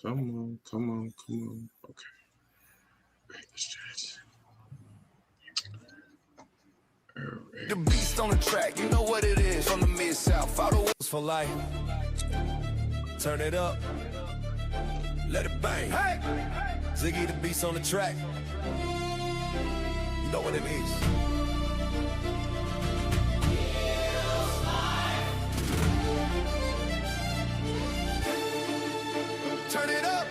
Come on. Okay. Break the stretch. Right. The beast on the track, you know what it is. From the mid-south, follow us for life. Turn it up. Let it bang. Hey! Ziggy the beast on the track. You know what it is. Turn it up.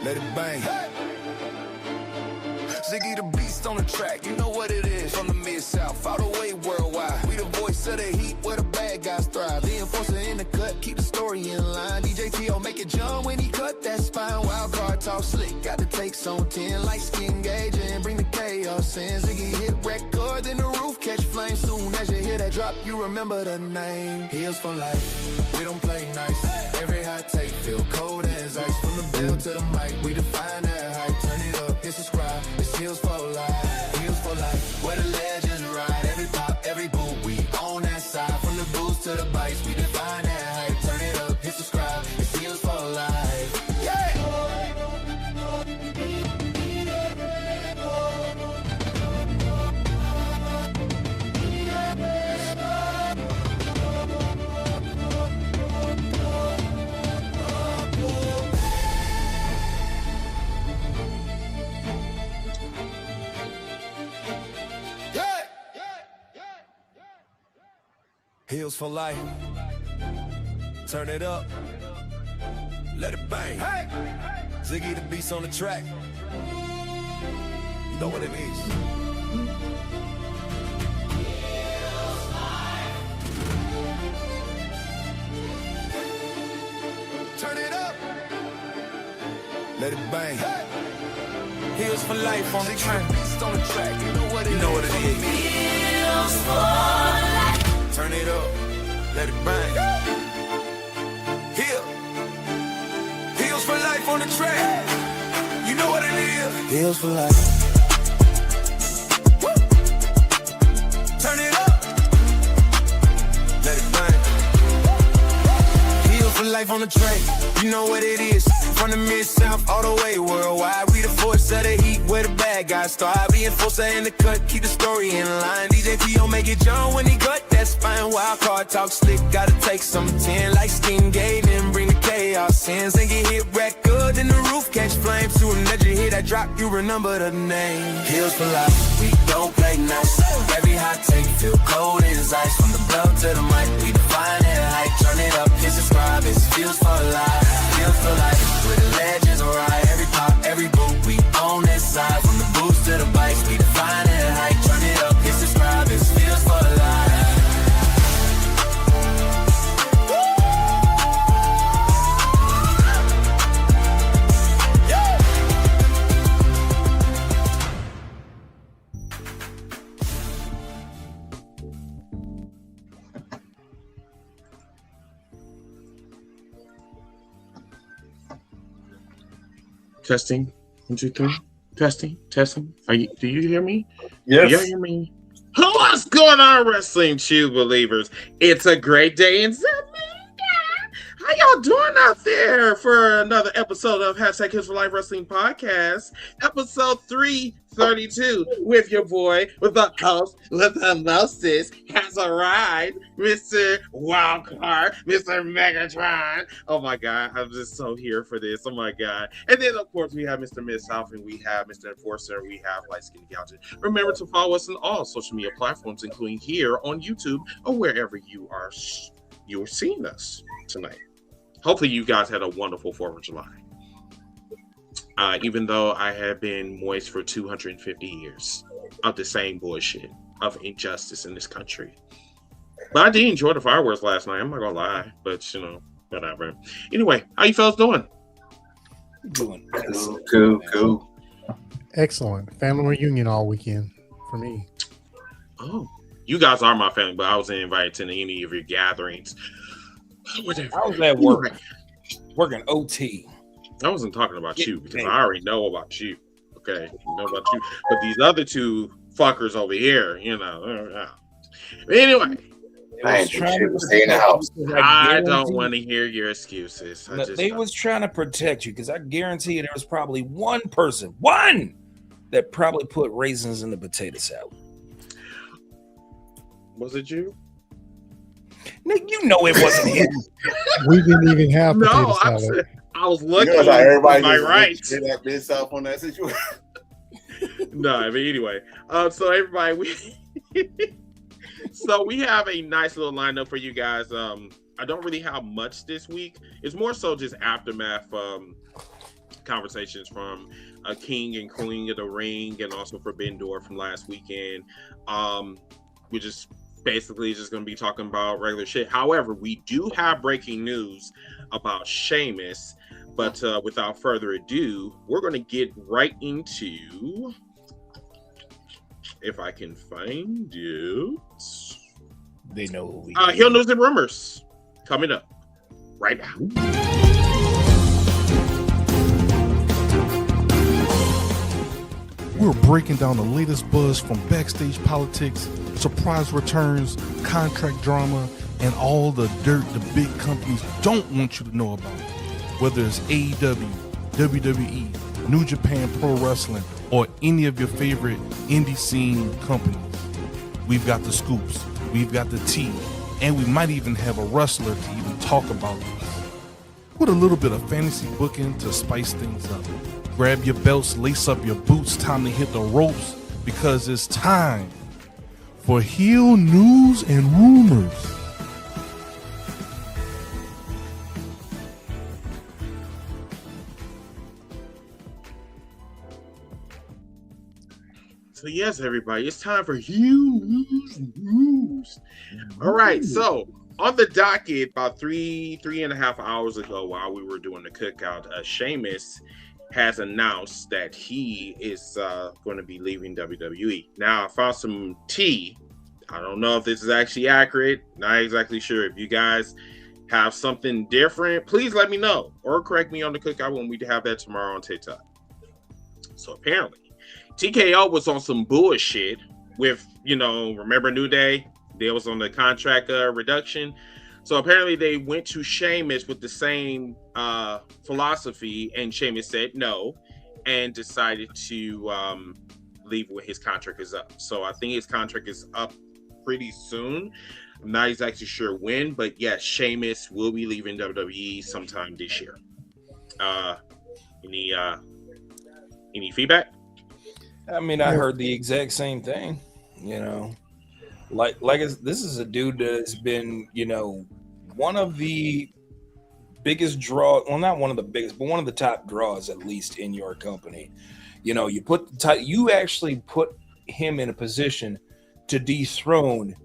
Let it bang. Hey! Ziggy the beast on the track, you know what it is. From the mid-south, all the way worldwide. We the voice of the heat, where the bad guys thrive. The enforcer in the cut, keep the story in line. DJ T.O. make it jump when he cut that spine. Wild card talk slick, got the takes on 10. Light skin gauge and bring the chaos in. Ziggy hit record, then the roof catch flame. Soon as you hear that drop, you remember the name. Heels for life, we don't play nice. Every hot take feel cold as ice. From the bell to the mic, we define that height. Turn it up, hit subscribe. Heels for life, where the legends ride. Every pop, every boot, we on that side. From the boost to the bikes, we define that hype. Turn it up, hit subscribe, it's heels for life. Yeah! Heels for life. Turn it up. Let it bang. Hey! Ziggy the beast on the track. You know what it is. Turn it up. Let it bang. Hey! Heels for life on the track. Beast on the track. You know what it is. Heels for life. Turn it up, let it bang. Heels for life on the track. You know what it is. Heels for life. Woo. Turn it up, let it bang. Heels for life on the track. You know what it is. From the mid-south all the way worldwide. We the force of the heat where the bad guys start. Be enforcer in the cut, keep the story in line. DJ T.O. make it jump when he cut that spine. Wild card talk slick, gotta take some 10. Like skin gauge and bring the chaos in. And get hit record, then the roof catch flames. Soon as you hear that drop, you remember the name. Heels for life, we don't play nice. Every hot take feel cold as ice. From the blood to the mic, we define it height. Turn it up, hit subscribe, it's feels for life. Feels for life. Where the legends ride, every pop, every boot, we on that side. From the boost to the bikes, we define that height. Turn it up, hit subscribe, it's feels for life. Testing. 1, 2, 3. Testing. Do you hear me? Yes. Do you hear me? What's going on, Wrestling Chew Believers? It's a great day in Zamunda. How y'all doing out there for another episode of Hashtag Kids for Life Wrestling Podcast, episode 332, with your boy, with the host, with the mostest, has arrived, Mr. Wildcard, Mr. Megatron. Oh my God, I'm just so here for this. Oh my God. And then, of course, we have Mr. Mid-South, and we have Mr. Enforcer, we have Light Skin Gouges. Remember to follow us on all social media platforms, including here on YouTube or wherever you are you're seeing us tonight. Hopefully you guys had a wonderful 4th of July. Even though I have been moist for 250 years of the same bullshit of injustice in this country. But I did enjoy the fireworks last night. I'm not gonna lie, but whatever. Anyway, how you fellas doing? Doing cool. Excellent. Family reunion all weekend for me. Oh, you guys are my family, but I wasn't invited to any of your gatherings. Whatever. I was at work, working OT. I wasn't talking about you because I already know about you. Okay, I know about you, but these other two fuckers over here, But anyway, I ain't doing shit. Stay in the house. I don't want to hear your excuses. They was trying to protect you because I guarantee you there was probably one person, that probably put raisins in the potato salad. Was it you? You know it wasn't him. We didn't even have potato salad. I was looking. You know, like everybody right. That bitch up on that situation. No, I mean anyway. So everybody, we have a nice little lineup for you guys. I don't really have much this week. It's more so just aftermath conversations from King and Queen of the Ring, and also Forbidden Door from last weekend. We're just basically just going to be talking about regular shit. However, we do have breaking news about Sheamus, but without further ado, we're going to get right into, if I can find it. They know who we Heel News and Rumors coming up right now. We're breaking down the latest buzz from backstage politics, surprise returns, contract drama, and all the dirt the big companies don't want you to know about. Whether it's AEW, WWE, New Japan Pro Wrestling, or any of your favorite indie scene companies. We've got the scoops, we've got the tea, and we might even have a wrestler to even talk about this. Put a little bit of fantasy booking to spice things up. Grab your belts, lace up your boots, time to hit the ropes, because it's time for Heel News and Rumors. So yes, everybody, it's time for Heel News and Rumors. All right, so on the docket, about three and a half hours ago, while we were doing the cookout, Sheamus has announced that he is going to be leaving WWE. Now, I found some tea. I don't know if this is actually accurate. Not exactly sure. If you guys have something different, please let me know or correct me on the cookout when we have that tomorrow on TikTok. So apparently, TKO was on some bullshit with, remember New Day? They was on the contract reduction. So apparently they went to Sheamus with the same philosophy, and Sheamus said no and decided to leave when his contract is up. So I think his contract is up pretty soon. I'm not exactly sure when, but yes, Sheamus will be leaving WWE sometime this year. Any feedback? I mean, I heard the exact same thing, this is a dude that's been, one of the biggest draw. Well, not one of the biggest, but one of the top draws, at least in your company. You actually put him in a position to dethrone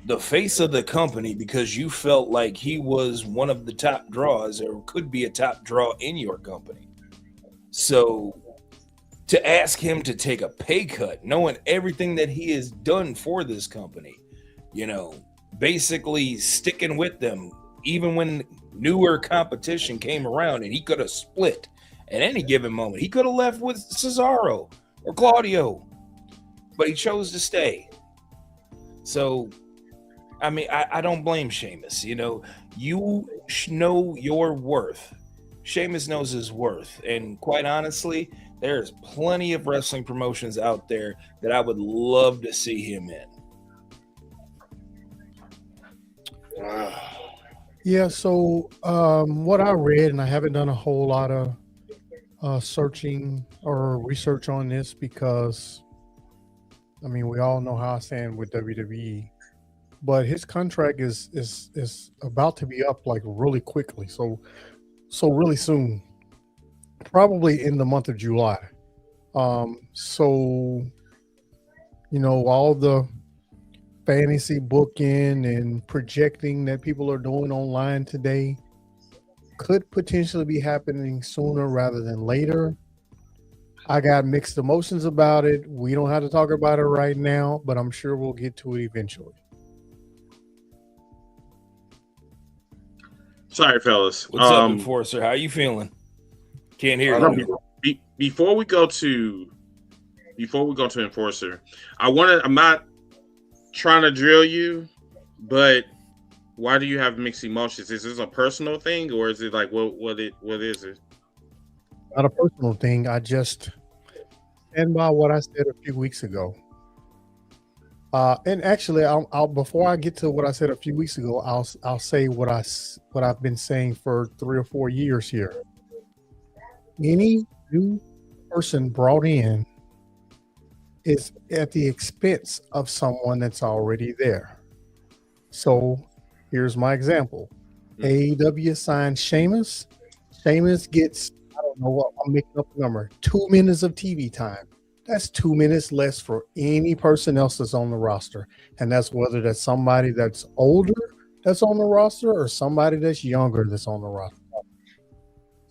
the face of the company because you felt like he was one of the top draws or could be a top draw in your company. So to ask him to take a pay cut, knowing everything that he has done for this company, basically sticking with them, even when newer competition came around and he could have split at any given moment. He could have left with Cesaro or Claudio, but he chose to stay. So, I mean, I don't blame Sheamus. You know your worth. Sheamus knows his worth. And quite honestly, there's plenty of wrestling promotions out there that I would love to see him in. Yeah, so what I read, and I haven't done a whole lot of searching or research on this because, I mean, we all know how I stand with WWE, but his contract is about to be up like really quickly, so really soon, probably in the month of July. So all the fantasy booking and projecting that people are doing online today could potentially be happening sooner rather than later. I got mixed emotions about it. We don't have to talk about it right now, but I'm sure we'll get to it eventually. Sorry, fellas. What's up, Enforcer? How you feeling? Can't hear you. Before we go to Enforcer, I'm not trying to drill you, But why do you have mixed emotions? Is this a personal thing, or is it like what is it? Not a personal thing. I just stand by what I said a few weeks ago. And actually, I'll before I get to what I said a few weeks ago, I'll say what I've been saying for 3 or 4 years here. Any new person brought in is at the expense of someone that's already there. So here's my example. AEW signed Sheamus. Sheamus gets, I don't know what, I'm making up a number, 2 minutes of TV time. That's 2 minutes less for any person else that's on the roster. And that's whether that's somebody that's older that's on the roster or somebody that's younger that's on the roster.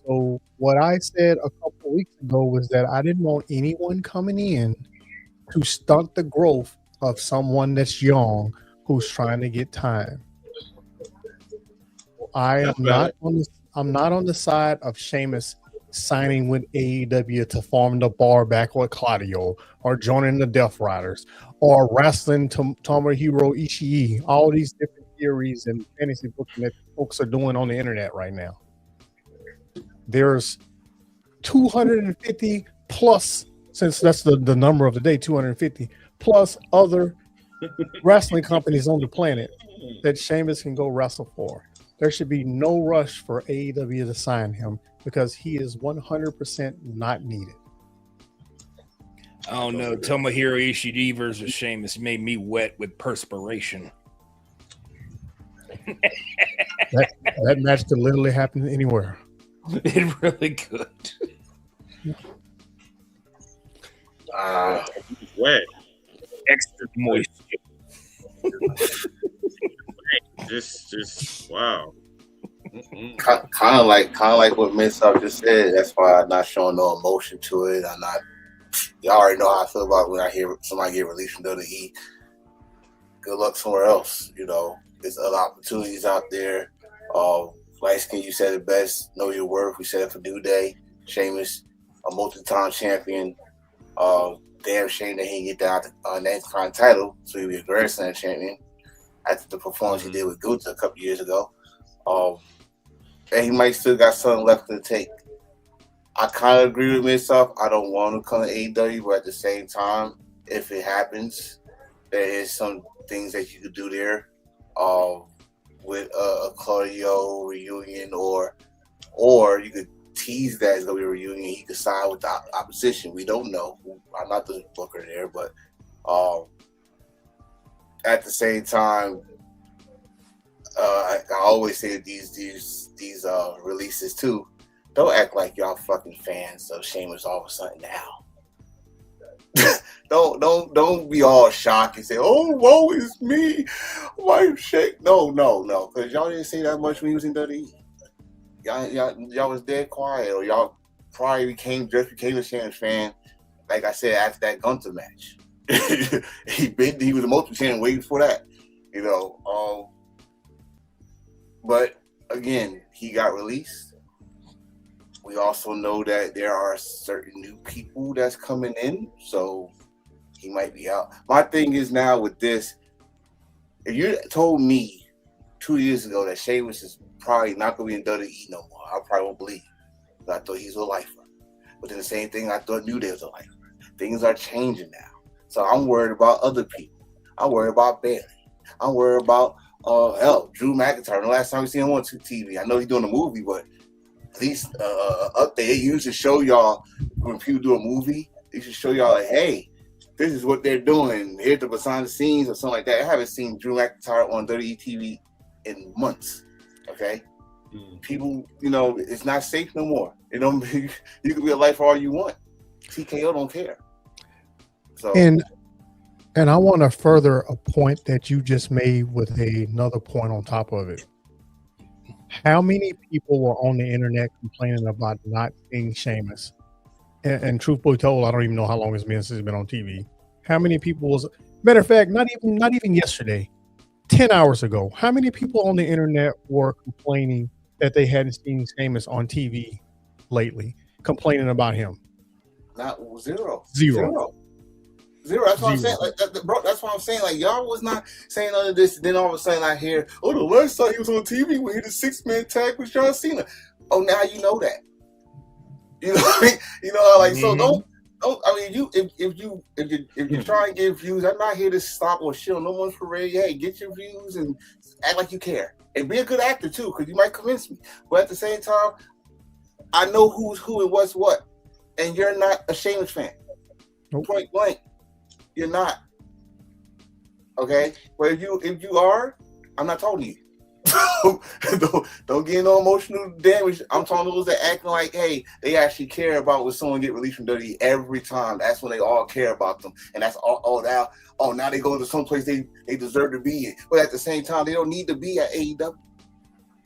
So what I said a couple of weeks ago was that I didn't want anyone coming in to stunt the growth of someone that's young who's trying to get time. I'm not on the side of Sheamus signing with AEW to form the bar back with Claudio, or joining the Death Riders, or wrestling Tomohiro Ishii. All these different theories and fantasy booking that folks are doing on the internet right now. There's 250 plus, since that's the number of the day, 250 plus other wrestling companies on the planet that Sheamus can go wrestle for. There should be no rush for AEW to sign him because he is 100% not needed. I don't know. Tomohiro Ishii versus Sheamus made me wet with perspiration. that match could literally happen anywhere. It really could. Wet. Extra moist. Just wow. Kind of like what Miss Up just said. That's why I'm not showing no emotion to it. I'm not. Y'all already know how I feel about when I hear somebody get released from WWE. Good luck somewhere else. You know, there's other opportunities out there. Like you said it best. Know your worth. We said it for New Day. Sheamus, a multi-time champion. Damn shame that he didn't get that next kind title, so he'd be a Grand Slam champion after the performance he did with Gunther a couple years ago. And he might still got something left to take. I kind of agree with myself. I don't want to come to AEW, but at the same time, if it happens, there is some things that you could do there with a Claudio reunion, or you could tease that it's going to be a reunion. He could sign with the opposition. We don't know. I'm not the booker there, but at the same time, I always say these releases too. Don't act like y'all fucking fans of Sheamus all of a sudden now. don't be all shocked and say, "Oh, woe is me, why shake?" No, because y'all didn't say that much when he was in WWE. Y'all was dead quiet, or y'all probably became a Sheamus fan. Like I said, after that Gunther match, he was a multi-champion way before that, you know. But again, he got released. We also know that there are certain new people that's coming in, so he might be out. My thing is now with this, if you told me 2 years ago that Sheamus is probably not going to be in WWE no more, I probably won't believe it. I thought he's a lifer. But then the same thing, I thought New Day was a lifer. Things are changing now. So I'm worried about other people. I'm worried about Bayley. I'm worried about Drew McIntyre. The last time we seen him on TV, I know he's doing a movie, but at least update. They usually show y'all when people do a movie. They should show y'all like, hey, this is what they're doing. Here's the behind the scenes or something like that. I haven't seen Drew McIntyre on WWE TV in months. Okay, people, you know, it's not safe no more. You know, you can be a lifer all you want. TKO don't care. So and I want to further a point that you just made with another point on top of it. How many people were on the internet complaining about not seeing Sheamus? And truthfully told, I don't even know how long it's been since he's been on TV. How many people was? Matter of fact, not even yesterday, 10 hours ago. How many people on the internet were complaining that they hadn't seen Sheamus on TV lately, complaining about him? not zero. Zero. That's what I'm Zero. saying. Like, bro, that's what I'm saying. Like, y'all was not saying none of this. Then all of a sudden, I hear, oh, the last time he was on TV, we hit a 6-man tag with John Cena. Oh, now you know that. You know what I mean? You know, like, so don't. I mean, if you try and get views, I'm not here to stop or shit on no one's parade. Hey, get your views and act like you care, and be a good actor too, because you might convince me. But at the same time, I know who's who and what's what, and you're not a Sheamus fan. Nope. Point blank, you're not. Okay, but if you are, I'm not talking to you. don't get no emotional damage. I'm talking to those that acting like, hey, they actually care about when someone get released from WWE every time. That's when they all care about them, and that's all now. Oh, now they go to some place they deserve to be in, but at the same time, they don't need to be at AEW.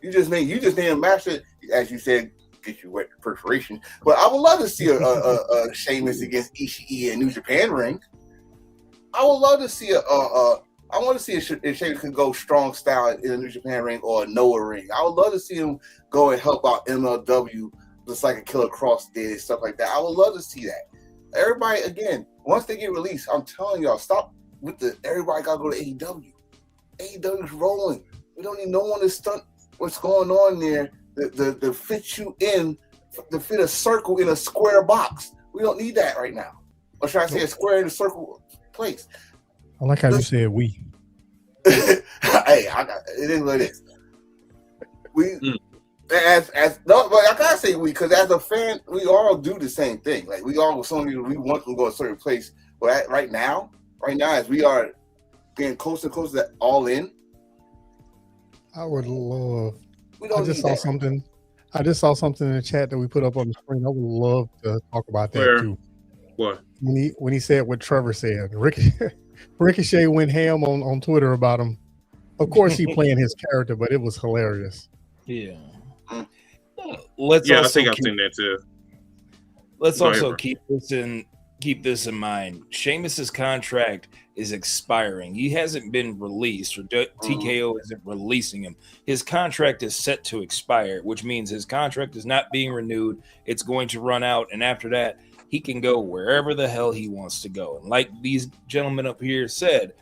You just need a match that, as you said, get you wet perforation. But I would love to see a Sheamus against Ishii in New Japan ring. I would love to see I want to see if Sheamus can go strong style in a New Japan ring or a Noah ring. I would love to see him go and help out MLW just like a Killer Cross did and stuff like that. I would love to see that. Everybody, again, once they get released, I'm telling y'all, stop with everybody got to go to AEW. AEW's rolling. We don't need no one to stunt what's going on there to fit you in, to fit a circle in a square box. We don't need that right now. Or should I say a square in a circle place? I like how you said we. Hey, it is what it is. As no, but I gotta say we, because as a fan, we all do the same thing. Like we all we want to go a certain place. But right now, as we are getting closer and closer to all in, I would love. I just saw something. I just saw something in the chat that we put up on the screen. I would love to talk about that too. What? When he said what Trevor said, Ricochet went ham on Twitter about him. Of course, he playing his character, but it was hilarious. Yeah. I think I've seen that too. Let's also keep this in mind. Sheamus's contract is expiring. He hasn't been released, or TKO isn't releasing him. His contract is set to expire, which means his contract is not being renewed. It's going to run out, and after that, he can go wherever the hell he wants to go. And like these gentlemen up here said,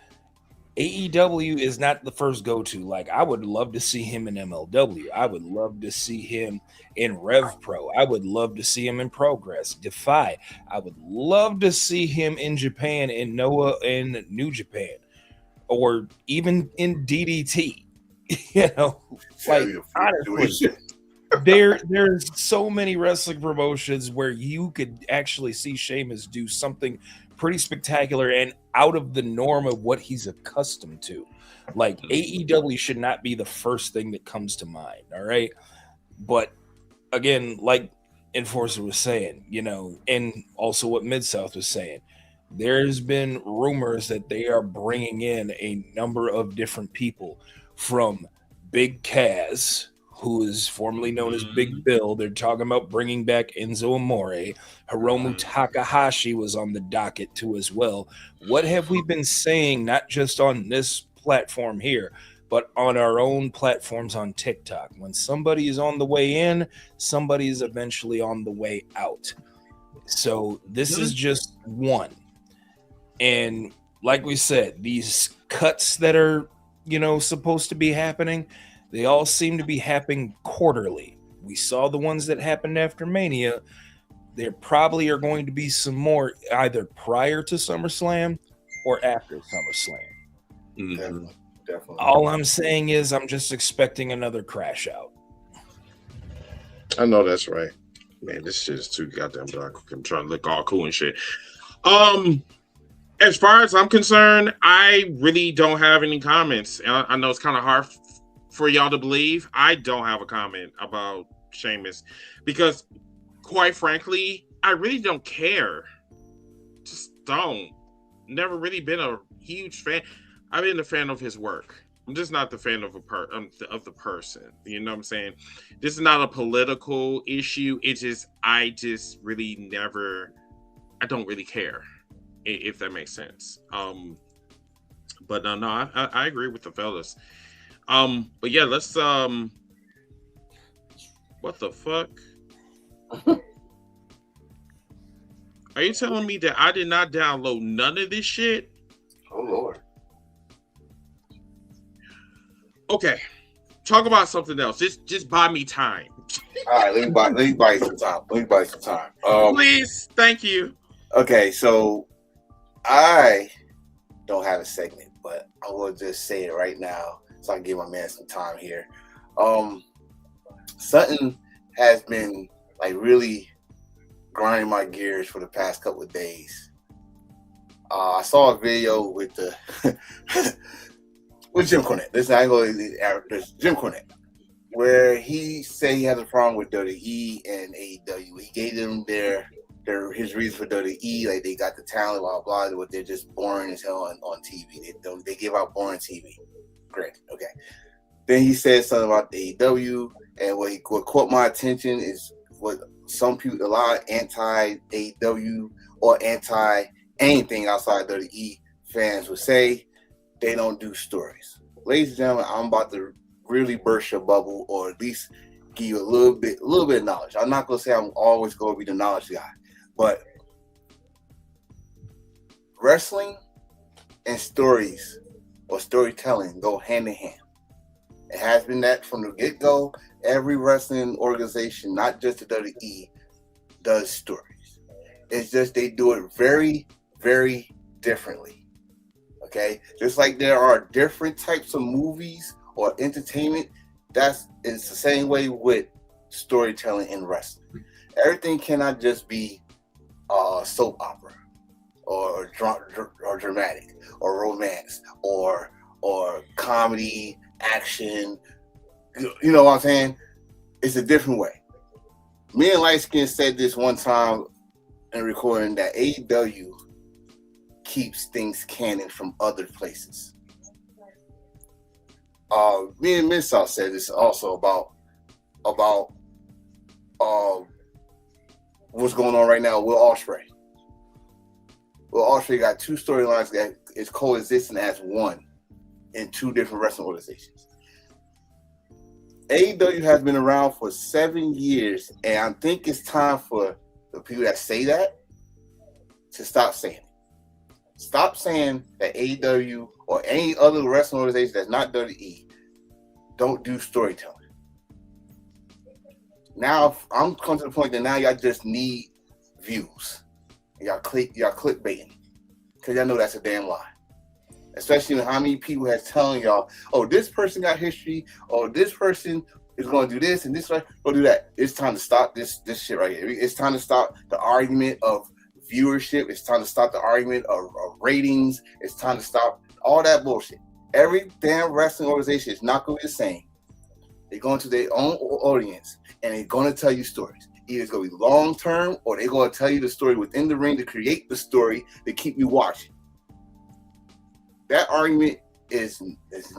AEW is not the first go-to. Like, I would love to see him in MLW. I would love to see him in Rev Pro. I would love to see him in Progress, Defy. I would love to see him in Japan, in Noah, in New Japan, or even in DDT. You know, like, honestly, there's so many wrestling promotions where you could actually see Sheamus do something pretty spectacular and out of the norm of what he's accustomed to. Like, AEW should not be the first thing that comes to mind, all right? But again, like Enforcer was saying, you know, and also what Mid-South was saying, there's been rumors that they are bringing in a number of different people, from Big Kaz, who is formerly known as Big Bill. They're talking about bringing back Enzo Amore. Hiromu Takahashi was on the docket too as well. What have we been saying, not just on this platform here, but on our own platforms on TikTok? When somebody is on the way in, somebody is eventually on the way out. So this is just one. And like we said, these cuts that are, you know, supposed to be happening, they all seem to be happening quarterly. We saw the ones that happened after Mania. There probably are going to be some more either prior to SummerSlam or after SummerSlam. Definitely. All I'm saying is I'm just expecting another crash out. I know that's right. Man, this shit is too goddamn dark. I'm trying to look all cool and shit. As far as I'm concerned, I really don't have any comments. And I know it's kind of hard for y'all to believe. I don't have a comment about Sheamus because, quite frankly, I really don't care. Just don't. Never really been a huge fan. I've been a fan of his work. I'm just not the fan of the person. You know what I'm saying? This is not a political issue. It's just I don't really care, if that makes sense. But no, I agree with the fellas. But yeah, let's what the fuck? Are you telling me that I did not download none of this shit? Oh Lord. Okay, talk about something else. Just buy me time. All right, let me buy you some time. Please, thank you. Okay, so I don't have a segment, but I will just say it right now so I can give my man some time here. Something has been like really grinding my gears for the past couple of days. I saw a video with the with Jim Cornette. This is Jim Cornette, where he said he has a problem with WWE and AEW. He gave them his reason for WWE, like they got the talent, blah blah, but they're just boring as hell on TV. They give out boring TV. Great, okay. Then he said something about AEW, and what caught my attention is what some people, a lot of anti-AEW or anti anything outside WWE fans would say. They don't do stories. Ladies and gentlemen, I'm about to really burst your bubble, or at least give you a little bit of knowledge. I'm not gonna say I'm always gonna be the knowledge guy, but wrestling and stories or storytelling go hand in hand. It has been that from the get-go. Every wrestling organization, not just the WWE, does stories. It's just they do it very, very differently. Okay, just like there are different types of movies or entertainment, it's the same way with storytelling in wrestling. Everything cannot just be soap opera or dramatic or romance or comedy, action. You know what I'm saying? It's a different way. Me and Lightskin said this one time in recording that AEW keeps things canon from other places. Me and Mid-South said this also about what's going on right now with Ospreay. Well, Ospreay got two storylines that is coexisting as one in two different wrestling organizations. AEW has been around for 7 years, and I think it's time for the people that say that to stop saying it. Stop saying that AEW or any other wrestling organization that's not WWE don't do storytelling. Now I'm coming to the point that now y'all just need views. Y'all clickbaiting because y'all know that's a damn lie. Especially when how many people has telling y'all, oh, this person got history, or this person is going to do this and this, go do that. It's time to stop this shit right here. It's time to stop the argument of viewership. It's time to stop the argument of ratings. It's time to stop all that bullshit. Every damn wrestling organization is not going to be the same. They're going to their own audience, and they're going to tell you stories. Either it's going to be long term, or they're going to tell you the story within the ring to create the story to keep you watching. That argument is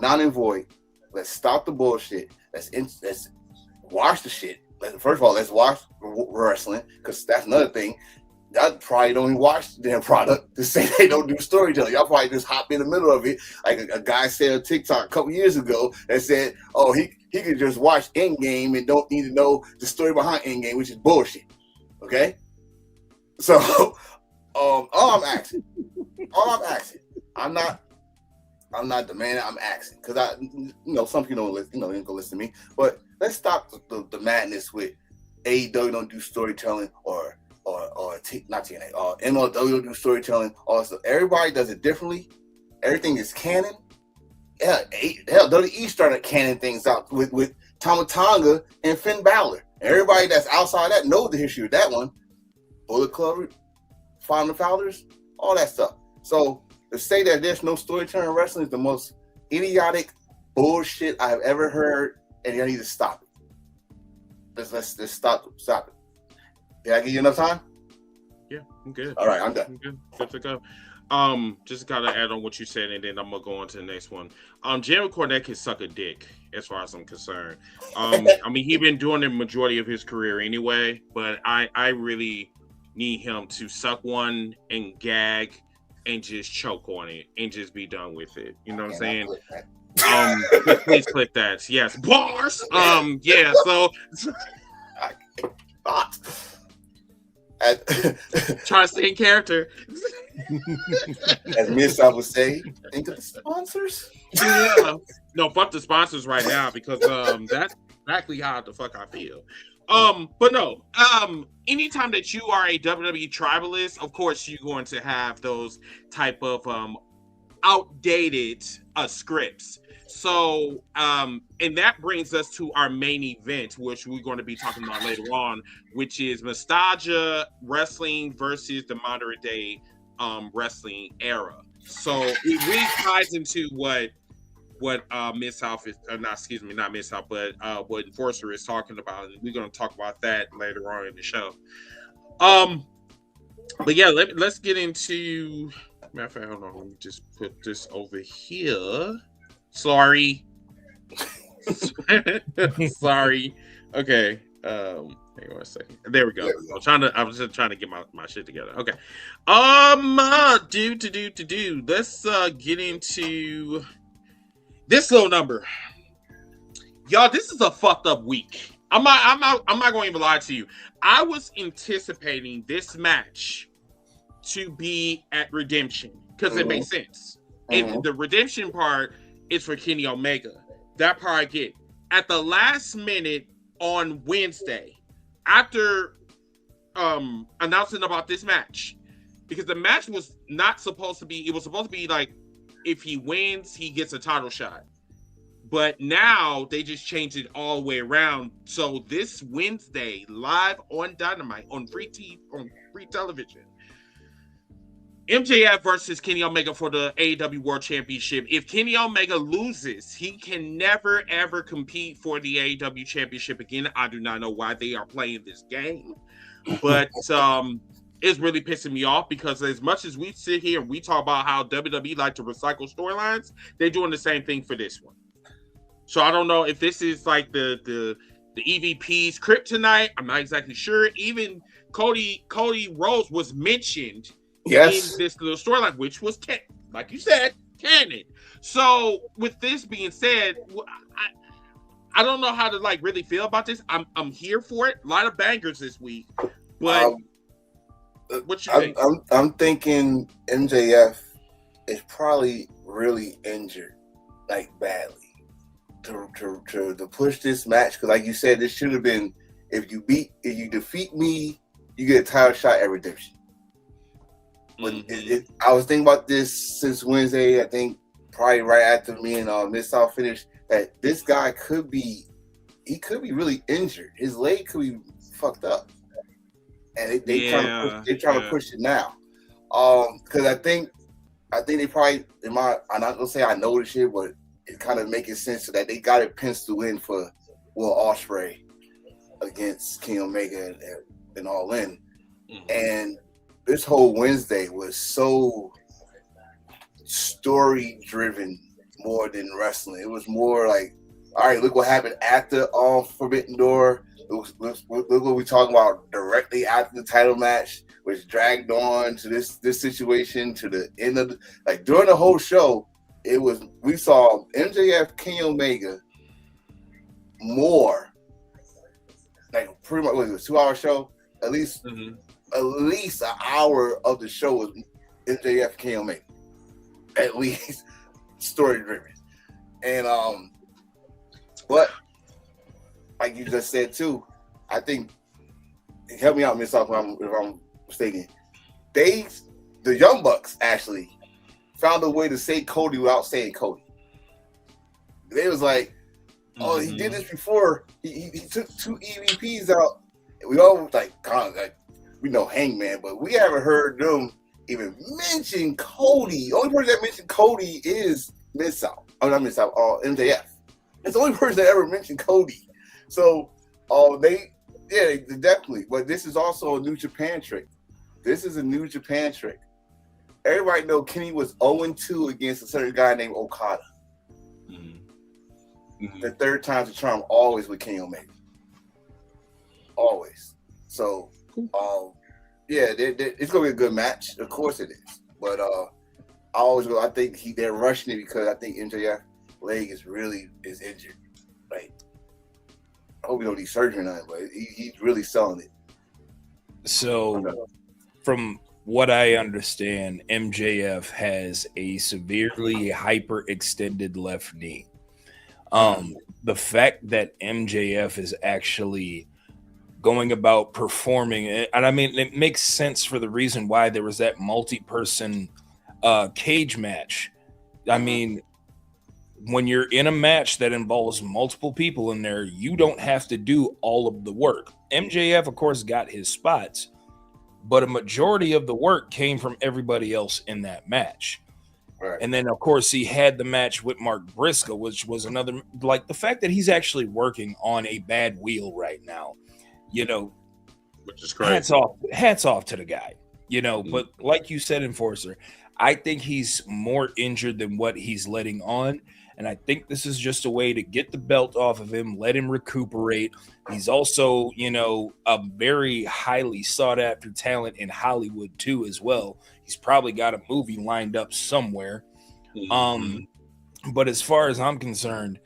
not in void. Let's stop the bullshit. Let's watch the shit. First of all, let's watch wrestling, because that's another thing. Y'all probably don't even watch their product to say they don't do storytelling. Y'all probably just hop in the middle of it. Like a guy said on TikTok a couple years ago that said, oh, he could just watch Endgame and don't need to know the story behind Endgame, which is bullshit. Okay? So, all I'm asking, I'm not demanding, I'm asking. Because some people don't listen, ain't gonna listen to me. But let's stop the madness with AEW don't do storytelling or not TNA, MLW don't do storytelling. Also, everybody does it differently. Everything is canon. Hell, WWE started canning things out with Tama Tonga and Finn Balor. Everybody that's outside that knows the history of that one. Bullet Club, Final Founders, all that stuff. So to say that there's no storytelling in wrestling is the most idiotic bullshit I have ever heard, and you need to stop it. Let's stop it. Did I give you enough time? Yeah, I'm good. All right, I'm done. I'm good to go. Just kind of add on what you said, and then I'm gonna go on to the next one. Jeremy Cornette can suck a dick, as far as I'm concerned. I mean, he's been doing the majority of his career anyway, but I really need him to suck one and gag and just choke on it and just be done with it. You know what I'm saying? Please clip that. Yes, bars. Yeah. So. Trying to stay in character. As Mid-South would say, think of the sponsors. Yeah. No, fuck the sponsors right now because that's exactly how the fuck I feel. But no, anytime that you are a WWE tribalist, of course you're going to have those type of outdated scripts. So, and that brings us to our main event, which we're going to be talking about later on, which is Nostalgia Wrestling versus the modern day wrestling era. So it really ties into what Miss South is, not Miss South, but what Enforcer is talking about, and we're going to talk about that later on in the show. But yeah, let's get into. Matter of fact, hold on, let me just put this over here. Sorry. Sorry. Okay. Hang on a second. There we go. I was just trying to get my shit together. Okay. Let's get into this little number. Y'all, this is a fucked up week. I'm not going to even lie to you. I was anticipating this match to be at Redemption because it makes sense. And the Redemption part is for Kenny Omega. That part I get. At the last minute on Wednesday, after announcing about this match, because the match was not supposed to be, it was supposed to be like, if he wins, he gets a title shot. But now they just changed it all the way around. So this Wednesday, live on Dynamite, on free television, MJF versus Kenny Omega for the AEW World Championship. If Kenny Omega loses, he can never, ever compete for the AEW Championship again. I do not know why they are playing this game. But it's really pissing me off because as much as we sit here and we talk about how WWE like to recycle storylines, they're doing the same thing for this one. So I don't know if this is like the EVP's kryptonite. I'm not exactly sure. Even Cody Rhodes was mentioned in this little storyline, which was, like you said, canon. So with this being said, I don't know how to like really feel about this. I'm here for it. A lot of bangers this week, but what you think? I'm thinking MJF is probably really injured, like badly, to push this match because, like you said, this should have been if you defeat me, you get a title shot at Redemption. But I was thinking about this since Wednesday. I think probably right after me and Miss South finished that this guy could be really injured. His leg could be fucked up, and they're trying to push it now. Because I think they probably I'm not gonna say I know this shit, but it's kind of making sense so that they got it penciled in for Will Ospreay against Kenny Omega and Allin, and this whole Wednesday was so story driven more than wrestling. It was more like, all right, look what happened after Forbidden Door. Look what we're talking about directly after the title match, which dragged on to this situation to the end of during the whole show. We saw MJF Kenny Omega more like pretty much was a 2-hour show at least. At least an hour of the show was MJF Kenny Omega, at least story driven, and but like you just said too, I think help me out, Miss South, if I'm mistaken. The Young Bucks actually found a way to say Cody without saying Cody. They was like, oh, he did this before. He took 2 EVPs out. We all like, we know Hangman, but we haven't heard them even mention Cody. The only person that mentioned Cody is Mid-South. Oh, not Mid-South, MJF. It's the only person that ever mentioned Cody. So, they definitely. But this is also a New Japan trick. This is a New Japan trick. Everybody know Kenny was 0-2 against a certain guy named Okada. The third time's the charm, always with Kenny Omega. Always. So, it's gonna be a good match. Of course it is. But I think they're rushing it because I think MJF leg is injured. Like, I hope he don't need surgery or nothing, but he's really selling it. So, from what I understand, MJF has a severely hyperextended left knee. The fact that MJF is actually going about performing it, and I mean, it makes sense for the reason why there was that multi-person cage match. I mean, when you're in a match that involves multiple people in there, you don't have to do all of the work. MJF, of course, got his spots, but a majority of the work came from everybody else in that match. Right. And then, of course, he had the match with Mark Briscoe, which was another, like the fact that he's actually working on a bad wheel right now, you know, which is crazy. Hats off to the guy, you know. But like you said, Enforcer, I think he's more injured than what he's letting on. And I think this is just a way to get the belt off of him, let him recuperate. He's also, you know, a very highly sought after talent in Hollywood too, as well. He's probably got a movie lined up somewhere. But as far as I'm concerned,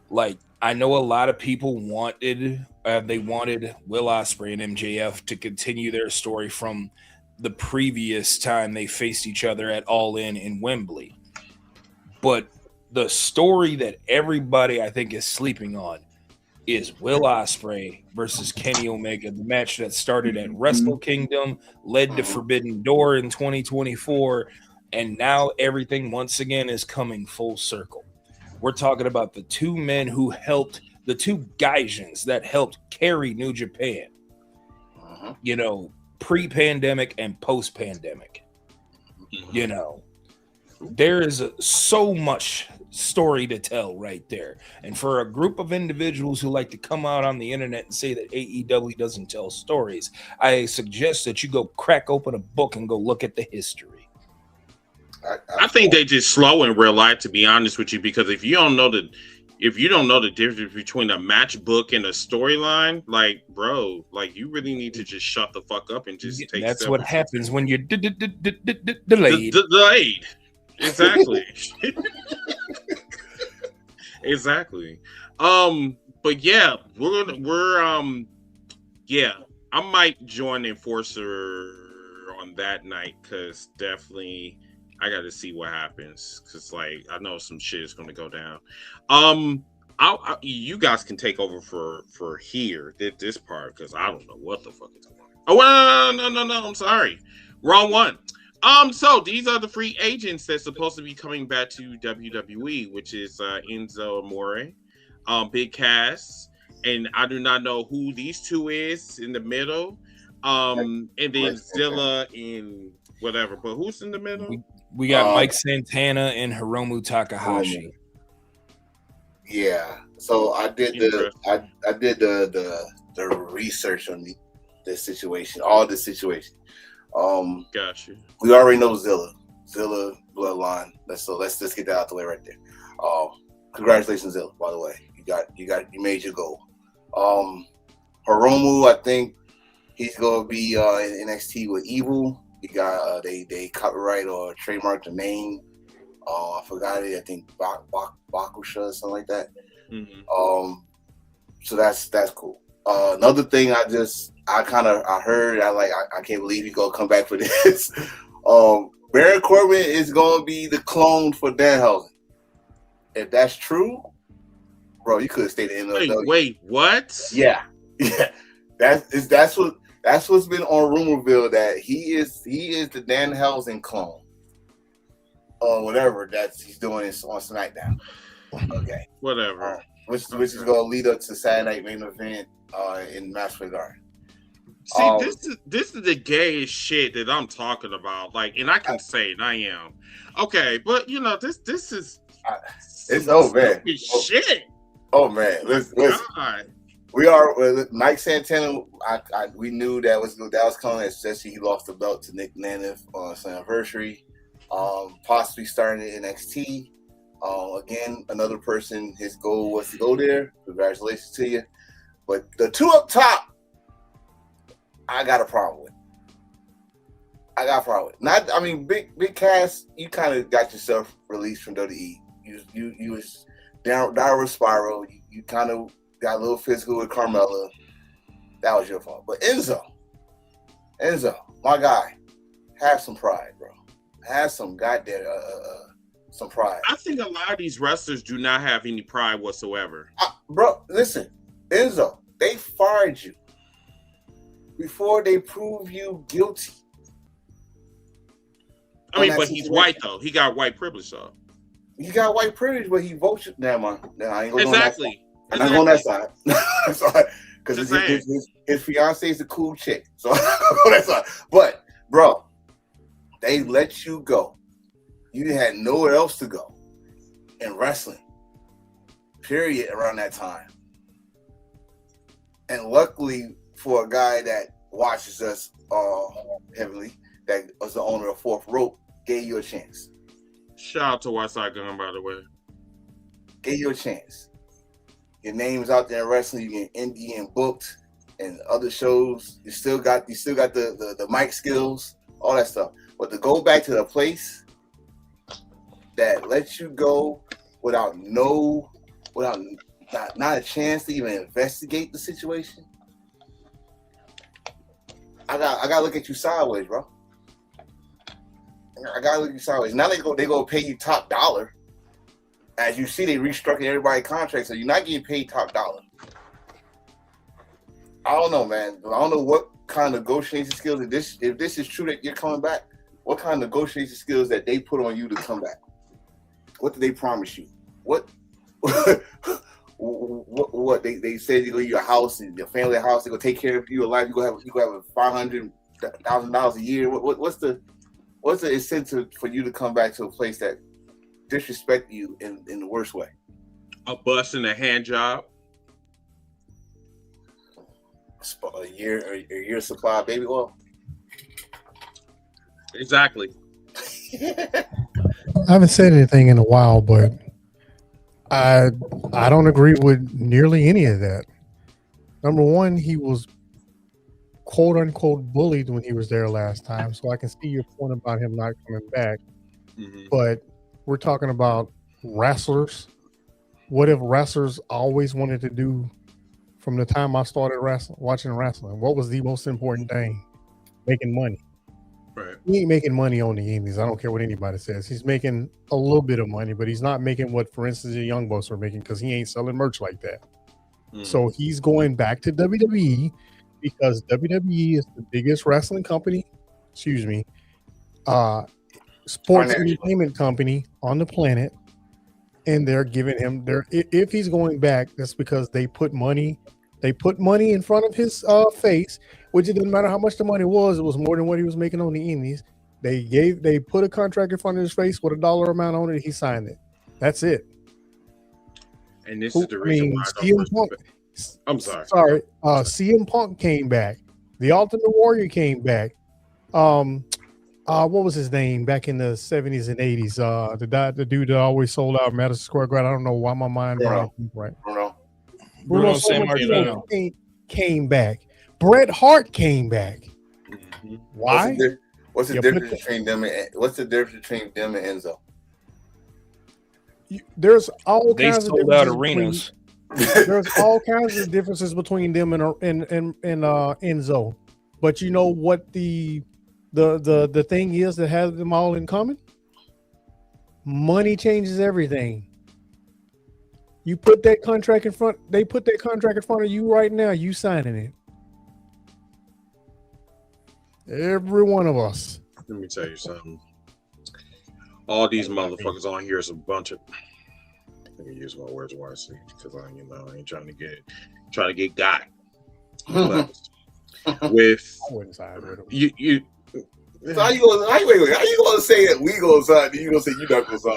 like, I know a lot of people wanted Will Ospreay and MJF to continue their story from the previous time they faced each other at Allin in Wembley. But the story that everybody, I think, is sleeping on is Will Ospreay versus Kenny Omega, the match that started at Wrestle Kingdom, led to Forbidden Door in 2024, and now everything once again is coming full circle. We're talking about the two men who helped, the two Gaijins that helped carry New Japan, you know, pre-pandemic and post-pandemic. You know, there is so much story to tell right there. And for a group of individuals who like to come out on the internet and say that AEW doesn't tell stories, I suggest that you go crack open a book and go look at the history. I think they just slow in real life, to be honest with you, because if you don't know the difference between a match book and a storyline, like, bro, like, you really need to just shut the fuck up and just take. That's what happens when you're delayed. Delayed. Exactly. Exactly. But yeah, I might join Enforcer on that night, because definitely I got to see what happens, because like I know some shit is going to go down. You guys can take over for here this part, because I don't know what the fuck is going on. Oh no, I'm sorry, wrong one. So these are the free agents that's supposed to be coming back to WWE, which is Enzo Amore, Big Cass, and I do not know who these two is in the middle, and then Zilla in whatever. But who's in the middle? We got Mike Santana and Hiromu Takahashi. Yeah. So I did the research on this situation, all this situation. Gotcha. We already know Zilla bloodline. Let's just get that out the way right there. Congratulations, Zilla. By the way, you made your goal. Hiromu, I think he's gonna be in NXT with Evil. He got they copyright or trademark the name. I forgot it. I think Bakusha or something like that. So that's cool. Another thing I heard, I can't believe he's gonna come back for this. Baron Corbin is gonna be the clone for Danhausen. If that's true, bro, you could have stayed in the Wait, what? Yeah. That's what's been on Rumorville, that he is the Danhausen clone. Or whatever he's doing on SmackDown. Okay. Whatever. Which is gonna lead up to Saturday Night Main Event in Madison Garden. See, this is the gayest shit that I'm talking about. Like, and I can say it, I am. Okay, but you know, this is it's man. Shit. Oh man, listen. We are Mike Santana. We knew that was coming, especially he lost the belt to Nick Naniff on his anniversary. Possibly starting in NXT. Again, another person, his goal was to go there. Congratulations to you. But the two up top, I got a problem with. Big Cass, you kind of got yourself released from WWE. You was downward spiral. You kind of got a little physical with Carmella. That was your fault. But Enzo, Enzo, my guy, have some pride, bro. Have some goddamn some pride. I think a lot of these wrestlers do not have any pride whatsoever. Bro, listen, Enzo, they fired you before they prove you guilty. I mean, but he's white though. He got white privilege though. He got white privilege, but he votes. Never mind. No, I ain't going exactly. I'm not on that side. Sorry, because his fiance is a cool chick. So I'm not on that side. But bro, they let you go. You had nowhere else to go in wrestling. Period. Around that time, and luckily for a guy that watches us heavily, that was the owner of Fourth Rope, gave you a chance. Shout out to Whiteside Gun, by the way. Gave you a chance. Your name's out there in wrestling. You get indie and booked and other shows. You still got the mic skills, all that stuff. But to go back to the place that lets you go without not a chance to even investigate the situation, I gotta look at you sideways, bro. I gotta look at you sideways. Now they go pay you top dollar. As you see, they restructured everybody's contract, so you're not getting paid top dollar. I don't know, man. I don't know what kind of negotiation skills if this is true that you're coming back. What kind of negotiation skills that they put on you to come back? What did they promise you? What they said you go to your house and your family house, they gonna take care of you alive. You gonna have $500,000 a year. What's the incentive for you to come back to a place that disrespect you in the worst way? A bust and a hand job. A year supply of baby oil. Exactly. I haven't said anything in a while, but I don't agree with nearly any of that. Number one, he was quote unquote bullied when he was there last time, so I can see your point about him not coming back. Mm-hmm. But we're talking about wrestlers. What if wrestlers always wanted to do from the time I started watching wrestling? What was the most important thing? Making money. Right. He ain't making money on the indies. I don't care what anybody says. He's making a little bit of money, but he's not making what, for instance, the Young Bucks are making because he ain't selling merch like that. So he's going back to WWE because WWE is the biggest wrestling company, sports entertainment company on the planet, and they're giving him if he's going back, that's because they put money in front of his face, which it didn't matter how much the money was, it was more than what he was making on the indies. They put a contract in front of his face with a dollar amount on it, he signed it. That's it. And this is the reason why I'm sorry. CM Punk came back. The Ultimate Warrior came back. What was his name back in the 70s and 80s? The dude that always sold out Madison Square Garden. I don't know why my mind right. Bruno Sammartino came back. Bret Hart came back. Mm-hmm. Why? What's the difference between them and Enzo? There's all they kinds of sold out arenas. There's all kinds of differences between them and Enzo. But you know what the thing is that has them all in common? Money changes everything. You put that contract in front, they put that contract in front of you right now, you signing it. Every one of us. Let me tell you something. All these motherfuckers on here is a bunch of. Let me use my words wisely because I ain't trying to get got. With I wouldn't side with them. You. So how you gonna say that we gonna sign? You gonna say you not gonna sign?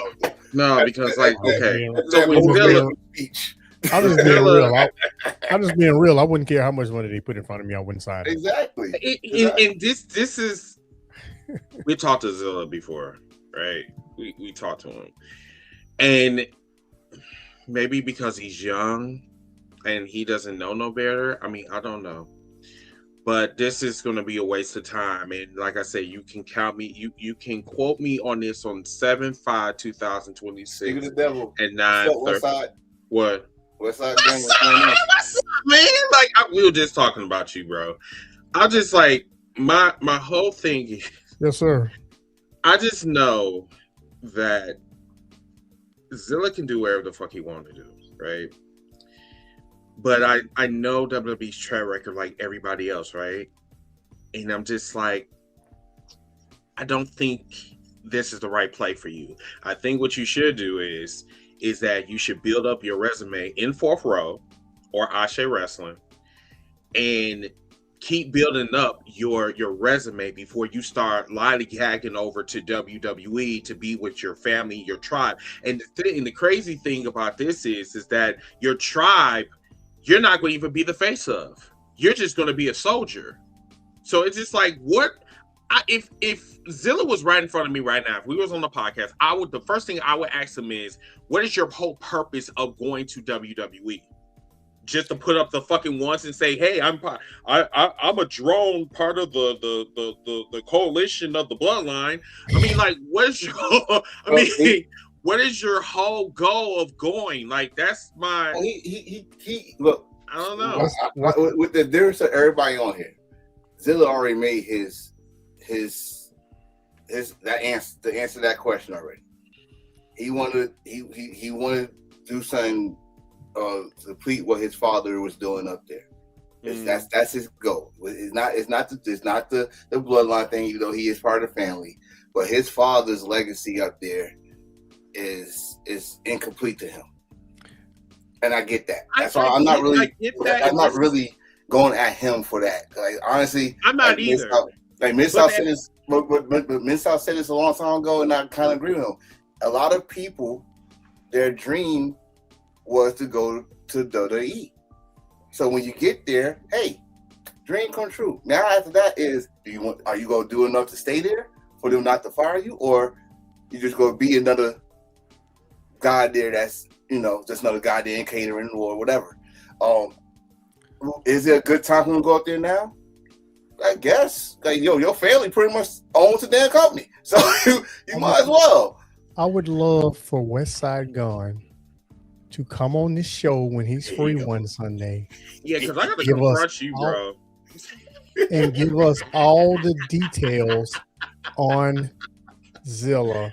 No, because okay. So I'm just being real. I'm just being real. I wouldn't care how much money they put in front of me. I wouldn't sign it. Exactly. And this is. We talked to Zilla before, right? We talked to him, and maybe because he's young and he doesn't know no better. I mean, I don't know. But this is going to be a waste of time. And like I said, you can count me. You can quote me on this on 7/5/2026 at 9:30. What? What's up, man? Like we were just talking about you, bro. I just like My whole thing is, Yes, sir. I just know that Zilla can do whatever the fuck he wanted to do, right? But I know WWE's track record like everybody else, right? And I'm just like, I don't think this is the right play for you. I think what you should do is that you should build up your resume in 4th Row or Ashe Wrestling and keep building up your resume before you start lollygagging over to WWE to be with your family, your tribe. And the crazy thing about this is that your tribe, you're not going to even be the face of. You're just going to be a soldier. So it's just like, what? If Zilla was right in front of me right now, if we was on the podcast, the first thing I would ask him is, what is your whole purpose of going to WWE? Just to put up the fucking once and say, hey, I'm a drone part of the coalition of the bloodline. I mean, like, what's your what is your whole goal of going? Like, that's my he look. I don't know. With the difference of everybody on here, Zilla already made his the answer to that question already. He wanted to do something to complete what his father was doing up there. That's his goal. It's not the bloodline thing, even though he is part of the family. But his father's legacy up there is incomplete to him, and I get that. That's why I'm not really going at him for that. Like, honestly, I'm not either. Mid-South said this, but Mid-South said this a long time ago, and I kind of agree with him. A lot of people, their dream was to go to WWE. So when you get there, hey, dream come true. Now after that are you gonna do enough to stay there for them not to fire you, or you just gonna be another guy there that's just another guy there in catering or whatever? Is it a good time for him to go up there now? I guess. Like, your family pretty much owns the damn company, so you might as well. I would love for West Side Gun to come on this show when he's free one Sunday. Yeah, because I gotta confront you, bro. And give us all the details on Zilla.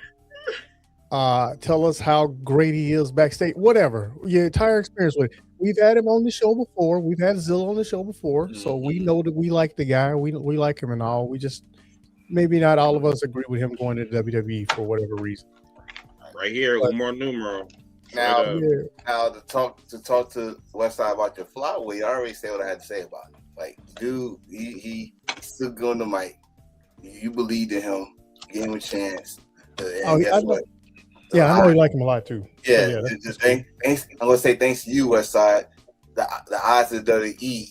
Tell us how great he is backstage, whatever. Your entire experience with it. We've had him on the show before. We've had Zilla on the show before. So we know that we like the guy. We like him and all. We just, maybe not all of us agree with him going to WWE for whatever reason. Right here, one more numero. Now to talk to Westside about your flyweight, I already said what I had to say about him. Like, dude, he still going to mic. You believed in him, gave him a chance. And guess what? Yeah, I know you like him a lot too. Yeah, thanks. I'm gonna say thanks to you, Westside. The odds of WWE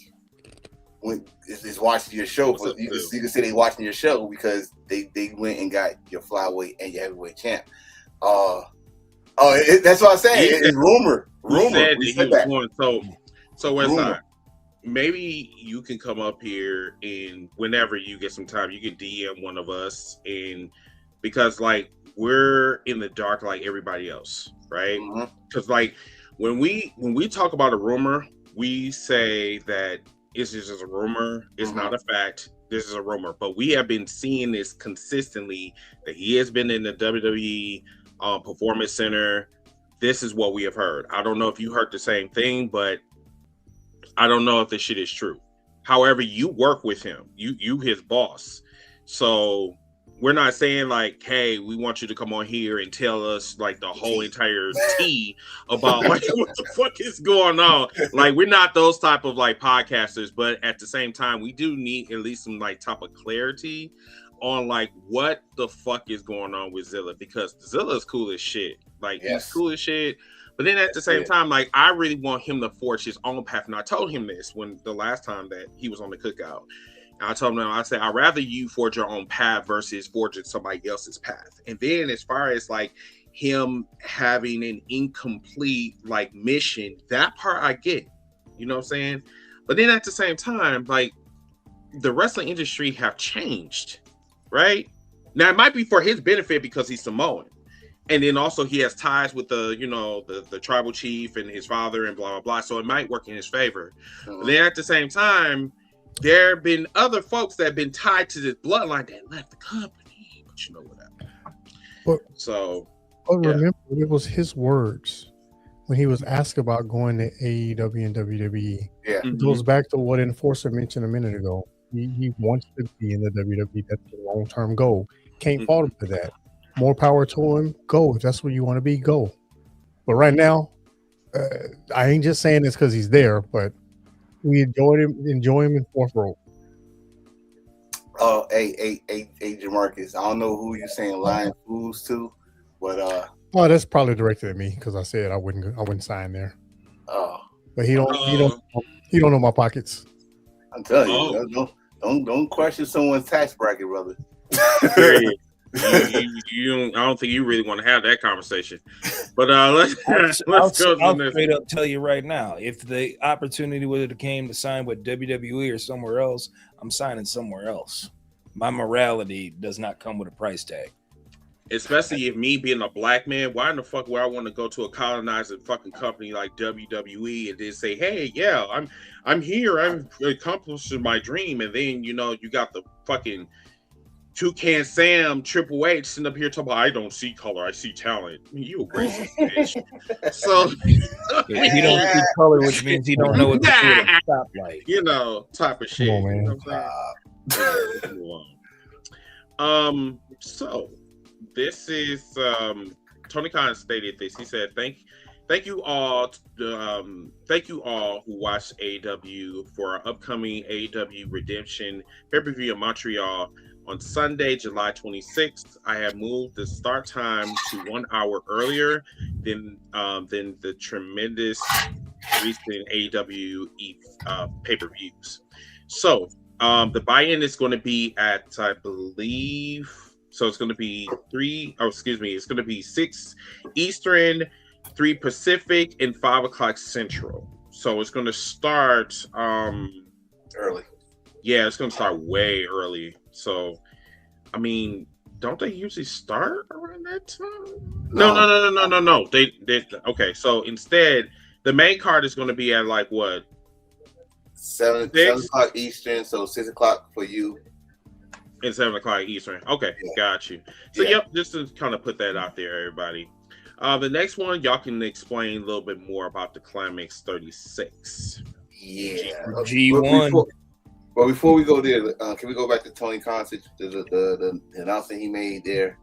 is watching your show. You can say they watching your show because they went and got your flyweight and your heavyweight champ. That's what I'm saying. It's rumor. He said that. So Westside, maybe you can come up here and whenever you get some time, you can DM one of us, and because like we're in the dark like everybody else, right? Because like when we talk about a rumor, we say that it's just a rumor. It's not a fact. This is a rumor. But we have been seeing this consistently that he has been in the WWE Performance Center. This is what we have heard. I don't know if you heard the same thing, but I don't know if this shit is true. However, you work with him. You his boss. So we're not saying like, hey, we want you to come on here and tell us like the whole entire tea about like what the fuck is going on. Like, we're not those type of like podcasters, but at the same time, we do need at least some like type of clarity on like what the fuck is going on with Zilla, because Zilla is cool as shit. Like, he's cool as shit. But then at the same time, like, I really want him to forge his own path. And I told him this when the last time that he was on the Cookout. I told him, I said, I'd rather you forge your own path versus forging somebody else's path. And then as far as like him having an incomplete like mission, that part I get, you know what I'm saying? But then at the same time, like, the wrestling industry have changed, right? Now it might be for his benefit because he's Samoan. And then also he has ties with the tribal chief and his father and blah, blah, blah. So it might work in his favor. But then at the same time, there have been other folks that have been tied to this bloodline that left the company, but you know whatever. But remember, it was his words when he was asked about going to AEW and WWE. Yeah, it goes back to what Enforcer mentioned a minute ago. He wants to be in the WWE. That's the long-term goal. Can't fault him for that. More power to him. Go if that's where you want to be. Go. But right now, I ain't just saying this because he's there, but we enjoy him in fourth row. Oh, hey, Jamarcus. I don't know who you're saying lying fools to, but that's probably directed at me because I said I wouldn't sign there. Oh, but he don't know my pockets. I'm telling you, don't question someone's tax bracket, brother. I don't think you really want to have that conversation. But let's go. I'll straight up tell you right now, if the opportunity would have came to sign with WWE or somewhere else, I'm signing somewhere else. My morality does not come with a price tag. Especially if me being a black man, why in the fuck would I want to go to a colonizing fucking company like WWE and then say, hey, yeah, I'm here, I'm accomplishing my dream, and then you got the fucking Toucan Sam, Triple H sitting up here talking about, I don't see color, I see talent. I mean, you a racist bitch. So he don't see color, which means he don't know what to do at a stoplight. Type of shit. Come on, man. So this is Tony Khan stated this. He said, Thank you all who watched AEW for our upcoming AEW Redemption pay-per-view in Montreal on Sunday, July 26th. I have moved the start time to 1 hour earlier than the tremendous recent AEW pay-per-views. So the buy-in is going to be at, I believe, so it's going to be it's going to be 6 Eastern, 3 Pacific, and 5 o'clock Central. So it's going to start early. Yeah, it's going to start way early. So, I mean, don't they usually start around that time? No. They okay. So instead, the main card is going to be at like what? 7 o'clock Eastern, so 6 o'clock for you. And 7 o'clock Eastern. Okay, got you. So just to kind of put that out there, everybody. The next one, y'all can explain a little bit more about the Climax 36. Yeah, G1. But before we go there, can we go back to Tony Khan, the announcement he made there?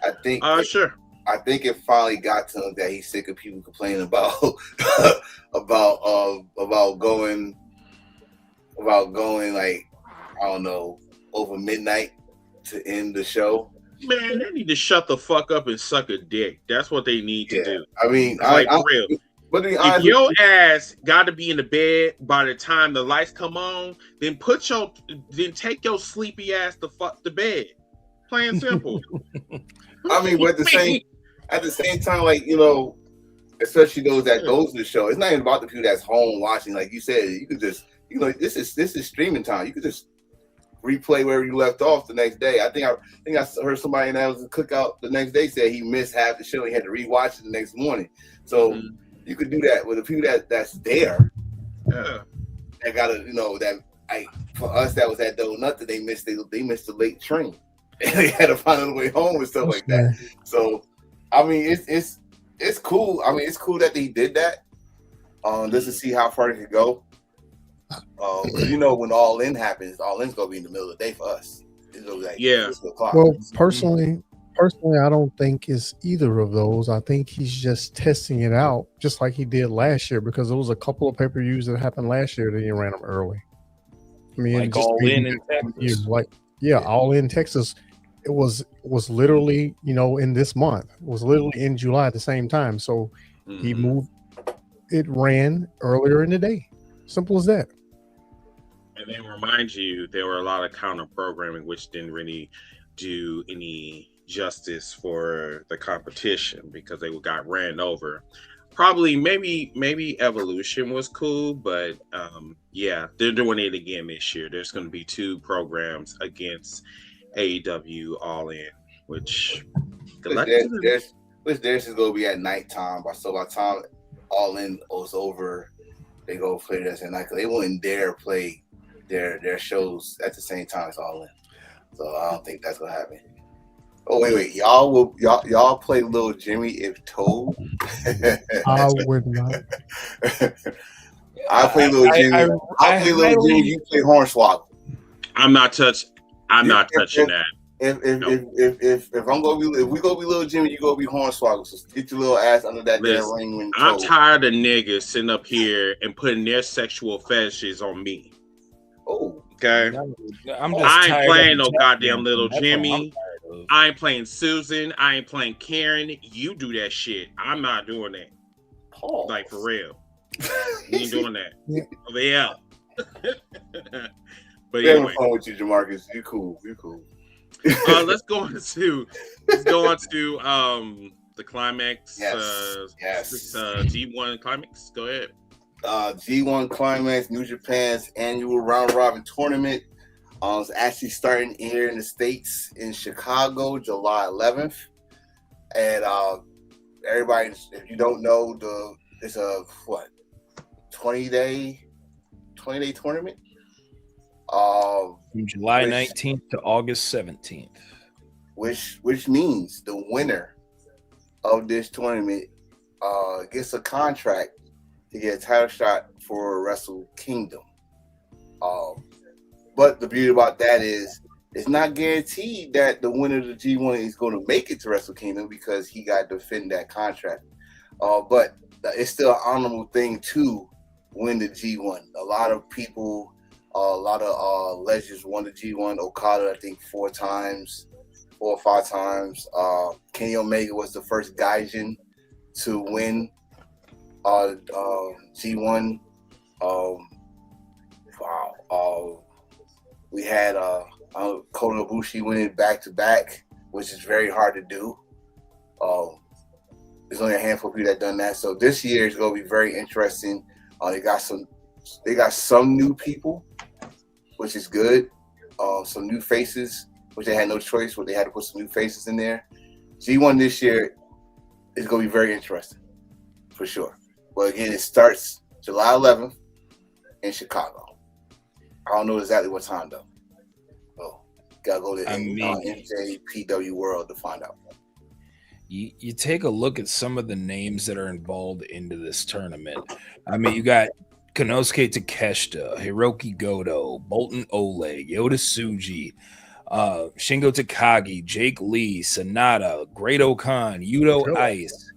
I think sure. I think it finally got to him that he's sick of people complaining about about going like, I don't know, over midnight to end the show. Man, they need to shut the fuck up and suck a dick. That's what they need to do. I mean, for real. If your ass got to be in the bed by the time the lights come on, then take your sleepy ass the fuck to bed. Plain simple. I mean, but at the same time, like, especially those that goes to the show, it's not even about the people that's home watching. Like you said, you could just, this is streaming time. You could just replay wherever you left off the next day. I think I heard somebody that was a cookout the next day said he missed half the show. He had to rewatch it the next morning. So you could do that with the people that's there. Yeah. That gotta, for us that was at Donut, they missed the late train. And they had to find a way home and stuff like that. So I mean, it's cool. I mean, it's cool that they did that. Just to see how far they could go. When Allin happens, Allin's gonna be in the middle of the day for us. Well, personally, I don't think it's either of those. I think he's just testing it out, just like he did last year, because there was a couple of pay-per-views that happened last year that he ran them early. I mean, like Allin in Texas. Allin in Texas. It was literally, in this month. It was literally in July at the same time. So he moved. It ran earlier in the day. Simple as that. And then remind you, there were a lot of counter programming which didn't really do any justice for the competition because they got ran over. Probably maybe Evolution was cool, but they're doing it again this year. There's going to be 2 programs against AEW Allin, which theirs is going to be at nighttime. So by the time Allin was over, they go play this at night because they wouldn't dare play their shows at the same time as All In. So I don't think that's gonna happen. Oh wait, y'all play Little Jimmy if told? I would not. I play Little Jimmy. I play Little Jimmy. You play Hornswoggle. I'm not touching that. If I'm gonna be, if we gonna be Little Jimmy, you gonna be Hornswoggle. So get your little ass under that damn ring when I'm tired of niggas sitting up here and putting their sexual fetishes on me. Oh, okay. I ain't playing no goddamn Little Jimmy. I ain't playing Susan. I ain't playing Karen. You do that shit. I'm not doing that. Oh. Like for real. You ain't doing that. Over here. But anyway, anyway, fun with you, Jamarcus. You cool. You cool. Let's go on to the climax. Yes. G1 climax. Go ahead. G1 climax, New Japan's annual round robin tournament. It's actually starting here in the States in Chicago, July 11th. And everybody, if you don't know, it's a 20-day tournament. From July 19th to August 17th. Which means the winner of this tournament gets a contract to get a title shot for Wrestle Kingdom. But the beauty about that is it's not guaranteed that the winner of the G1 is going to make it to Wrestle Kingdom because he got to defend that contract. But it's still an honorable thing to win the G1. A lot of people, a lot of legends won the G1. Okada, I think 4 or 5 times. Kenny Omega was the first Gaijin to win G1. We had Kota Ibushi winning back-to-back, which is very hard to do. There's only a handful of people that done that. So this year is going to be very interesting. They got some new people, which is good. Some new faces, which they had no choice, but they had to put some new faces in there. G1 this year is going to be very interesting, for sure. But again, it starts July 11th in Chicago. I don't know exactly what time though. So gotta go to NJPW World to find out. You take a look at some of the names that are involved into this tournament. I mean, you got Konosuke Takeshita, Hiroki Goto, Bolton Ole, Yota Tsuji, Shingo Takagi, Jake Lee, Sonata, Great Okan, Yuto Ice.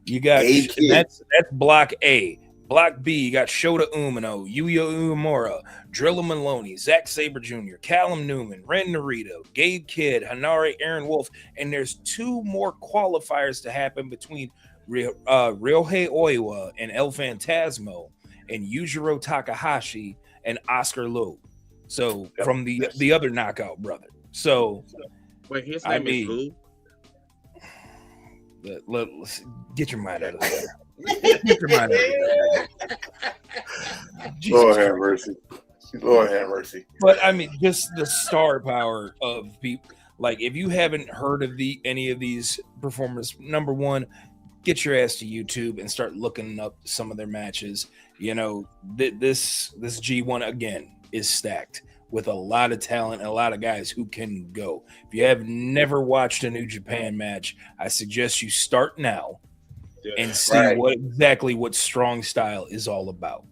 You got that's Block A. Block B, you got Shota Umino, Yuya Uemura, Drilla Maloney, Zack Sabre Jr., Callum Newman, Ren Narita, Gabe Kidd, Hanare Aaron Wolf, and there's 2 more qualifiers to happen between Ryohei Oiwa and El Phantasmo, and Yujiro Takahashi and Oscar Lowe. So from the other knockout brother. So wait, his name is who? Let's get your mind out of there. Get your mind out of there. Lord have mercy. Lord have mercy. But I mean, just the star power of people. Like, if you haven't heard of any of these performers, number one, get your ass to YouTube and start looking up some of their matches. You know, this G1 again is stacked with a lot of talent and a lot of guys who can go. If you have never watched a New Japan match, I suggest you start now and see what strong style is all about.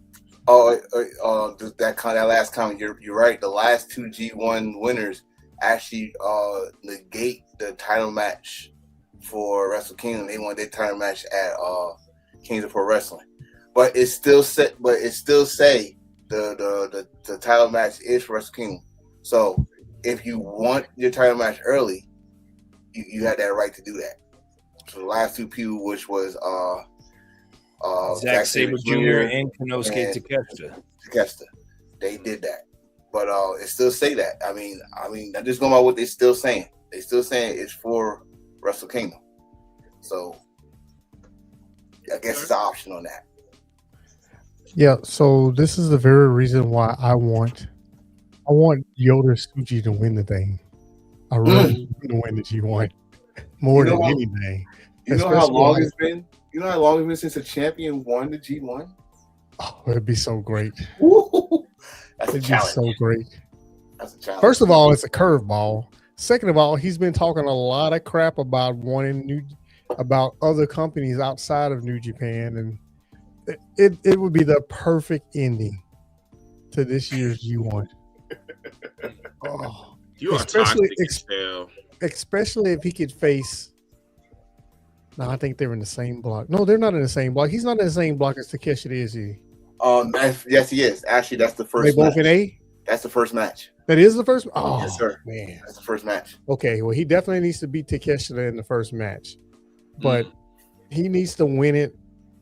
That last comment, you're right. The last 2 G1 winners actually negate the title match for Wrestle Kingdom. They won their title match at Kings of Pro Wrestling, but it still say the title match is for Wrestle Kingdom. So if you want your title match early, you had that right to do that. So the last 2 people, which was Zack Sabre Jr. and Konosuke Takeshita, they did that. But it still say that. I mean, I'm just going by what they're still saying. They're still saying it's for Wrestle Kingdom. So I guess it's an option on that. Yeah, so this is the very reason why I want Yota Tsuji to win the thing. I really want to win the G1 more than anything. You know how long it's been? You know how long it's been since a champion won the G1? Oh, it'd be so great. That's a It'd be challenge. so great. That's a challenge. First of all, it's a curveball. Second of all, he's been talking a lot of crap about about other companies outside of New Japan, and it would be the perfect ending to this year's G1. Oh, You are toxic as hell. especially if he could face. No, I think they're in the same block. No, they're not in the same block. He's not in the same block as Takeshi, is he? Yes, he is. Actually, that's the first. They both in A. That's the first match. That is the first. Oh, Yes, sir. Man, That's the first match. okay. Well, he definitely needs to beat Takeshita in the first match, but he needs to win it.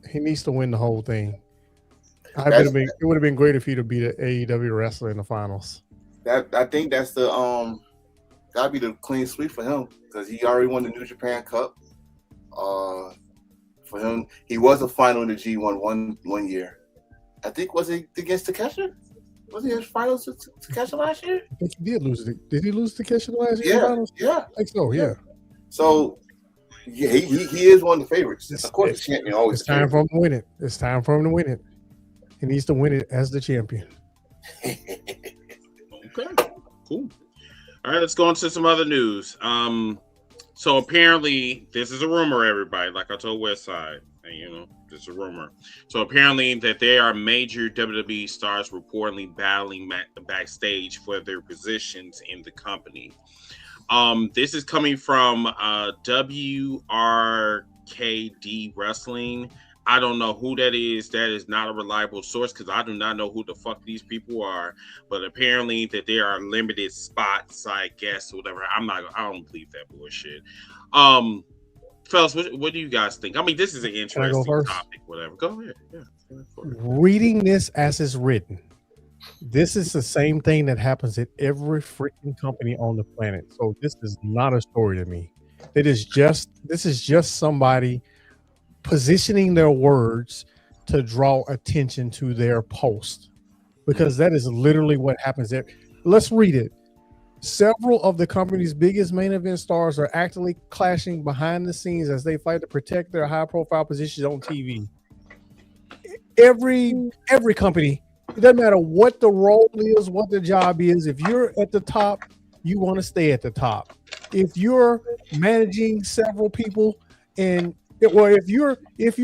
He needs to win the whole thing. It would have been great if he'd have beat an AEW wrestler in the finals. I think that's the gotta be the clean sweep for him because he already won the New Japan Cup. For him, he was a final in the G1 one year. I think was it against Takeshi? Was he in finals to Takeshi last year? I think he did lose it. Did he lose Takeshi last year? Yeah, in the finals? yeah. I think so. Yeah. So yeah, he is one of the favorites. Of course, the champion always. It's time for him to win it. It's time for him to win it. He needs to win it as the champion. Okay, cool. All right, let's go into some other news. So apparently, this is a rumor, everybody. Like I told Westside, and this is a rumor. So apparently, that there are major WWE stars reportedly battling backstage for their positions in the company. This is coming from WRKD Wrestling. I don't know who that is. That is not a reliable source because I do not know who the fuck these people are. But apparently that there are limited spots, I guess, or whatever. I don't believe that bullshit. Fellas, what do you guys think? I mean, this is an interesting topic. Whatever. Go ahead. Yeah. Reading this as it's written, this is the same thing that happens at every freaking company on the planet. So this is not a story to me. This is just somebody positioning their words to draw attention to their post, because that is literally what happens there. Let's read it. Several of the company's biggest main event stars are actively clashing behind the scenes as they fight to protect their high profile positions on TV. Every company, it doesn't matter what the role is, what the job is. If you're at the top, you want to stay at the top. If you're managing several people if you're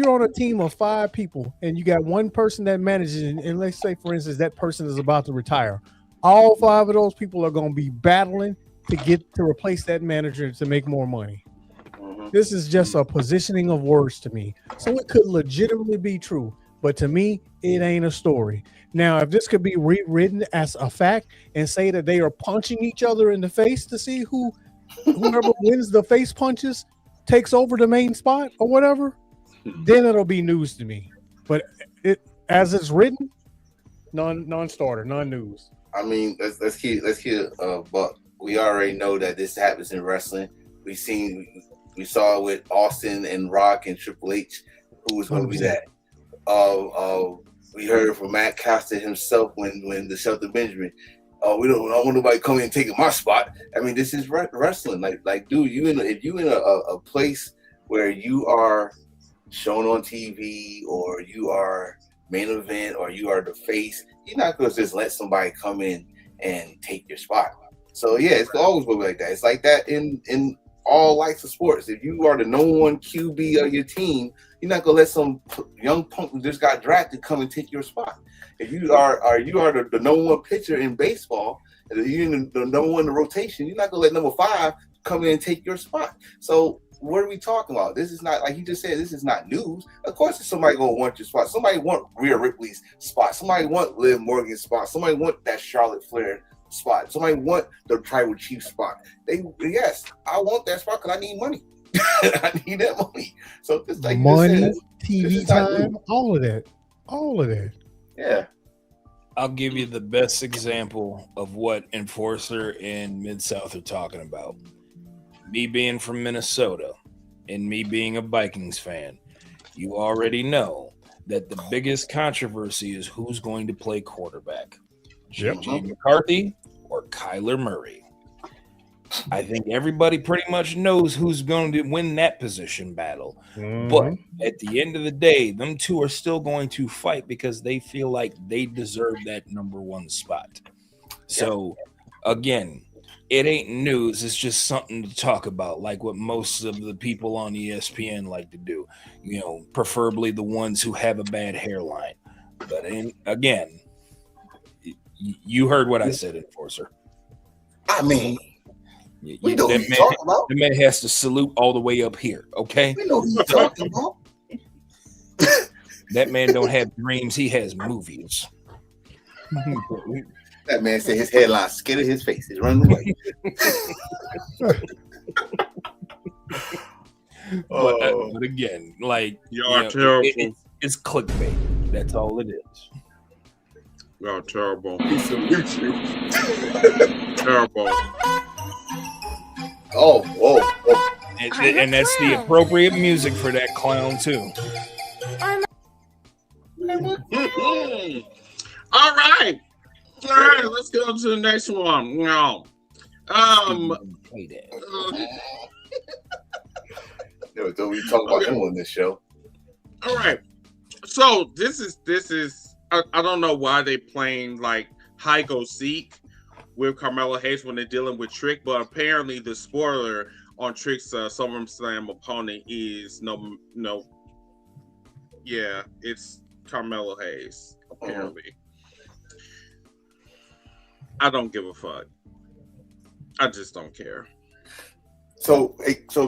on a team of 5 people and you got one person that manages, and let's say, for instance, that person is about to retire, all 5 of those people are going to be battling to replace that manager to make more money. This is just a positioning of words to me. So it could legitimately be true, but to me, it ain't a story. Now, if this could be rewritten as a fact and say that they are punching each other in the face to see whoever wins the face punches takes over the main spot or whatever, then it'll be news to me. But as it's written, non-starter, non-news. I mean, let's keep but we already know that this happens in wrestling. We saw it with Austin and Rock and Triple H, who was going to be that. We heard from Matt Costa himself when the Shelton Benjamin. I don't want nobody coming and taking my spot. I mean, this is wrestling. Like, dude, if you in a place where you are shown on TV or you are main event or you are the face, you're not going to just let somebody come in and take your spot. So yeah, it's always going to be like that. It's like that in all likes of sports. If you are the no one QB of your team, you're not going to let some young punk who just got drafted come and take your spot. If you are the number 1 pitcher in baseball, and you're the number 1 in the rotation, you're not gonna let number 5 come in and take your spot. So what are we talking about? This is not, like you just said, this is not news. Of course, somebody gonna want your spot. Somebody want Rhea Ripley's spot. Somebody want Liv Morgan's spot. Somebody want that Charlotte Flair spot. Somebody want the Tribal Chief spot. Yes, I want that spot because I need money. I need that money. So this, like money, said, TV time, all of that. Yeah. I'll give you the best example of what Enforcer and Mid-South are talking about. Me being from Minnesota and me being a Vikings fan, you already know that the biggest controversy is who's going to play quarterback. JJ McCarthy or Kyler Murray. I think everybody pretty much knows who's going to win that position battle. But at the end of the day, them two are still going to fight because they feel like they deserve that number one spot. So, again, it ain't news. It's just something to talk about, like what most of the people on ESPN like to do. You know, preferably the ones who have a bad hairline. But again, you heard what I said, Enforcer. I mean, we know what he's talking about. The man has to salute all the way up here, okay? We know what he's talking about. That man don't have dreams. He has movies. That man said his headline scared of his face. He's running away. But again, like, y'all terrible. It's clickbait. That's all it is. Y'all terrible. Terrible. Oh. And that's the appropriate music for that clown too. All right, let's go to the next one. No. Play that. Don't we talk about him on this show? All right. So this is I don't know why they playing like hide go seek with Carmelo Hayes when they're dealing with Trick, but apparently the spoiler on Trick's SummerSlam opponent is it's Carmelo Hayes, apparently. I don't give a fuck. I just don't care. So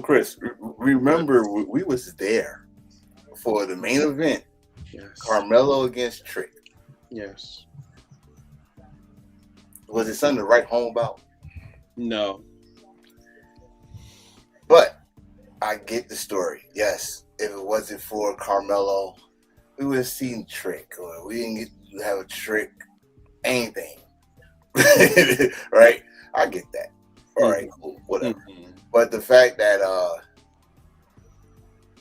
Chris, remember we was there for the main event. Yes. Carmelo against Trick. Yes. Was it something to write home about? No. But I get the story. Yes. If it wasn't for Carmelo, we would have seen Trick, or we didn't get to have a Trick anything. Right? I get that. All right, cool, whatever. Mm-hmm. But the fact that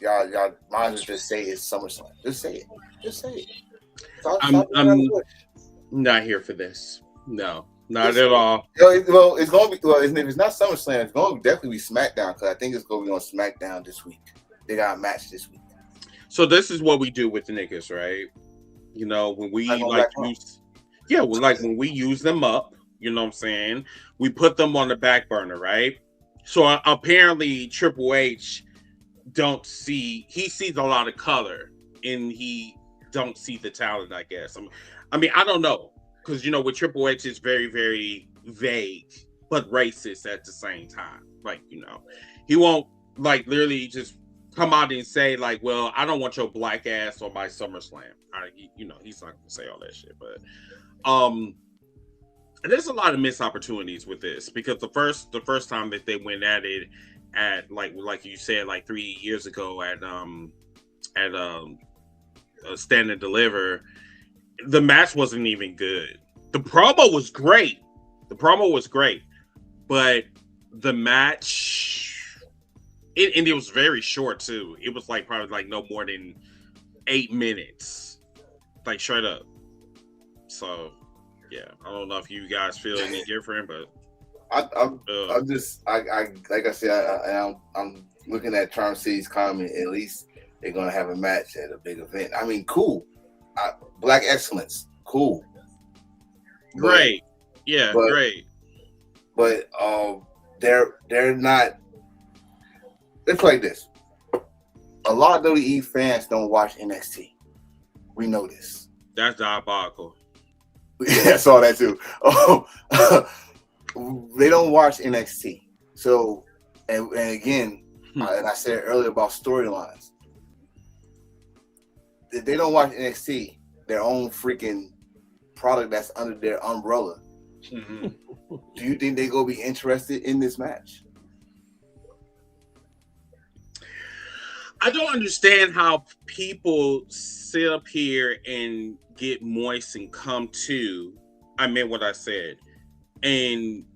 y'all might as well just say it's SummerSlam. Just say it. I'm not here for this. No, not at all. Well, it's gonna be. Well, if it's not SummerSlam, it's gonna definitely be SmackDown, because I think it's gonna be on SmackDown this week. They got a match this week. So this is what we do with the niggas, when we when we use them up. You know what I'm saying? We put them on the back burner, right? So apparently Triple H he sees a lot of color, and he don't see the talent, I guess. I mean, I don't know, because with Triple H is very, very vague, but racist at the same time. He won't literally just come out and say well, I don't want your black ass on my SummerSlam. He's not gonna say all that shit, but there's a lot of missed opportunities with this, because the first time that they went at it at like you said 3 years ago at Stand and Deliver, the match wasn't even good. The promo was great, but the match it was very short too. It was probably no more than 8 minutes, straight up. So yeah, I don't know if you guys feel any different, but I'm like I said, I'm looking at Charm City's comment. At least they're gonna have a match at a big event. I mean, cool. Black excellence, cool. Great, great. But they're not. It's like this. A lot of WWE fans don't watch NXT. We know this. That's diabolical. Yeah, I saw that too. They don't watch NXT. So, and again, and I said earlier about storylines. If they don't watch NXT, their own freaking product that's under their umbrella, do you think they're going to be interested in this match? I don't understand how people sit up here and get moist and come to, I meant what I said, and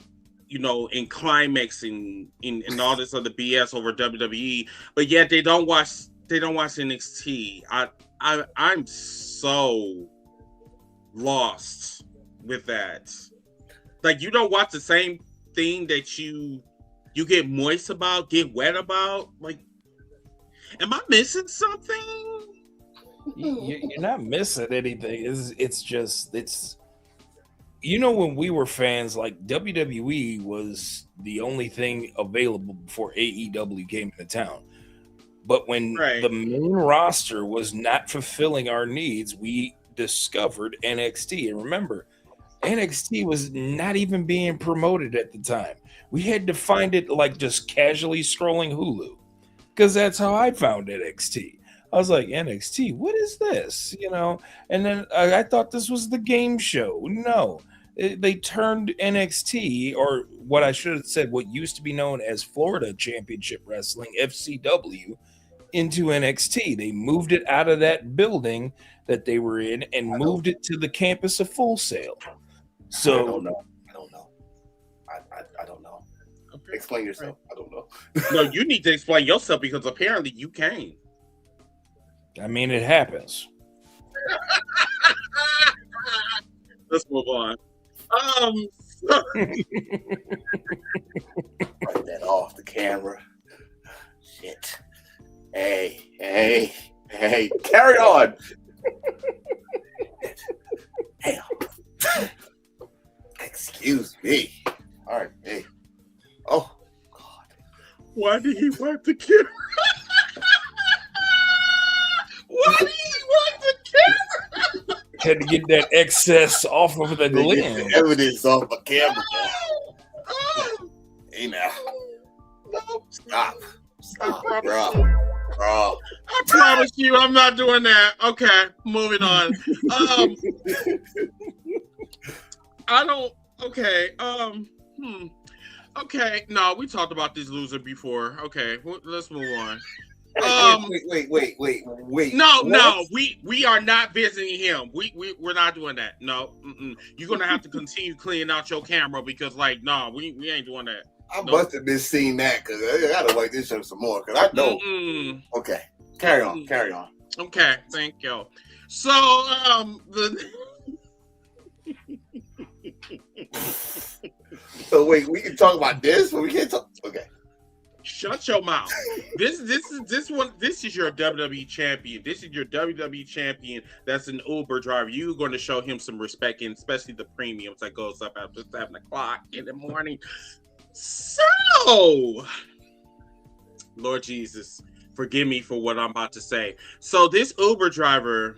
and climaxing and all this other BS over WWE, but yet they don't watch NXT. I'm so lost with that. You don't watch the same thing that you you get moist about, get wet about. Like, am I missing something? You're not missing anything. It's just when we were fans, like WWE was the only thing available before AEW came into town. But when the main roster was not fulfilling our needs, we discovered NXT. And remember, NXT was not even being promoted at the time. We had to find it like just casually scrolling Hulu, because that's how I found NXT. I was like, NXT, what is this? And then I thought this was the game show. No, they turned NXT, or what I should have said, what used to be known as Florida Championship Wrestling, FCW, into NXT. They moved it out of that building that they were in and moved it to the campus of Full Sail. So I don't know. I don't know. Okay. Explain yourself. I don't know. No, you need to explain yourself, because apparently you came. I mean, it happens. Let's move on. Write that off the camera. Shit. Hey. Carry on. Damn. Excuse me. All right. Hey. Oh, God. Why did he wipe the camera? Why did he wipe the camera? Had to get that excess off of the lens. Evidence off the camera. Hey, now. No. Stop, bro. I promise you, I'm not doing that. Okay, moving on. I don't. Okay. Okay. No, we talked about this loser before. Okay, let's move on. Wait. No. We are not visiting him. We're not doing that. No. You're gonna have to continue cleaning out your camera, because, like, no, we ain't doing that. I must have been seeing that, because I gotta wait this up some more, because I know. Okay, carry on. Okay, thank you. So, So wait, we can talk about this, but we can't talk. Okay. Shut your mouth. This is your WWE champion. This is your WWE champion. That's an Uber driver. You're going to show him some respect, and especially the premiums that goes up after 7 o'clock in the morning. So, Lord Jesus, forgive me for what I'm about to say. So this Uber driver,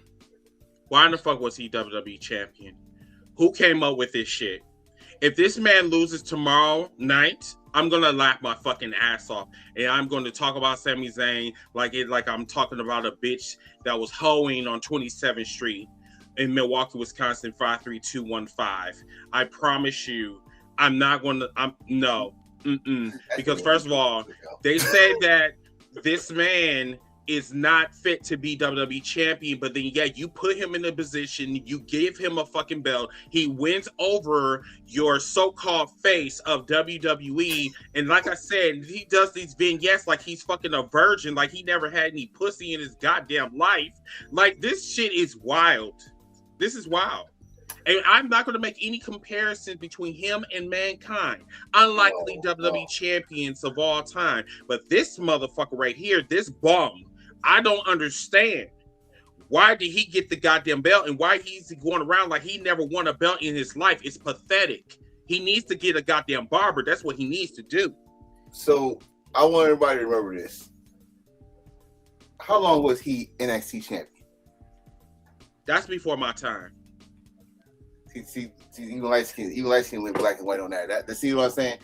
why in the fuck was he WWE champion? Who came up with this shit? If this man loses tomorrow night, I'm gonna laugh my fucking ass off, and I'm going to talk about Sami Zayn like I'm talking about a bitch that was hoeing on 27th Street in Milwaukee, Wisconsin, 53215. I promise you, I'm not going to. No, because first of all, they said that this man is not fit to be WWE champion, but then you put him in a position, you give him a fucking belt, he wins over your so-called face of WWE, and like I said, he does these vignettes like he's fucking a virgin, like he never had any pussy in his goddamn life. Like, this shit is wild. This is wild. And I'm not going to make any comparison between him and Mankind, unlikely WWE champions of all time. But this motherfucker right here, this bum, I don't understand. Why did he get the goddamn belt, and why he's going around like he never won a belt in his life? It's pathetic. He needs to get a goddamn barber. That's what he needs to do. So I want everybody to remember this. How long was he NXT champion? That's before my time. See, even light skin went black and white on that. See what I'm saying?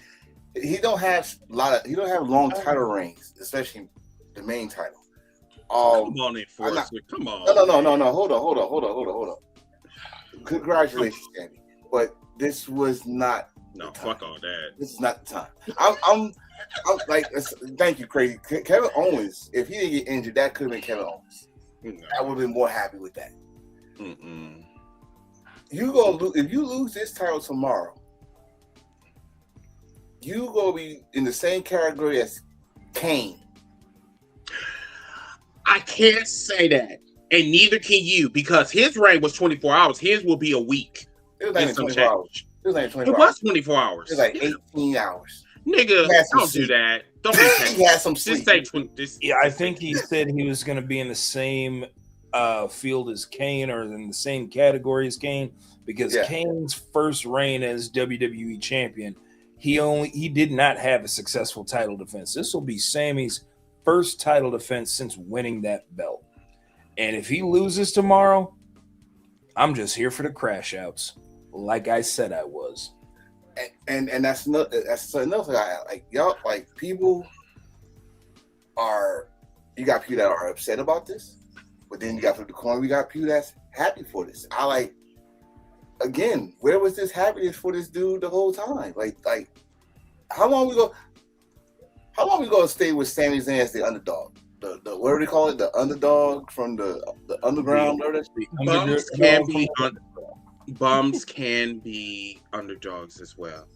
He don't have long title reigns, especially the main title. Come on, Enforcer. Come on. No. Hold on. Congratulations, Sammy. But this was not. No, fuck all that. This is not the time. I'm like, thank you, Crazy. Kevin Owens, if he didn't get injured, that could have been Kevin Owens. No. I would have been more happy with that. You gonna lose if you lose this title tomorrow. You gonna be in the same category as Kane. I can't say that, and neither can you, because his reign was 24 hours. His will be a week. It was like 24 hours. It was 24 hours. It was like 18 hours. Nigga, don't do that. Don't be he had some Just sleep. say I think he said he was going to be in the same field as Kane, or in the same category as Kane, because Kane's first reign as WWE champion, he did not have a successful title defense. This will be Sammy's first title defense since winning that belt. And if he loses tomorrow, I'm just here for the crash outs, like I said I was. And that's another thing. Like y'all, like people are, you got people that are upset about this, but then you got from the corner, we got people that's happy for this. I like, again, where was this happiness for this dude the whole time? Like how long we gonna stay with Sami Zayn as the underdog? The what do they call it? The underdog from the underground. Bums can be underdogs as well.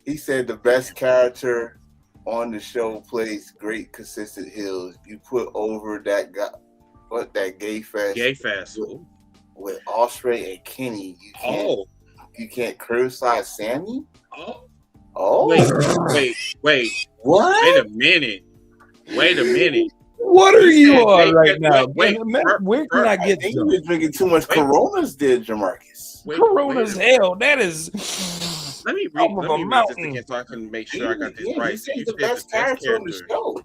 He said the best character on the show plays great, consistent heels. You put over that guy, that gay fest with Ospreay and Kenny. You can't criticize Sammy. Oh, wait. What? Wait a minute. What are you on right now? Where can I get to? You been drinking too much Coronas, did Jamarcus? Corona's hell. That is. Let me read this again so I can make sure I got this right. He's the best character on the show.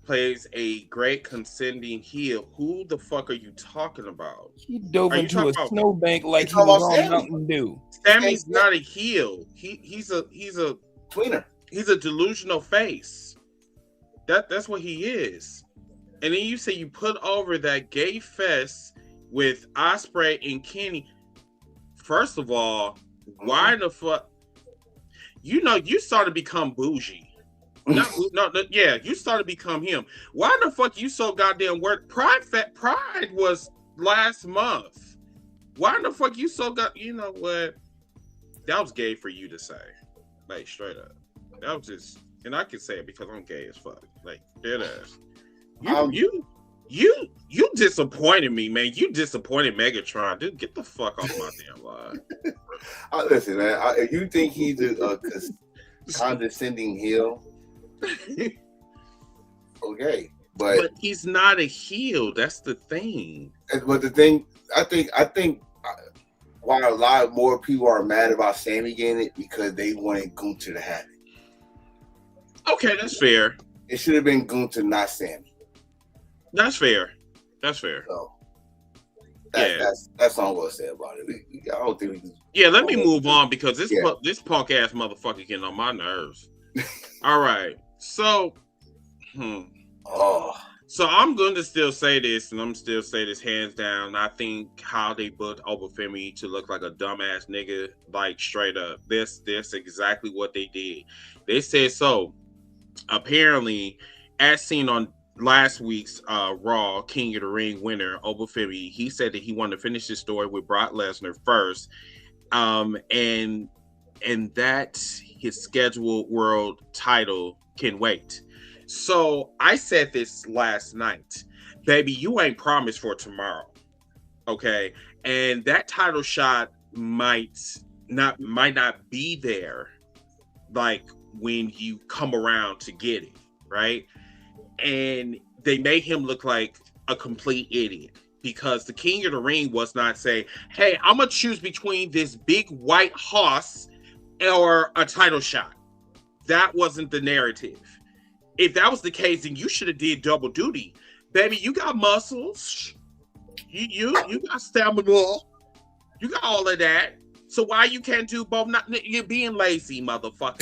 Plays a great condescending heel. Who the fuck are you talking about? He dove into a snowbank like he was on Mountain Dew. Sammy's not a heel. He's a tweener. He's a delusional face. That's what he is. And then you say you put over that gay fest with Ospreay and Kenny. First of all, why the fuck? You started to become bougie. You started to become him. Why the fuck you so goddamn work? Pride was last month. Why the fuck you so you know what? That was gay for you to say. Like, straight up. That was just, and I can say it because I'm gay as fuck. Like, dead ass. You disappointed me, man. You disappointed Megatron. Dude, get the fuck off my damn line. Listen, man. If you think he's a condescending heel, okay, but he's not a heel. That's the thing. But the thing, I think, why a lot more people are mad about Sammy getting it because they wanted Gunther to have it. Okay, that's fair. It should have been Gunther, not Sammy. That's fair. So that's all I'm gonna say about it. I don't think we can. Yeah, let me move on because this punk ass motherfucker getting on my nerves. All right, so so I'm going to still say this, and I'm still say this hands down. I think how they booked Obafemi to look like a dumbass nigga, like straight up. That's exactly what they did. They said so. Apparently, as seen on last week's Raw, King of the Ring winner, Obafemi, he said that he wanted to finish his story with Brock Lesnar first. And that his scheduled world title can wait. So I said this last night, baby, you ain't promised for tomorrow. Okay. And that title shot might not be there like when you come around to get it, right? And they made him look like a complete idiot because the King of the Ring was not saying, hey, I'm going to choose between this big white horse or a title shot. That wasn't the narrative. If that was the case, then you should have did double duty. Baby, you got muscles. You got stamina. You got all of that. So why you can't do both? You're being lazy, motherfucker.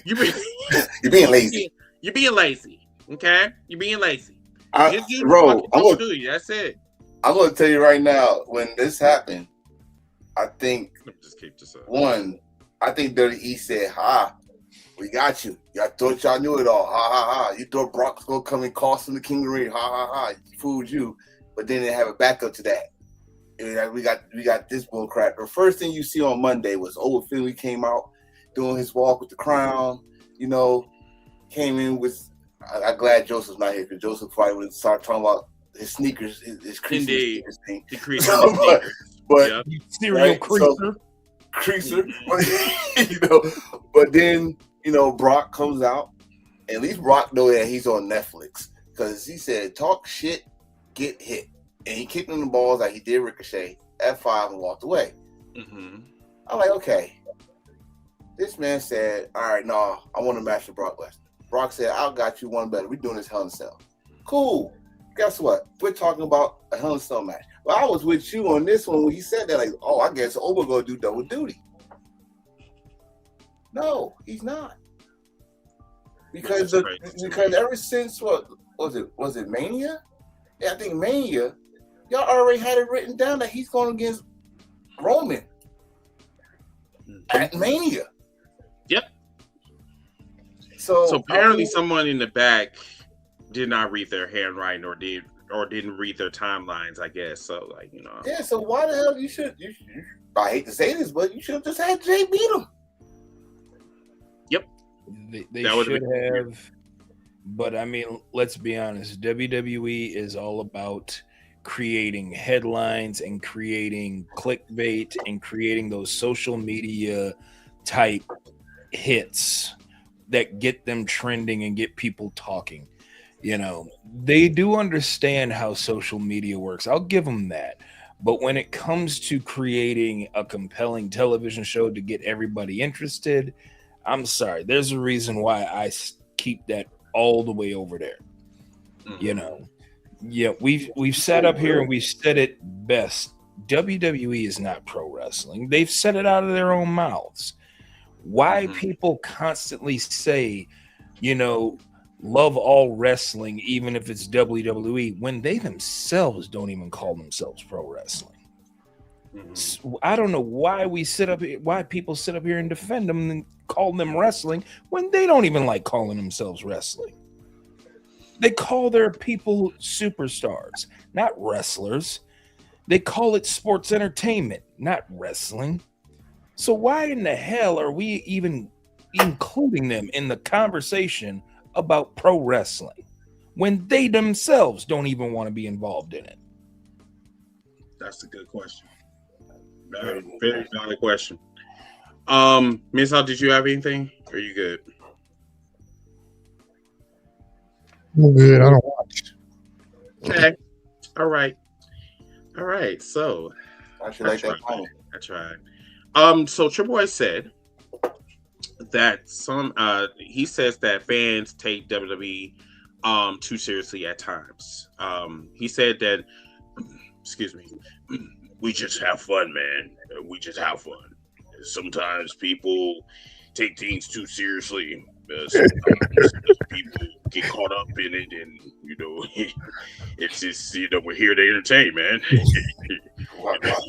You're being lazy. You're being lazy. Okay? You're being lazy. Bro, that's it. I'm going to tell you right now, when this happened, I think, just keep this up. One, I think WWE said, we got you. Y'all thought y'all knew it all. You thought Brock was going to come and cost him the King of the Ring. He fooled you. But then they have a backup to that. And we got this bull crap. The first thing you see on Monday was Old Finley came out doing his walk with the crown. You know, came in with. I'm glad Joseph's not here because Joseph probably would start talking about his sneakers, his creasy sneakers thing. But serial creaser. creaser, but then Brock comes out. At least Brock know that he's on Netflix because he said, "Talk shit, get hit," and he kicked him in the balls like he did Ricochet, F5, and walked away. Mm-hmm. I'm like, okay. This man said, "All right, no, I want to match with Brock Lesnar." Brock said, "I got you one better. We're doing this Hell in a Cell." Cool. Guess what? We're talking about a Hell in a Cell match. Well, I was with you on this one when he said that. Like, oh, I guess Oba gonna do double duty. No, he's not. Because ever since what was it Mania? Yeah, I think Mania. Y'all already had it written down that he's going against Roman at Mania. Yep. So apparently, someone in the back did not read their handwriting or didn't read their timelines. I guess so. Yeah. So why the hell you should? I hate to say this, but you should have just had Jay beat him. Yep. They should have. But I mean, let's be honest. WWE is all about creating headlines and creating clickbait and creating those social media type hits that get them trending and get people talking. They do understand how social media works. I'll give them that. But when it comes to creating a compelling television show to get everybody interested, I'm sorry. There's a reason why I keep that all the way over there. Mm-hmm. Yeah, we've sat up here and we've said it best. WWE is not pro wrestling. They've said it out of their own mouths. Why people constantly say, love all wrestling, even if it's WWE, when they themselves don't even call themselves pro wrestling. So I don't know why people sit up here and defend them and call them wrestling when they don't even like calling themselves wrestling. They call their people superstars, not wrestlers. They call it sports entertainment, not wrestling. So why in the hell are we even including them in the conversation about pro wrestling when they themselves don't even want to be involved in it? That's a good question. Very, very valid question. Ms. Hall, did you have anything? Or are you good? I'm good. I don't watch. Okay. All right. So I should like that comment. I tried. So Triple H said that he says that fans take WWE too seriously at times. He said that we just have fun, man. We just have fun. Sometimes people take things too seriously. Sometimes people get caught up in it, and it's just we're here to entertain, man.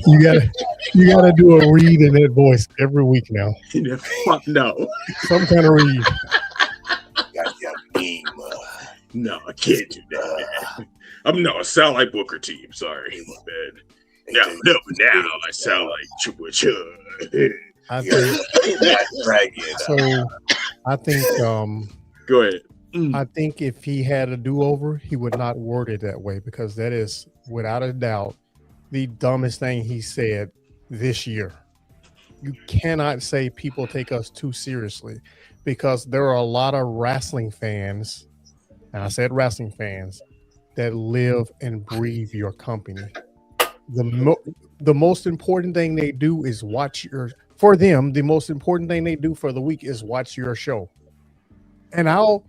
You gotta do a read in that voice every week now. Fuck no. Some kind of read. No, I can't do that. I sound like Booker T. I'm sorry, man. No, now I sound like Chupa Chud. I think go ahead. I think if he had a do-over, he would not word it that way, because that is without a doubt the dumbest thing he said this year. You cannot say people take us too seriously, because there are a lot of wrestling fans, and I said wrestling fans, that live and breathe your company. The most important thing they do is for them, the most important thing they do for the week is watch your show. And I'll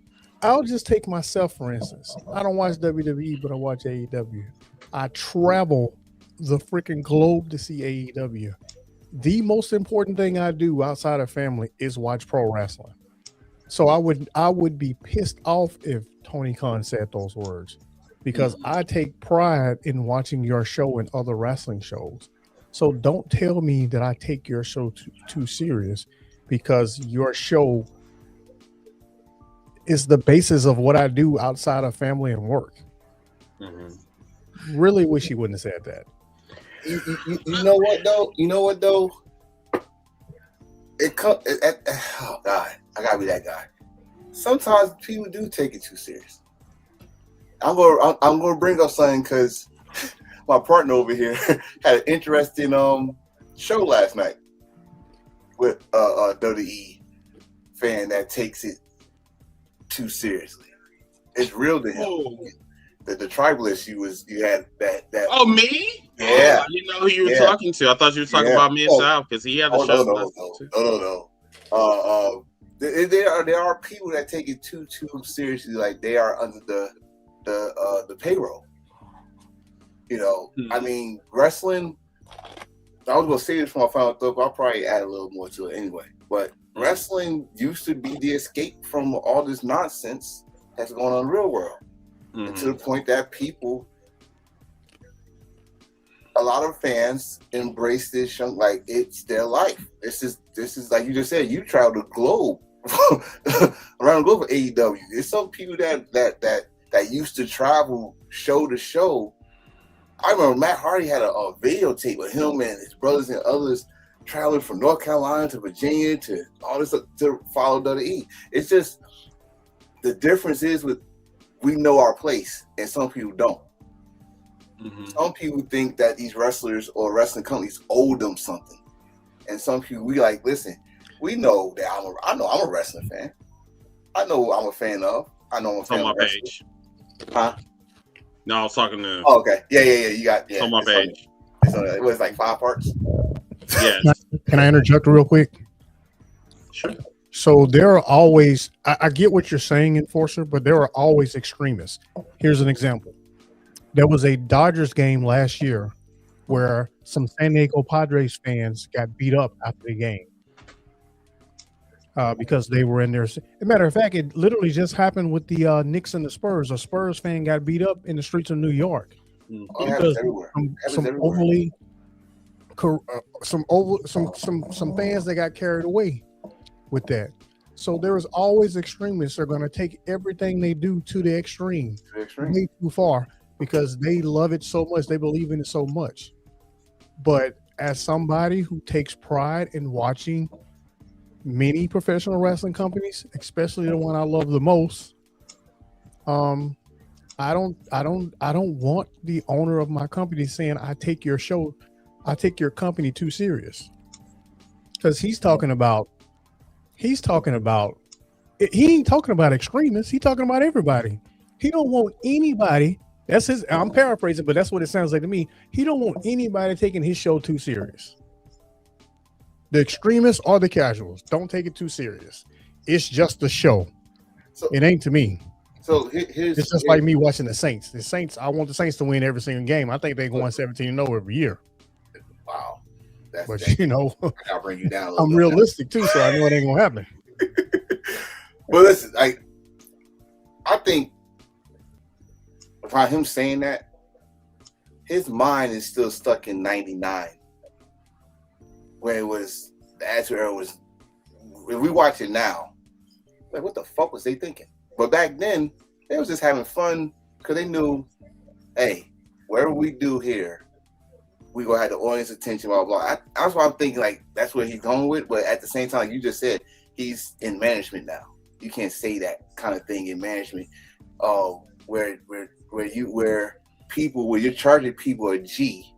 just take myself, for instance. I don't watch WWE, but I watch AEW. I travel the freaking globe to see AEW. The most important thing I do outside of family is watch pro wrestling. So I would be pissed off if Tony Khan said those words, because I take pride in watching your show and other wrestling shows. So don't tell me that I take your show too serious, because your show is the basis of what I do outside of family and work. Really wish he wouldn't have said that. You know what though? Oh God, I gotta be that guy. Sometimes people do take it too serious. I'm gonna bring up something because my partner over here had an interesting show last night. with a WWE fan that takes it too seriously. It's real to him. Oh. The tribal issue was you had that. Oh, me? Yeah. I didn't know who you were talking to. I thought you were talking about Mid-South because he had the show. No. There are people that take it too seriously, like they are under the payroll. You know, I mean, wrestling. I was gonna say this for my final thought, but I'll probably add a little more to it anyway. But wrestling used to be the escape from all this nonsense that's going on in the real world, and to the point that a lot of fans embrace this like it's their life. This is like you just said. You travel the globe around the globe for AEW. There's some people that used to travel show to show. I remember Matt Hardy had a videotape of him and his brothers and others traveling from North Carolina to Virginia to all this to follow WWE. It's just the difference is we know our place and some people don't. Some people think that these wrestlers or wrestling companies owe them something, and some people we like. Listen, we know that I know I'm a wrestling fan. I know I'm a fan of. I know I'm a fan of wrestling. Page. Huh? No, I was talking to. Oh, okay. Yeah. You got. Yeah. On my page. It was like 5 parts. Yes. Can I interject real quick? Sure. So there are always. I get what you're saying, Enforcer, but there are always extremists. Here's an example. There was a Dodgers game last year where some San Diego Padres fans got beat up after the game because they were in there. As a matter of fact, it literally just happened with the Knicks and the Spurs. A Spurs fan got beat up in the streets of New York because some fans that got carried away with that. So there is always extremists that are going to take everything they do to the extreme, way too far. Because they love it so much, they believe in it so much. But as somebody who takes pride in watching many professional wrestling companies, especially the one I love the most, I don't want the owner of my company saying I take your company too serious. Because he ain't talking about extremists. He's talking about everybody. He don't want anybody. That's his. I'm paraphrasing, but that's what it sounds like to me. He don't want anybody taking his show too serious. The extremists or the casuals, don't take it too serious. It's just a show. So, it ain't to me. So it's just like me watching the Saints. The Saints, I want the Saints to win every single game. I think they're going 17-0 every year. Wow. I'll bring you down. I'm realistic too, so I know it ain't gonna happen. But listen, I think. By him saying that, his mind is still stuck in '99, when it was the Attitude Era was. If we watch it now, like what the fuck was they thinking? But back then, they was just having fun because they knew, hey, whatever we do here, we gonna have the audience attention. Blah blah. That's why I'm thinking like that's where he's going with. But at the same time, like you just said, he's in management now. You can't say that kind of thing in management. Where you're charging people a G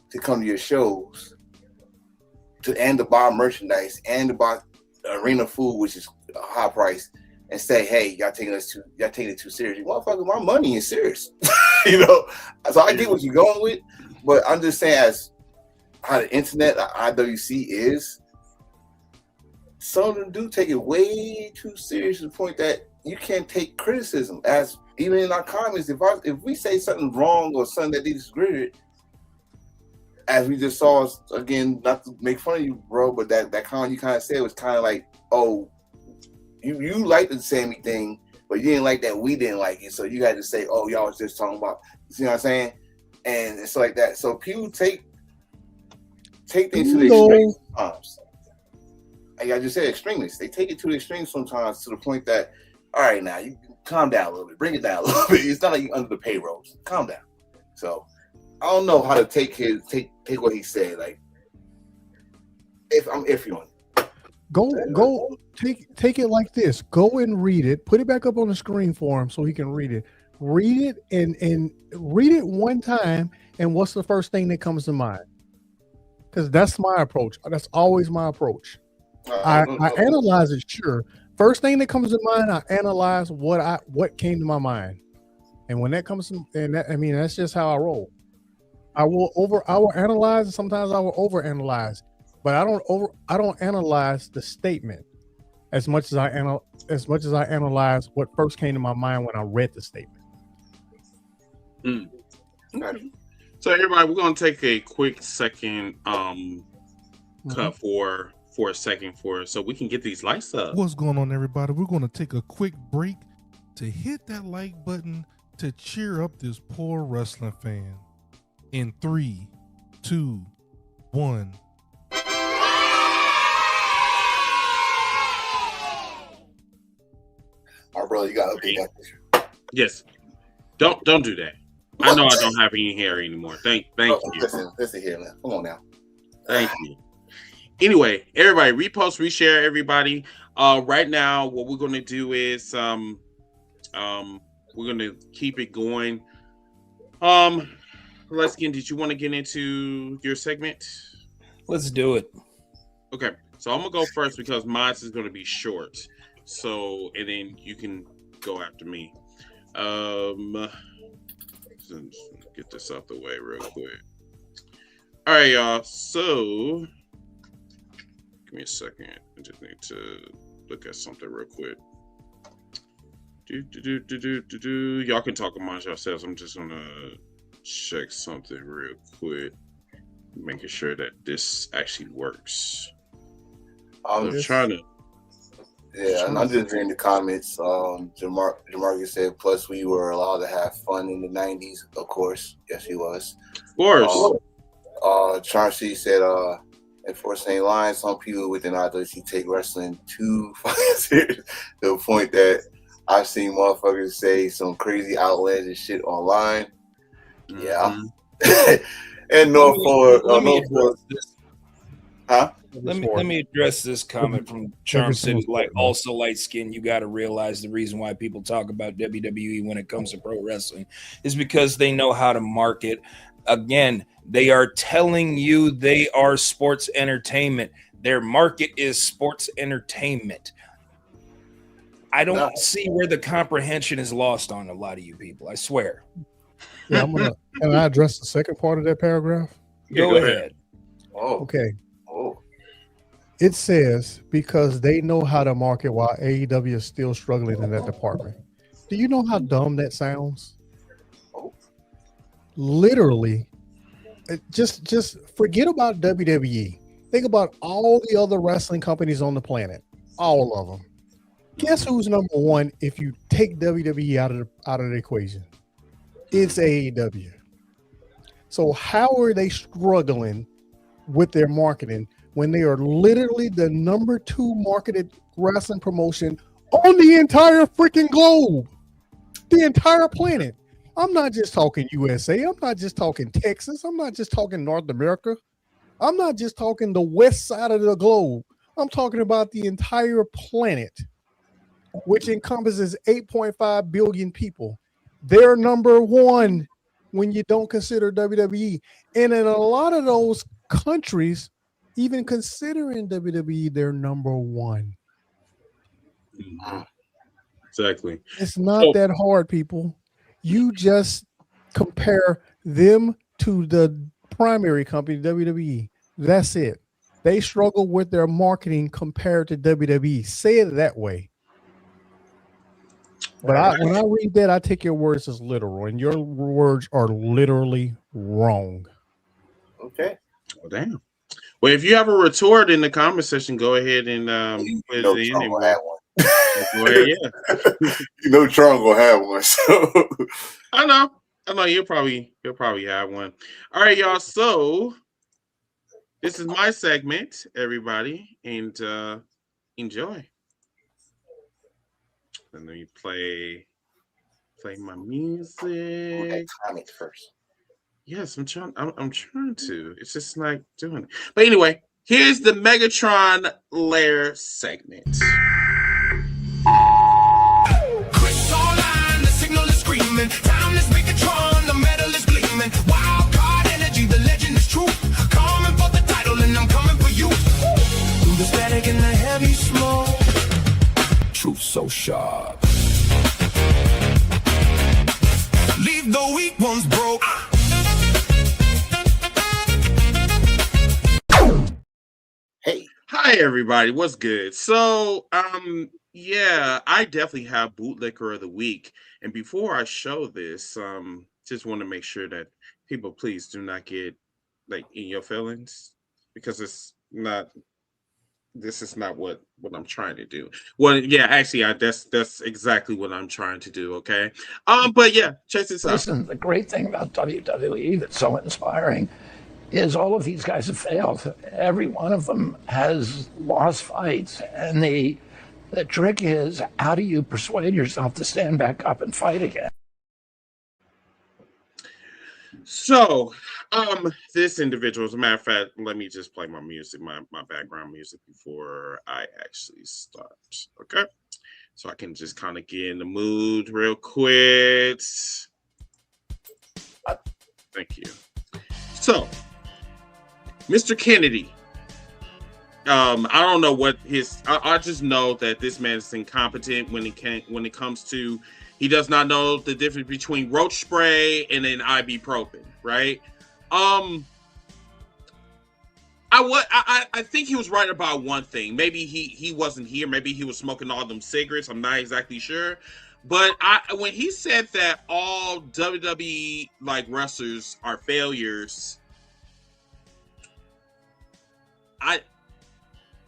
to come to your shows and to buy merchandise and to buy arena food, which is a high price, and say, hey, y'all taking it too seriously. Motherfucker, my money is serious. So I get what you're going with, but I'm just saying as how the internet, IWC is, some of them do take it way too serious to the point that you can't take criticism as even in our comments. If we say something wrong or something that they disagree with, as we just saw again, not to make fun of you, bro, but that comment you kind of said was kind of like, oh, you liked the Sammy thing, but you didn't like that we didn't like it, so you had to say, oh, y'all was just talking about, you see what I'm saying? And it's like that. So people take things to the extreme sometimes. Like I just said, extremists. They take it to the extreme sometimes to the point that, all right, now you calm down a little bit, bring it down a little bit. It's not like you under the payrolls. Calm down. So I don't know how to take what he said. Like if I'm iffy on it. Go take it like this. Go and read it. Put it back up on the screen for him so he can read it. Read it and read it one time. And what's the first thing that comes to mind? because that's my approach. That's always my approach. I analyze it. Sure, first thing that comes to mind, I analyze what came to my mind, and when that comes to, and that, I mean, that's just how I roll. I will analyze, and sometimes I will overanalyze, but I don't analyze the statement as much as I analyze what first came to my mind when I read the statement. Okay. So everybody, we're gonna take a quick second cut for a second so we can get these likes up. What's going on, everybody? We're going to take a quick break to hit that like button to cheer up this poor wrestling fan. In 3, 2, 1. My brother, you gotta update that picture. Yes. Don't do that. I know I don't have any hair anymore. Thank you. Listen here, man. Come on now. Thank you. Anyway, everybody, repost, reshare, everybody. Right now, what we're gonna do is we're gonna keep it going. Leskin, did you want to get into your segment? Let's do it. Okay, so I'm gonna go first because mine is gonna be short. So, and then you can go after me. Get this out the way real quick. All right, y'all. So, give me a second. I just need to look at something real quick. Y'all can talk amongst yourselves. I'm just gonna check something real quick, making sure that this actually works. I'm trying to. Yeah, and I'm just reading the comments. Jamarcus said, plus we were allowed to have fun in the 90s. Of course. Yes, he was. Of course. Chauncey said, enforcing a line, some people within IWC take wrestling too serious to the point that I've seen motherfuckers say some crazy outlandish shit online. Yeah. And Let me address this comment from Charm City. Like, also light skin, you got to realize the reason why people talk about WWE when it comes to pro wrestling is because they know how to market. Again, they are telling you they are sports entertainment. Their market is sports entertainment. I don't see where the comprehension is lost on a lot of you people. I swear. Yeah, can I address the second part of that paragraph? Go ahead. Okay. It says, because they know how to market while AEW is still struggling in that department. Do you know how dumb that sounds? Literally, just forget about WWE. Think about all the other wrestling companies on the planet. All of them. Guess who's number one if you take WWE out of the equation? It's AEW. So how are they struggling with their marketing when they are literally the number 2 marketed wrestling promotion on the entire freaking globe, the entire planet? I'm not just talking USA. I'm not just talking Texas. I'm not just talking North America. I'm not just talking the west side of the globe. I'm talking about the entire planet, which encompasses 8.5 billion people. They're number 1 when you don't consider WWE. And in a lot of those countries, even considering WWE, they're number 1. Exactly. It's not that hard, people. You just compare them to the primary company, WWE. That's it. They struggle with their marketing compared to WWE. Say it that way. But when I read that, I take your words as literal, and your words are literally wrong. Okay. Well, damn. Well, if you have a retort in the comment section, go ahead and put it in. Trump gonna have one. Go ahead, yeah. You know Trump gonna have one. So I know you'll probably have one. All right, y'all. So this is my segment, everybody, and enjoy. And let me play my music. comment first. Yes, I'm trying to. It's just like doing it. But anyway, here's the Megatron Lair segment. Chris online, the signal is screaming. Time is Megatron, the metal is gleaming. Wild card energy, the legend is true. Coming for the title. so sharp. Leave the weak ones broke. Hey, Hi everybody, what's good? So, yeah, I definitely have bootlicker of the week. And before I show this, just want to make sure that people please do not get like in your feelings because it's not this is not what I'm trying to do. Well, yeah, actually, that's exactly what I'm trying to do, okay? But yeah, check this out. Listen, the great thing about WWE that's so inspiring is all of these guys have failed. Every one of them has lost fights. And the trick is, how do you persuade yourself to stand back up and fight again? So, this individual, as a matter of fact, let me just play my music, my background music before I actually start. Okay. So I can just kind of get in the mood real quick. Thank you. So, Mr. Kennedy. I don't know what his. I just know that this man is incompetent when it comes to. He does not know the difference between roach spray and an ibuprofen, right? I think he was right about one thing. Maybe he wasn't here. Maybe he was smoking all them cigarettes. I'm not exactly sure. But when he said that all WWE like wrestlers are failures, I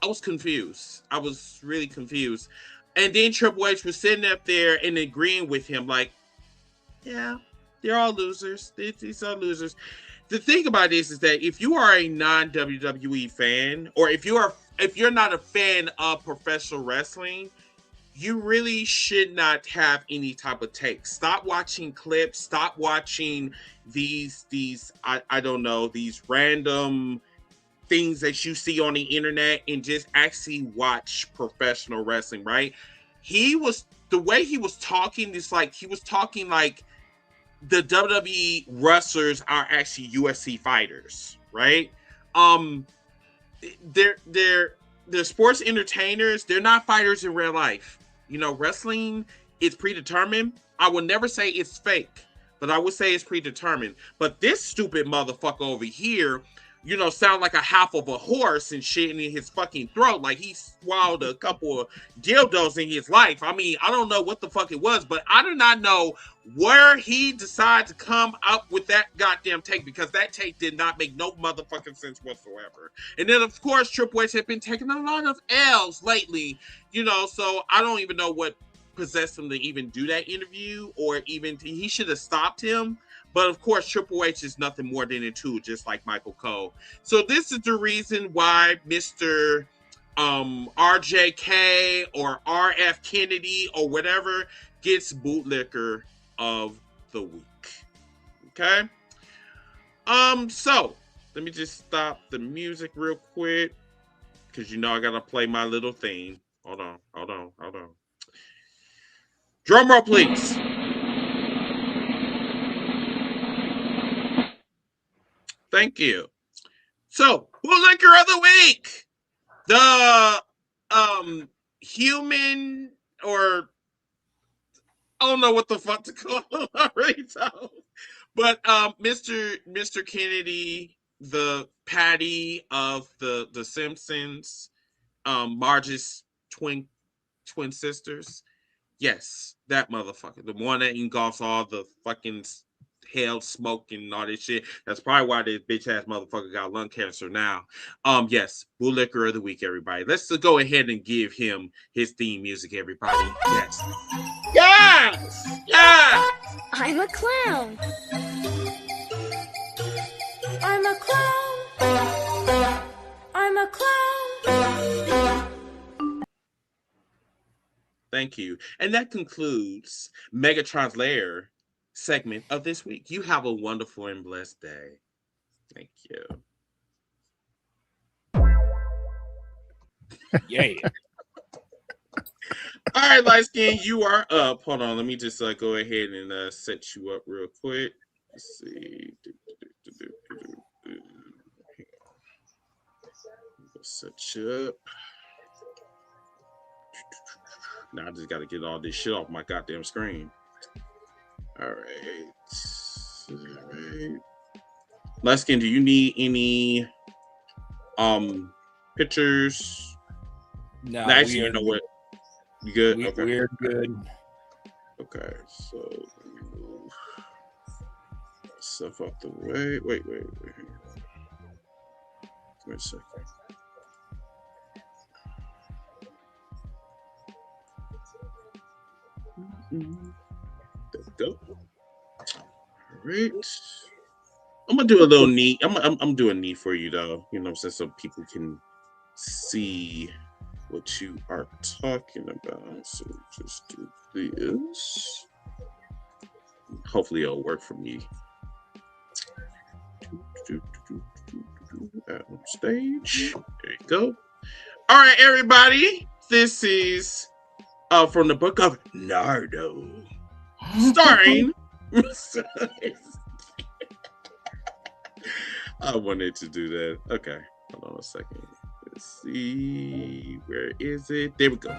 was confused. I was really confused. And then Triple H was sitting up there and agreeing with him, like, yeah, they're all losers. These are losers. The thing about this is that if you are a non-WWE fan, or if you're not a fan of professional wrestling, you really should not have any type of take. Stop watching clips. Stop watching these I don't know, these random things that you see on the internet and just actually watch professional wrestling, right? The way he was talking is like he was talking like the WWE wrestlers are actually UFC fighters, right? They're sports entertainers. They're not fighters in real life. You know, wrestling is predetermined. I will never say it's fake, but I would say it's predetermined. But this stupid motherfucker over here, you know, sound like a half of a horse and shit in his fucking throat. Like he swallowed a couple of dildos in his life. I mean, I don't know what the fuck it was, but I do not know where he decided to come up with that goddamn take, because that take did not make no motherfucking sense whatsoever. And then, of course, Triple H had been taking a lot of L's lately, you know, so I don't even know what possessed him to even do that interview, or even he should have stopped him. But of course, Triple H is nothing more than a tool, just like Michael Cole. So this is the reason why Mr. RJK or RF Kennedy or whatever gets bootlicker of the week. Okay? So let me just stop the music real quick, because you know I gotta play my little theme. Hold on. Drum roll, please. Thank you. So, bootlicker of the week, the human, or I don't know what the fuck to call him. I really don't. But Mr. Kennedy, the Patty of the Simpsons, Marge's twin sisters. Yes, that motherfucker, the one that engulfs all the fucking hell, smoke, and all this shit. That's probably why this bitch ass motherfucker got lung cancer now. Yes, bootlicker of the week, everybody. Let's just go ahead and give him his theme music, everybody. Yes. I'm a clown. I'm a clown. I'm a clown. Thank you. And that concludes Megatron's Lair segment of this week. You have a wonderful and blessed day. Thank you. Yeah. All right, light skin, you are up. Hold on, let me just go ahead and set you up real quick. Let's see. Set you up. Now I just got to get all this shit off my goddamn screen. All right. Luskin, do you need any pictures? No, Actually, you know what? You good? Okay. We're good. Okay, so let me move stuff out the way. Wait. Give me a second. There we go. All right. I'm gonna do a little neat. I'm doing neat for you though. You know what I'm saying, so people can see what you are talking about. So just do this. Hopefully it'll work for me. Out on stage. There you go. All right, everybody. This is from the book of Nardo, starring. I wanted to do that. Okay, hold on a second. Let's see. Where is it? There we go.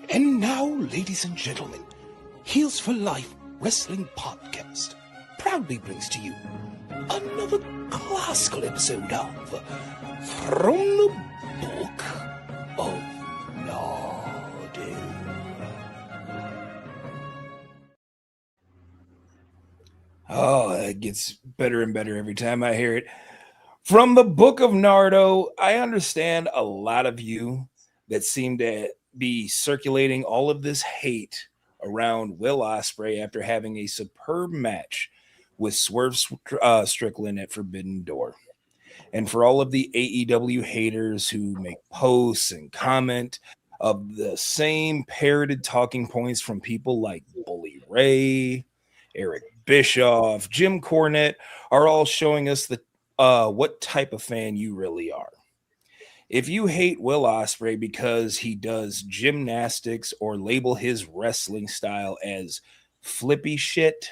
And now, ladies and gentlemen, Heels for Life Wrestling Podcast proudly brings to you another classical episode of From the Book of Nardo. Oh, it gets better and better every time I hear it. From the Book of Nardo, I understand a lot of you that seem to be circulating all of this hate around Will Ospreay after having a superb match with Swerve Strickland at Forbidden Door. And for all of the AEW haters who make posts and comment of the same parroted talking points from people like Bully Ray, Eric Bischoff, Jim Cornette are all showing us the what type of fan you really are. If you hate Will Ospreay because he does gymnastics or label his wrestling style as flippy shit,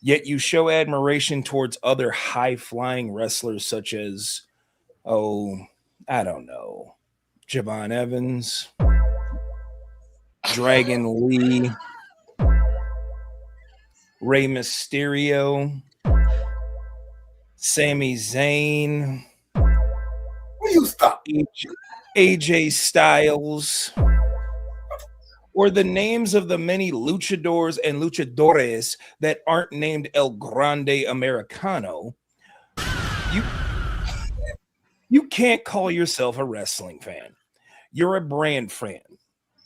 yet you show admiration towards other high-flying wrestlers such as, I don't know, Javon Evans, Dragon Lee, Rey Mysterio, Sami Zayn, You stop. AJ Styles, or the names of the many luchadors and luchadores that aren't named El Grande Americano, you can't call yourself a wrestling fan. You're a brand fan.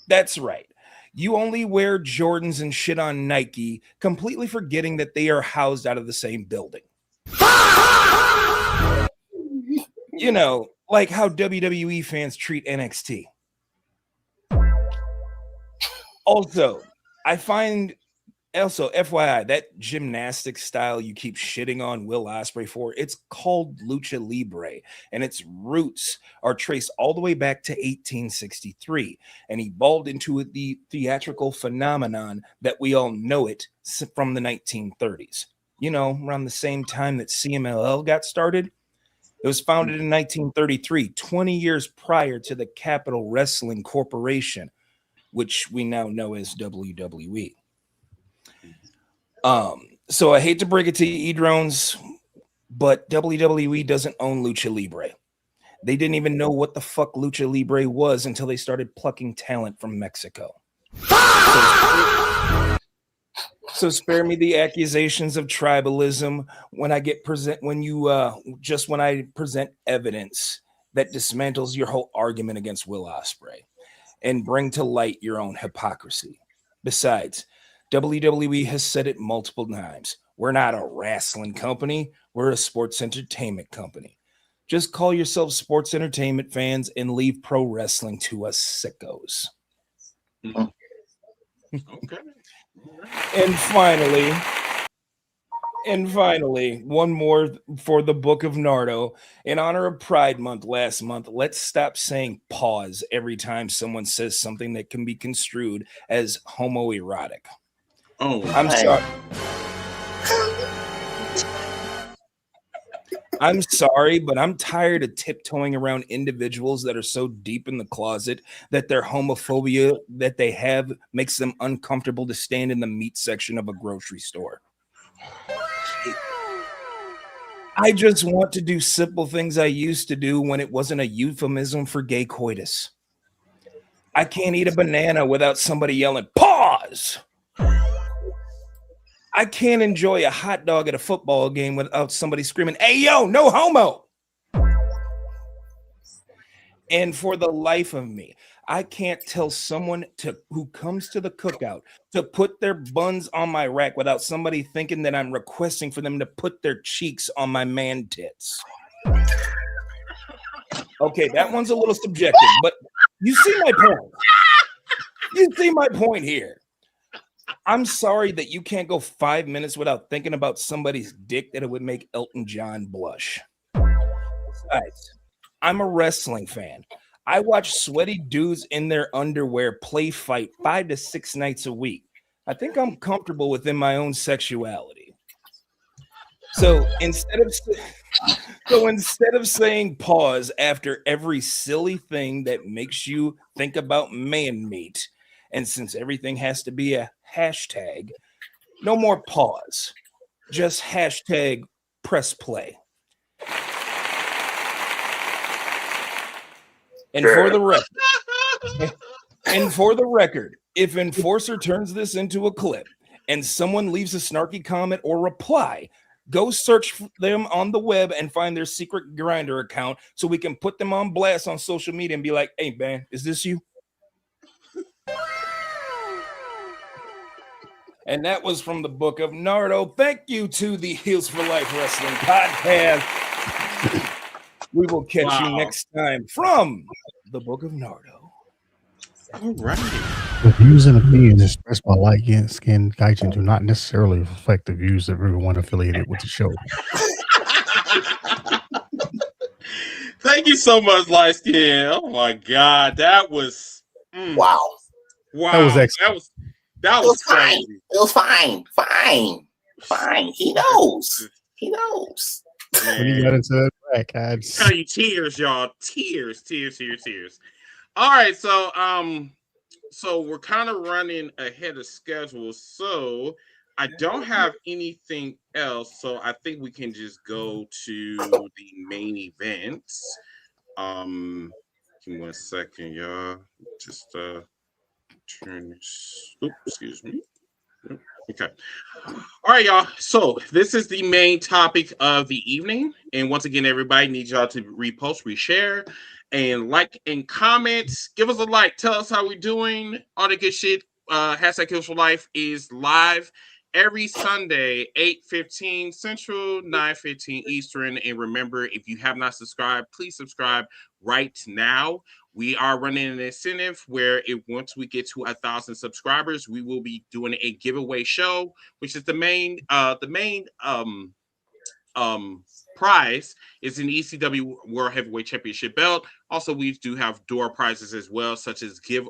That's right. You only wear Jordans and shit on Nike, completely forgetting that they are housed out of the same building. You know, like how WWE fans treat NXT. Also, FYI, that gymnastics style you keep shitting on Will Ospreay for, it's called Lucha Libre, and its roots are traced all the way back to 1863 and evolved into the theatrical phenomenon that we all know it from the 1930s. You know, around the same time that CMLL got started. It was founded in 1933, 20 years prior to the Capital Wrestling Corporation, which we now know as WWE. So I hate to break it to you, E-Drones, but WWE doesn't own Lucha Libre. They didn't even know what the fuck Lucha Libre was until they started plucking talent from Mexico. So spare me the accusations of tribalism when I present evidence that dismantles your whole argument against Will Ospreay and bring to light your own hypocrisy. Besides, WWE has said it multiple times. We're not a wrestling company. We're a sports entertainment company. Just call yourselves sports entertainment fans and leave pro wrestling to us sickos. Okay. And finally, one more for the Book of Nardo. In honor of Pride Month last month, let's stop saying pause every time someone says something that can be construed as homoerotic. Oh, I'm sorry. I'm sorry, but I'm tired of tiptoeing around individuals that are so deep in the closet that their homophobia that they have makes them uncomfortable to stand in the meat section of a grocery store. I just want to do simple things I used to do when it wasn't a euphemism for gay coitus. I can't eat a banana without somebody yelling, pause! I can't enjoy a hot dog at a football game without somebody screaming, hey, yo, no homo! And for the life of me, I can't tell someone who comes to the cookout to put their buns on my rack without somebody thinking that I'm requesting for them to put their cheeks on my man tits. Okay, that one's a little subjective, but you see my point. You see my point here. I'm sorry that you can't go 5 minutes without thinking about somebody's dick that it would make Elton John blush. Besides, I'm a wrestling fan. I watch sweaty dudes in their underwear play fight 5 to 6 nights a week. I think I'm comfortable within my own sexuality. So instead of saying pause after every silly thing that makes you think about man meat, and since everything has to be a hashtag, no more pause. Just hashtag press play. And for the record, if Enforcer turns this into a clip and someone leaves a snarky comment or reply, go search them on the web and find their secret Grindr account so we can put them on blast on social media and be like, hey, man, is this you? And that was from the Book of Nardo. Thank you to the Heels for Life Wrestling podcast. We will catch you next time from the Book of Nardo. all right. The views and opinions expressed by Light Skin Gaijin do not necessarily reflect the views of everyone affiliated with the show. Thank you so much, Light Skin. Oh my God, that was Wow. That was excellent. That was crazy. It was fine. He knows. When he got into that track, Tell you tears, y'all. Tears. All right, so we're kind of running ahead of schedule. So I don't have anything else. So I think we can just go to the main events. Give me 1 second, y'all. Just turn this. Oops, excuse me. Okay. All right, y'all. So this is the main topic of the evening. And once again, everybody needs y'all to repost, reshare, and like and comment. Give us a like. Tell us how we're doing. All the good shit. Hashtag Kills for Life is live every Sunday, 8:15 Central, 9:15 Eastern. And remember, if you have not subscribed, please subscribe right now. We are running an incentive where once we get to 1,000 subscribers, we will be doing a giveaway show, which is the main prize is an ECW World Heavyweight Championship belt. Also, we do have door prizes as well, such as collectible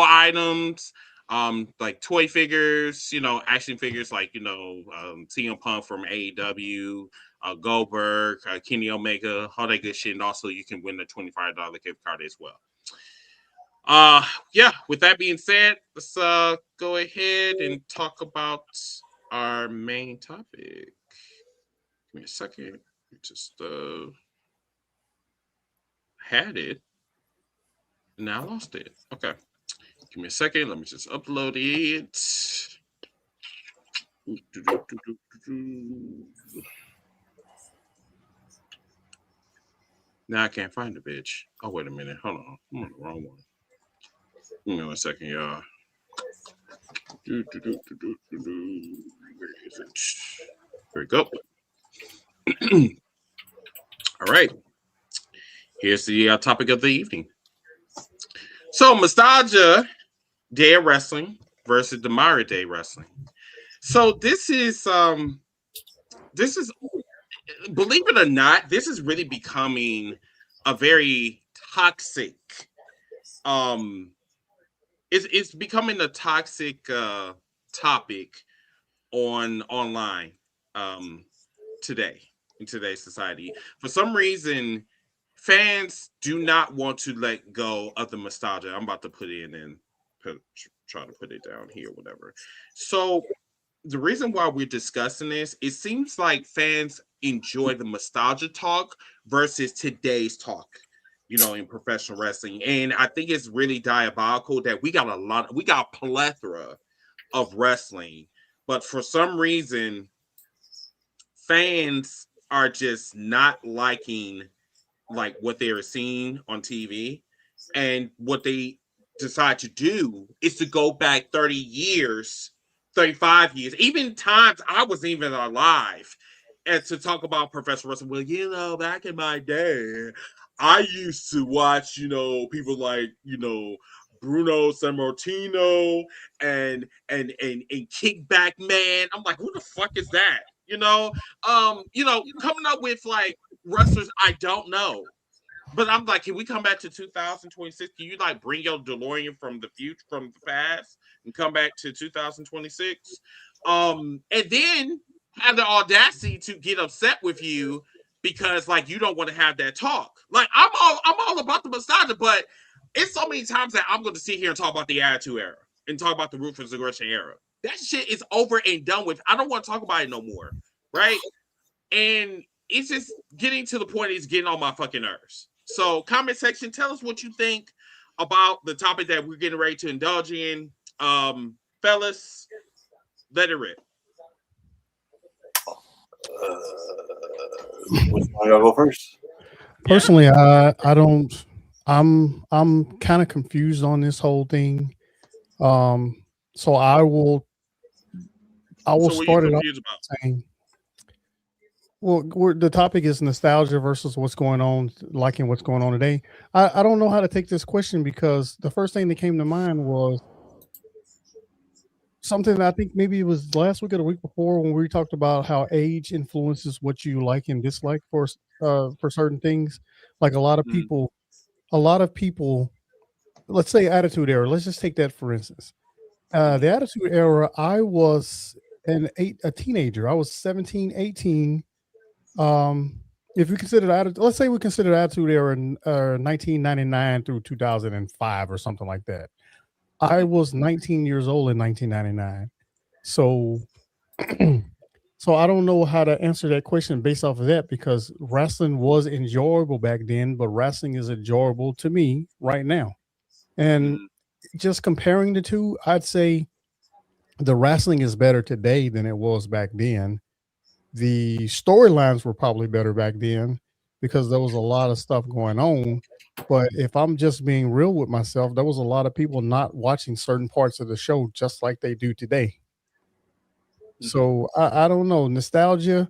items, like toy figures, action figures like CM Punk from AEW, Goldberg, Kenny Omega, all that good shit. And also you can win the $25 gift card as well. With that being said, let's go ahead and talk about our main topic. Give me a second. Just had it. Now I lost it. Okay. Give me a second. Let me just upload it. Now I can't find the bitch. Oh, wait a minute. Hold on. I'm on the wrong one. Give me 1 second, y'all. Where is it? There we go. All right. Here's the topic of the evening. So, nostalgia Day of Wrestling versus the Mara Day Wrestling. So this is believe it or not, this is really becoming a very toxic it's becoming a toxic topic online today in today's society. For some reason, fans do not want to let go of the nostalgia. I'm about to put it in and try to put it down here, whatever. So the reason why we're discussing this, it seems like fans enjoy the nostalgia talk versus today's talk, in professional wrestling. And I think it's really diabolical that we got a plethora of wrestling, but for some reason, fans are just not liking like what they are seeing on TV, and what they decide to do is to go back 30 years, 35 years, even times I wasn't even alive, and to talk about professional wrestling. Well, back in my day, I used to watch, people like, Bruno Sammartino and Kickback Man. I'm like, who the fuck is that? Coming up with like wrestlers I don't know. But I'm like, can we come back to 2026? Can you like bring your DeLorean from the future, from the past, and come back to 2026? And then have the audacity to get upset with you because like you don't want to have that talk. Like I'm all about the nostalgia, but it's so many times that I'm going to sit here and talk about the Attitude Era and talk about the Ruthless Aggression Era. That shit is over and done with. I don't want to talk about it no more, right? And it's just getting to the point. It's getting on my fucking nerves. So, comment section, tell us what you think about the topic that we're getting ready to indulge in. Fellas, let it rip. Which one y'all go first? Personally, I don't. I'm kind of confused on this whole thing. So I will start it off saying, well, the topic is nostalgia versus what's going on, liking what's going on today. I don't know how to take this question because the first thing that came to mind was something that I think maybe it was last week or the week before when we talked about how age influences what you like and dislike for certain things. Like a lot of people, let's say Attitude Era. Let's just take that for instance. The Attitude Era, I was a teenager. I was 17, 18. If we consider let's say we consider Attitude Era 1999 through 2005 or something like that. I was 19 years old in 1999. So so I don't know how to answer that question based off of that because wrestling was enjoyable back then, but wrestling is enjoyable to me right now. And just comparing the two, I'd say the wrestling is better today than it was back then. The storylines were probably better back then because there was a lot of stuff going on. But if I'm just being real with myself, there was a lot of people not watching certain parts of the show just like they do today. So I don't know. Nostalgia,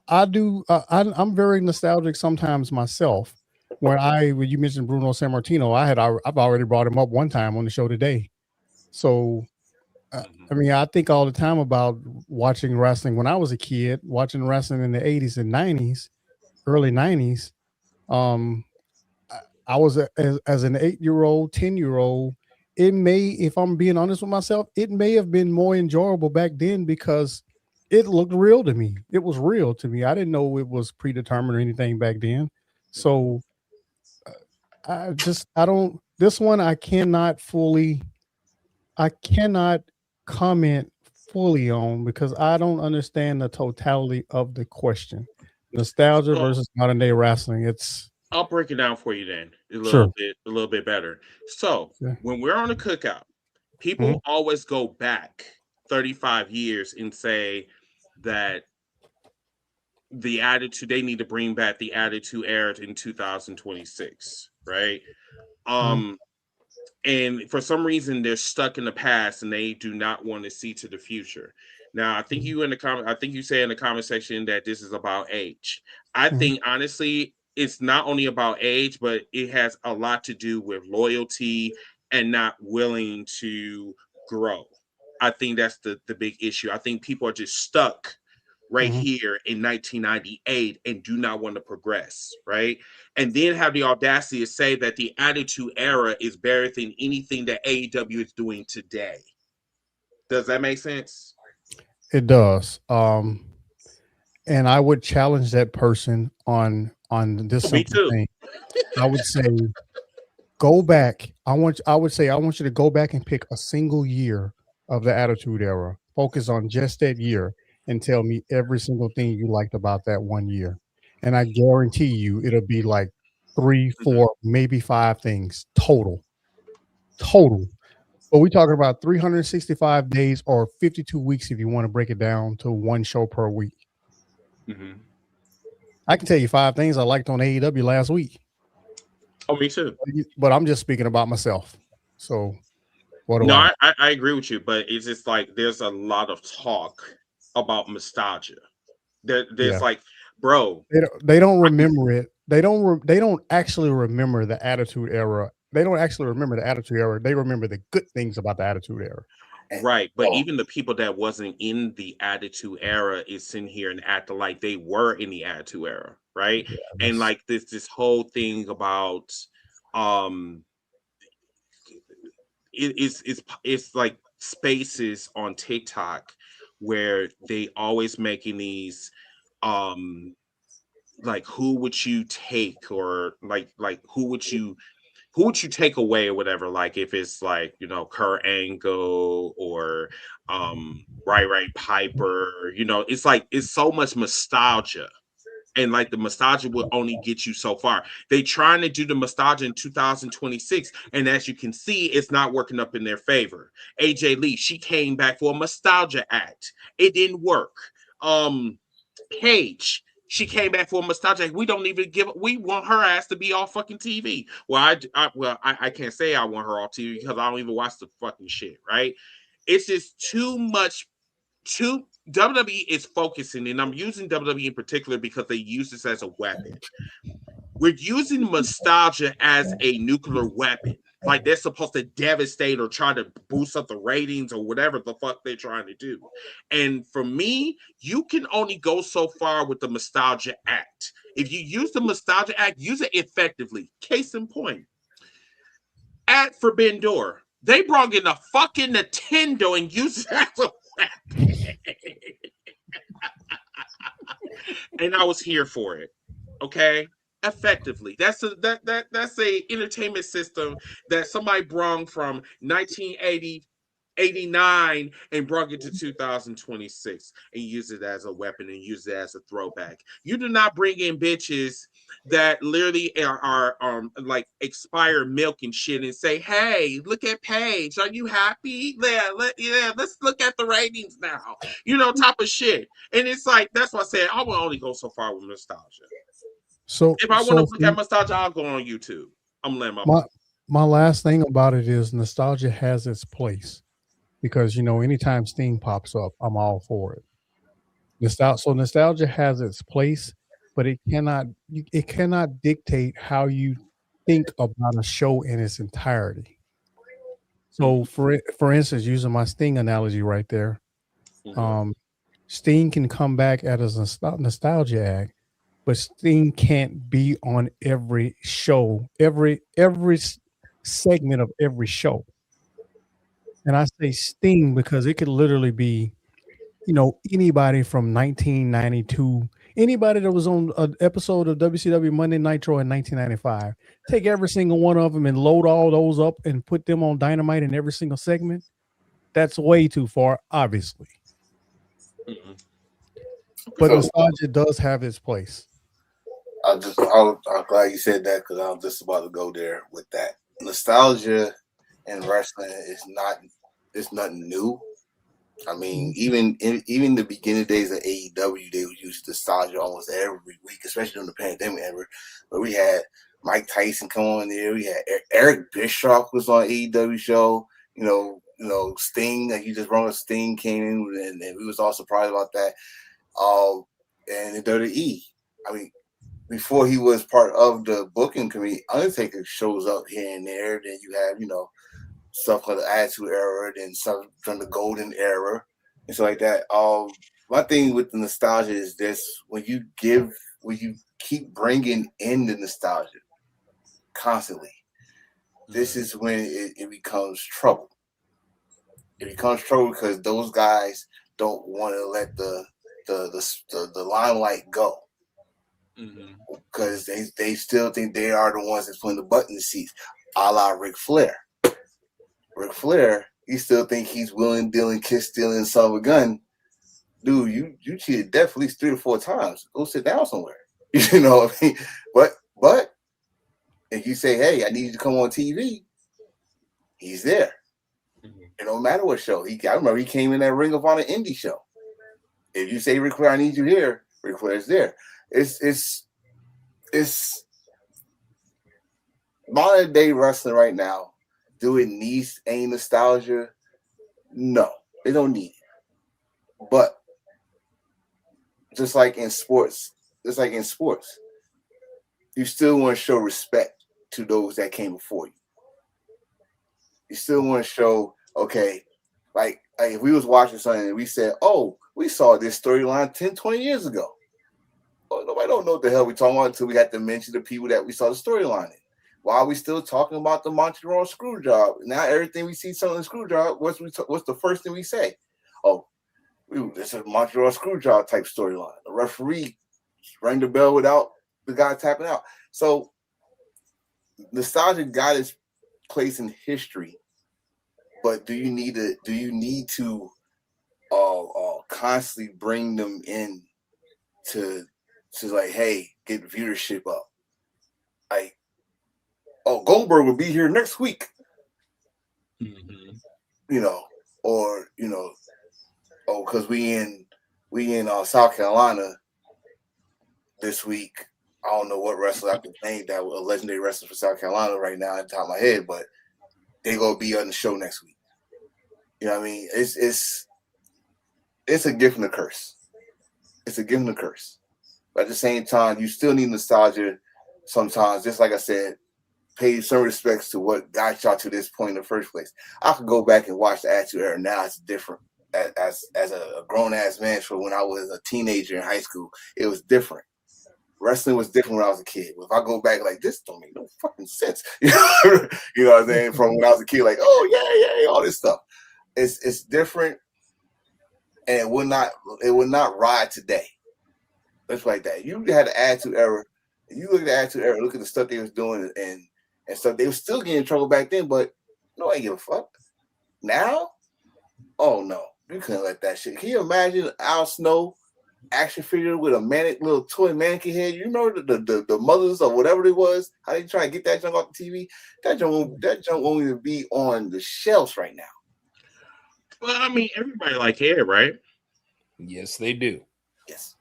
I'm very nostalgic sometimes myself. When you mentioned Bruno Sammartino, I've already brought him up one time on the show today. So I mean, I think all the time about watching wrestling when I was a kid, watching wrestling in the 80s and 90s, early 90s. I was as an 8-year-old, 10-year-old. It may, if I'm being honest with myself, it may have been more enjoyable back then because it looked real to me. It was real to me. I didn't know it was predetermined or anything back then. So this one, I cannot comment fully on because I don't understand the totality of the question. Nostalgia versus modern day wrestling. I'll break it down for you then a little bit better. So when we're on a cookout, people always go back 35 years and say that they need to bring back the Attitude Era in 2026, right? And for some reason they're stuck in the past and they do not want to see to the future. Now, I think you say in the comment section that this is about age. I think honestly, it's not only about age, but it has a lot to do with loyalty and not willing to grow. I think that's the big issue. I think people are just stuck right here in 1998 and do not want to progress, right? And then have the audacity to say that the Attitude Era is better than anything that AEW is doing today. Does that make sense? It does. And I would challenge that person on this Me simple too. thing. I would say, go back. I want you to go back and pick a single year of the Attitude Era. Focus on just that year and tell me every single thing you liked about that one year. And I guarantee you it'll be like 3, 4, maybe 5 things total. Total. But we're talking about 365 days or 52 weeks if you want to break it down to one show per week. I can tell you 5 things I liked on AEW last week. Oh, me too. But I'm just speaking about myself. So what do No, I agree with you, but it's just like there's a lot of talk about nostalgia. There's like, bro, they don't remember it. They don't actually remember the Attitude Era. They don't actually remember the Attitude Era. They remember the good things about the Attitude Era. Right, but even the people that wasn't in the Attitude Era is sitting here and acting like they were in the Attitude Era, right? And like this whole thing about it's like spaces on TikTok where they always making these like who would you take, or like who would you take away or whatever, like if it's like, you know, Kurt Angle or Rai Piper, you know, it's like it's so much nostalgia. And like the nostalgia will only get you so far. They trying to do the nostalgia in 2026, and as you can see, it's not working up in their favor. AJ Lee, she came back for a nostalgia act. It didn't work. Paige, she came back for a nostalgia. We don't even we want her ass to be off fucking TV. Well, I can't say I want her off TV because I don't even watch the fucking shit, right? It's just too much. WWE is focusing, and I'm using WWE in particular because they use this as a weapon. We're using nostalgia as a nuclear weapon. Like they're supposed to devastate or try to boost up the ratings or whatever the fuck they're trying to do. And for me, you can only go so far with the nostalgia act. If you use the nostalgia act, use it effectively. Case in point, at Forbidden Door, they brought in a fucking Nintendo and used it as a weapon. And I was here for it. Okay? Effectively. That's a entertainment system that somebody brought from 1989 and brought it to 2026 and use it as a weapon and use it as a throwback. You do not bring in bitches that literally are like expired milk and shit and say, hey, look at Paige, are you happy? Let's look at the ratings now, you know, type of shit. And it's like, that's why I said I will only go so far with nostalgia. So if I want to look at nostalgia, I'll go on YouTube. I'm letting my last thing about it is nostalgia has its place, because you know anytime Sting pops up, I'm all for it. Nostalgia has its place, but it cannot dictate how you think about a show in its entirety. So for instance, using my Sting analogy right there, Sting can come back as a nostalgia act, but Sting can't be on every show, every segment of every show. And I say Sting because it could literally be, you know, anybody from 1992, anybody that was on an episode of WCW Monday Nitro in 1995. Take every single one of them and load all those up and put them on Dynamite in every single segment. That's way too far, obviously. But nostalgia does have its place. I'm glad you said that, because I'm just about to go there with that. Nostalgia in wrestling it's nothing new. I mean, even the beginning days of AEW, they would use nostalgia almost every week, especially during the pandemic era. But we had Mike Tyson come on there. We had Eric Bischoff was on AEW show. You know, Sting, like you just brought up, Sting came in, and we was all surprised about that. And in WWE, I mean, before he was part of the booking committee, Undertaker shows up here and there. Then you have, you know, stuff called the Attitude Era, then some from the Golden Era, and stuff like that. My thing with the nostalgia is this: when you keep bringing in the nostalgia constantly, this is when it becomes trouble. It becomes trouble because those guys don't want to let the limelight go. Because they still think they are the ones that's putting the butt in the seats, a la Ric Flair. Ric Flair, he still think he's willing, dealing, kiss stealing, son of a gun. Dude, you cheated death at least 3 or 4 times. Go sit down somewhere. You know what I mean? But if you say, hey, I need you to come on TV, he's there. It don't matter what show. I remember he came in that Ring of Honor indie show. If you say, Ric Flair, I need you here, Ric Flair's there. It's modern day wrestling right now. Do it need any nostalgia? No, they don't need it. But just like in sports, you still want to show respect to those that came before you. You still want to show, okay, like if we was watching something and we said, oh, we saw this storyline 10, 20 years ago. Oh, nobody don't know what the hell we're talking about until we had to mention the people that we saw the storyline in. Why are we still talking about the Montreal screw job? Now everything we see selling the screw job, what's the first thing we say? Oh, this is a Montreal screw job type storyline. The referee rang the bell without the guy tapping out. So nostalgia got its place in history, but do you need to constantly bring them in to like, hey, get viewership up? Like, oh, Goldberg will be here next week. You know, or because we in South Carolina this week. I don't know what wrestler I can name that a legendary wrestler for South Carolina right now at the top of my head, but they gonna be on the show next week. You know what I mean? It's a gift and a curse. It's a gift and a curse. But at the same time, you still need nostalgia sometimes. Just like I said, pay some respects to what got y'all to this point in the first place. I could go back and watch the Attitude Era now. It's different. As a grown ass man, for when I was a teenager in high school, it was different. Wrestling was different when I was a kid. If I go back like this, don't make no fucking sense. You know what I'm saying? From when I was a kid, like, oh yeah, all this stuff. It's different, and it would not ride today. Let's like that. You had the Attitude Era. You look at the Attitude Era, look at the stuff they was doing and stuff. They were still getting in trouble back then, but no, I ain't give a fuck. Now, oh no, you couldn't let that shit. Can you imagine Al Snow action figure with a little toy mannequin head? You remember the mothers or whatever it was? How they try to get that junk off the TV? That junk won't even be on the shelves right now. Well, I mean, everybody like hair, right? Yes, they do. Yes.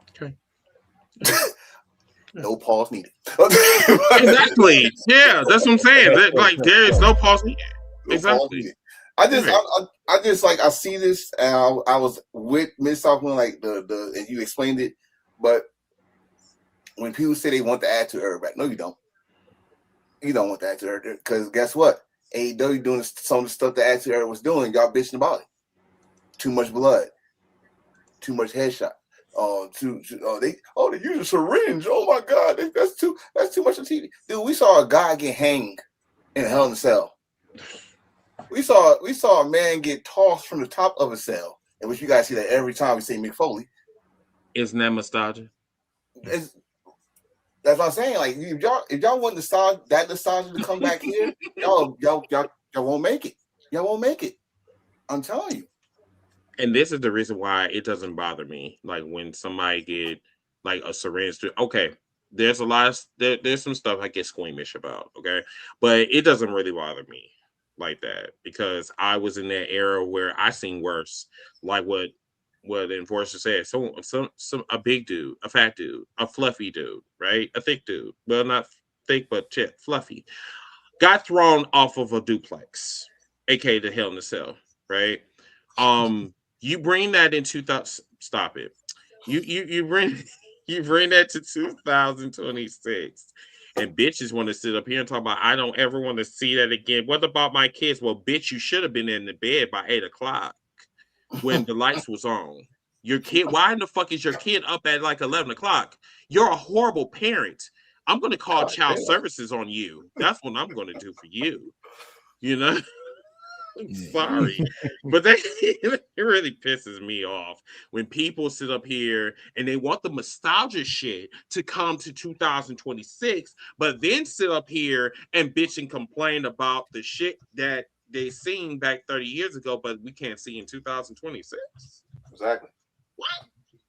Okay. No pause needed. Exactly. Yeah, that's what I'm saying. Like there is no pause needed. Exactly. I see this, and I was with Miss Southland, like and you explained it, but when people say they want the Attitude Era back, no, you don't. You don't want the Attitude Era, because guess what? AEW doing some of the stuff the Attitude Era was doing. Y'all bitching about it. Too much blood. Too much headshot. They use a syringe. Oh my God, that's too much on TV. Dude, we saw a guy get hanged in a Hell in a Cell. We saw a man get tossed from the top of a cell, in which you guys see that every time we see Mick Foley. Isn't that nostalgia? That's what I'm saying. Like, if y'all want that nostalgia to come back here, y'all won't make it. Y'all won't make it. I'm telling you. And this is the reason why it doesn't bother me. Like when somebody get like a syringe. Okay, there's there's some stuff I get squeamish about. Okay, but it doesn't really bother me like that, because I was in that era where I seen worse, like what the enforcer said. Some a big dude, a fat dude, a fluffy dude, right? A thick dude, well, not thick but fluffy, got thrown off of a duplex, aka the Hell in a Cell, right? You bring that in 2000. Stop it. You bring that to 2026, And bitches want to sit up here and talk about, I don't ever want to see that again. What about my kids? Well, bitch, you should have been in the bed by 8 o'clock when the lights was on. Your kid, why in the fuck is your kid up at like 11 o'clock? You're a horrible parent. I'm going to call child services on you. That's what I'm going to do for you. You know? I'm sorry, but it really pisses me off when people sit up here and they want the nostalgia shit to come to 2026, but then sit up here and bitch and complain about the shit that they seen back 30 years ago, but we can't see in 2026. Exactly. What?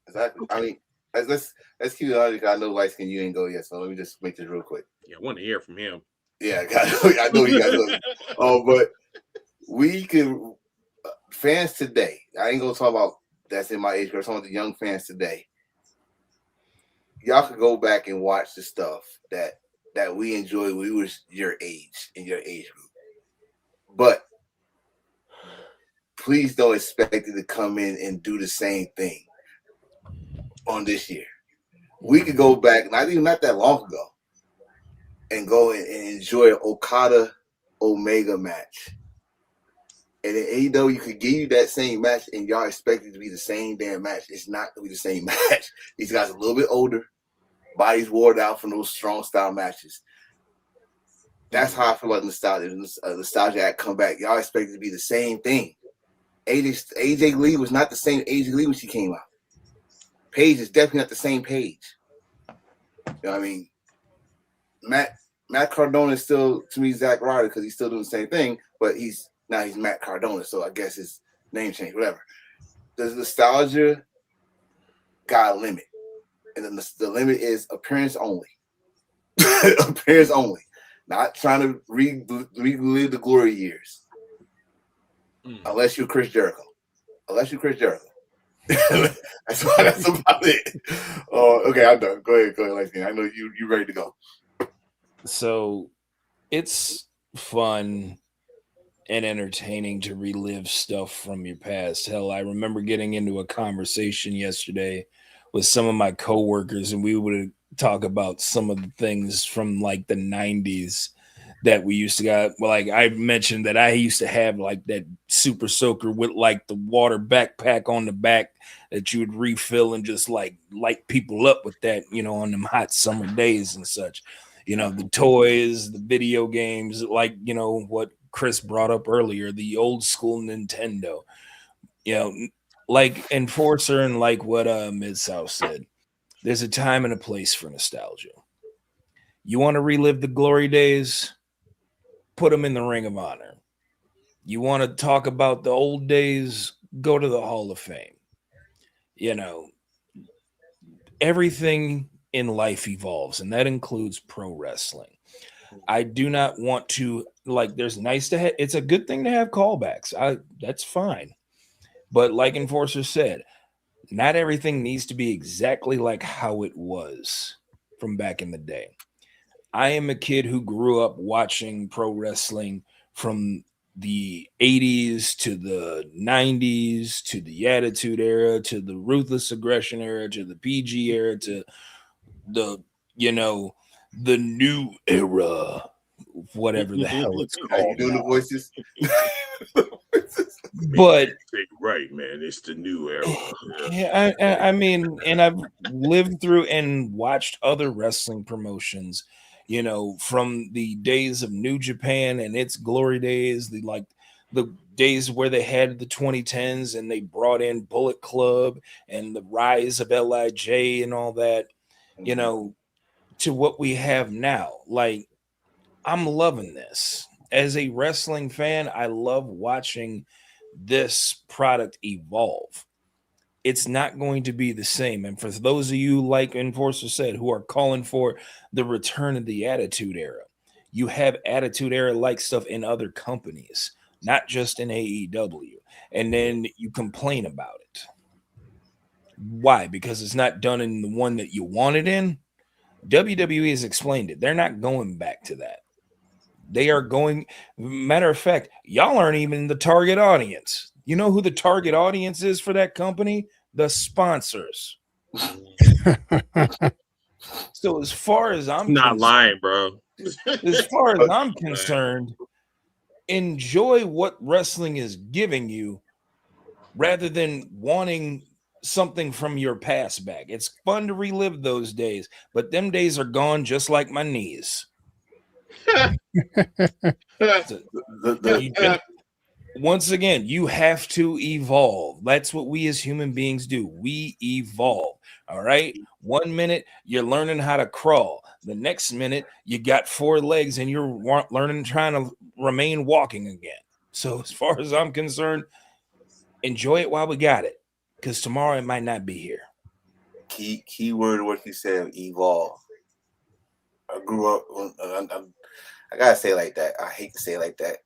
Exactly. I mean, let's keep it on. I know light skin, you ain't go yet, so let me just make this real quick. Yeah, I want to hear from him. Yeah, I know you guys. But we can fans today. I ain't gonna talk about that's in my age group. I'm talking about the young fans today. Y'all could go back and watch the stuff that we enjoyed when we was your age in your age group. But please don't expect it to come in and do the same thing on this year. We could go back, not that long ago, and go and enjoy an Okada Omega match. And in AEW, you could give you that same match, and y'all expect it to be the same damn match. It's not going to be the same match. These guys are a little bit older. Bodies wore out from those strong style matches. That's how I feel about nostalgia. Nostalgia Act come back. Y'all expect it to be the same thing. AJ Lee was not the same AJ Lee when she came out. Paige is definitely not the same Paige. You know what I mean? Matt Cardona is still, to me, Zack Ryder because he's still doing the same thing, but he's Matt Cardona, so I guess his name changed, whatever. The nostalgia got a limit, and the limit is appearance only. Appearance only. Not trying to relive the glory years. Unless you're Chris Jericho. That's about it. Okay, I'm done. Go ahead, Lexington. I know you ready to go. So it's fun and entertaining to relive stuff from your past. Hell, I remember getting into a conversation yesterday with some of my coworkers, and we would talk about some of the things from like the 90s that we used to got. Well, like I mentioned that I used to have like that super soaker with like the water backpack on the back that you would refill and just like light people up with that, you know, on them hot summer days and such. You know, the toys, the video games, like, you know, what Chris brought up earlier, the old school Nintendo, you know, like Enforcer and like what Mid-South said, there's a time and a place for nostalgia. You want to relive the glory days? Put them in the Ring of Honor. You want to talk about the old days? Go to the Hall of Fame. You know, everything in life evolves, and that includes pro wrestling. I do not want to, like, there's nice to have, it's a good thing to have callbacks. That's fine. But like Enforcer said, not everything needs to be exactly like how it was from back in the day. I am a kid who grew up watching pro wrestling from the 80s to the 90s to the Attitude Era to the Ruthless Aggression Era to the PG era to the, you know, the new era, whatever the hell it's called. You doing the voices? But right, man, it's the new era. Yeah, I mean, and I've lived through and watched other wrestling promotions, you know, from the days of New Japan and its glory days, the days where they had the 2010s and they brought in Bullet Club and the rise of LIJ and all that, you know, to what we have now. Like, I'm loving this. As a wrestling fan, I love watching this product evolve. It's not going to be the same. And for those of you, like Enforcer said, who are calling for the return of the Attitude Era, you have Attitude Era like stuff in other companies, not just in AEW. And then you complain about it. Why? Because it's not done in the one that you want it in. WWE has explained it. They're not going back to that. They are going, matter of fact, y'all aren't even the target audience. You know who the target audience is for that company? The sponsors. So as far as I'm Not concerned, lying, bro. as far as I'm concerned, enjoy what wrestling is giving you rather than wanting something from your past back. It's fun to relive those days, but them days are gone just like my knees. Once again, you have to evolve. That's what we as human beings do. We evolve. All right. 1 minute you're learning how to crawl. The next minute you got 4 legs and you're learning, trying to remain walking again. So as far as I'm concerned, enjoy it while we got it, because tomorrow it might not be here. Key word of what you said, evolve. I grew up. I gotta say it like that. I hate to say it like that.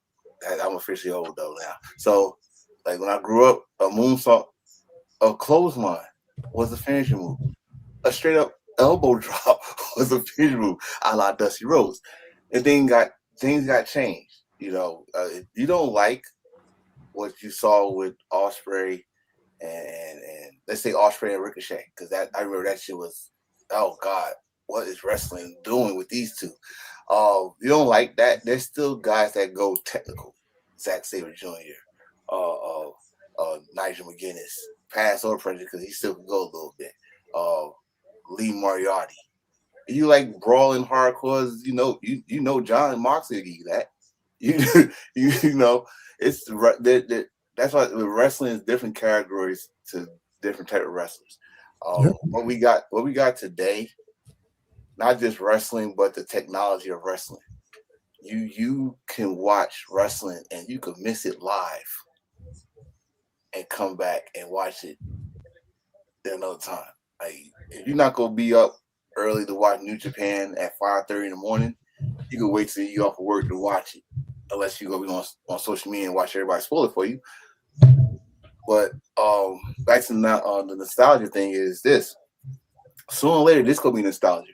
I'm officially old though now. So, like when I grew up, a moonsault, a clothesline was a finishing move. A straight up elbow drop was a finishing move, a la Dusty Rhodes. And things got changed. You know, if you don't like what you saw with Ospreay and let's say Ospreay and Ricochet, because I remember that shit was, oh God, what is wrestling doing with these two? You don't like that? There's still guys that go technical. Zack Sabre Jr., Nigel McGuinness, past or present, because he still can go a little bit. Lee Moriarty. You like brawling hardcores? You know John Moxley will give you that. You know it's that's why wrestling is different categories to different type of wrestlers. What we got today, not just wrestling, but the technology of wrestling. You can watch wrestling and you could miss it live and come back and watch it another time. Like if you're not gonna be up early to watch New Japan at 5:30 in the morning, you can wait till you off of work to watch it. Unless you go be on social media and watch everybody spoil it for you. But back to the nostalgia thing is this. Sooner or later, this gonna be nostalgia.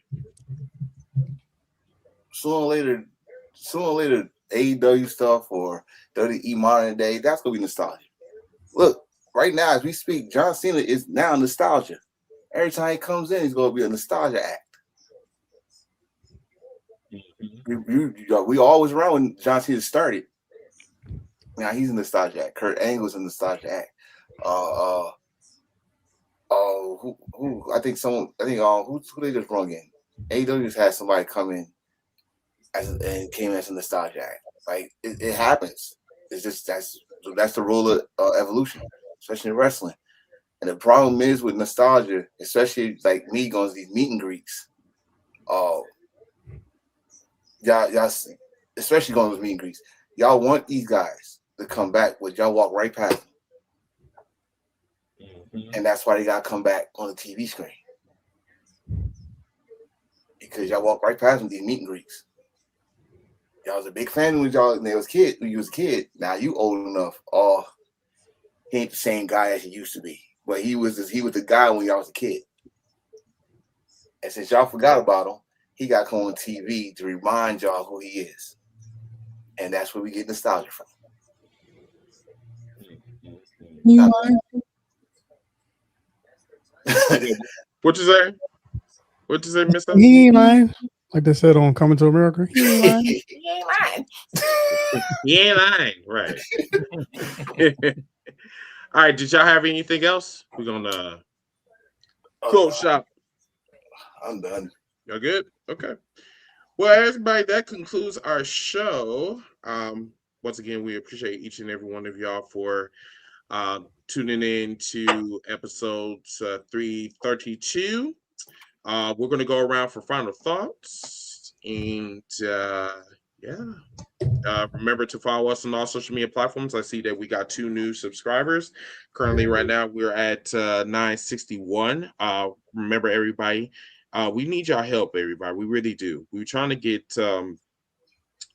Sooner or later, AEW stuff or WWE modern day, that's gonna be nostalgia. Look, right now as we speak, John Cena is now nostalgia. Every time he comes in, he's gonna be a nostalgia act. We always around when John Cena started. Now he's a nostalgia act. Kurt Angle's a nostalgia act. Who they just brought in? AEW just had somebody come in and came as a nostalgia act. Like it happens. It's just that's the rule of evolution, especially in wrestling. And the problem is with nostalgia, especially like me going to these meet and greets. Y'all, especially going to meet and greets. Y'all want these guys to come back, but y'all walk right past them. And that's why they gotta come back on the TV screen. Because y'all walk right past them, these meet and greets. Y'all was a big fan when you was a kid. Now you old enough. Oh, he ain't the same guy as he used to be. But he was the guy when y'all was a kid. And since y'all forgot about him, he got to come on TV to remind y'all who he is. And that's where we get nostalgia from. What you say? What you say, Miss? He ain't lying. Like they said on Coming to America. He ain't lying. He ain't lying. He ain't lying. Right. All right. Did y'all have anything else? We're gonna close shop. I'm done. Y'all good? Okay. Well, everybody, that concludes our show. Once again, we appreciate each and every one of y'all for tuning in to episodes 332. We're going to go around for final thoughts. And remember to follow us on all social media platforms. I see that we got 2 new subscribers. Currently, right now, we're at 961. Remember, everybody, we need y'all help, everybody. We really do. We're trying to get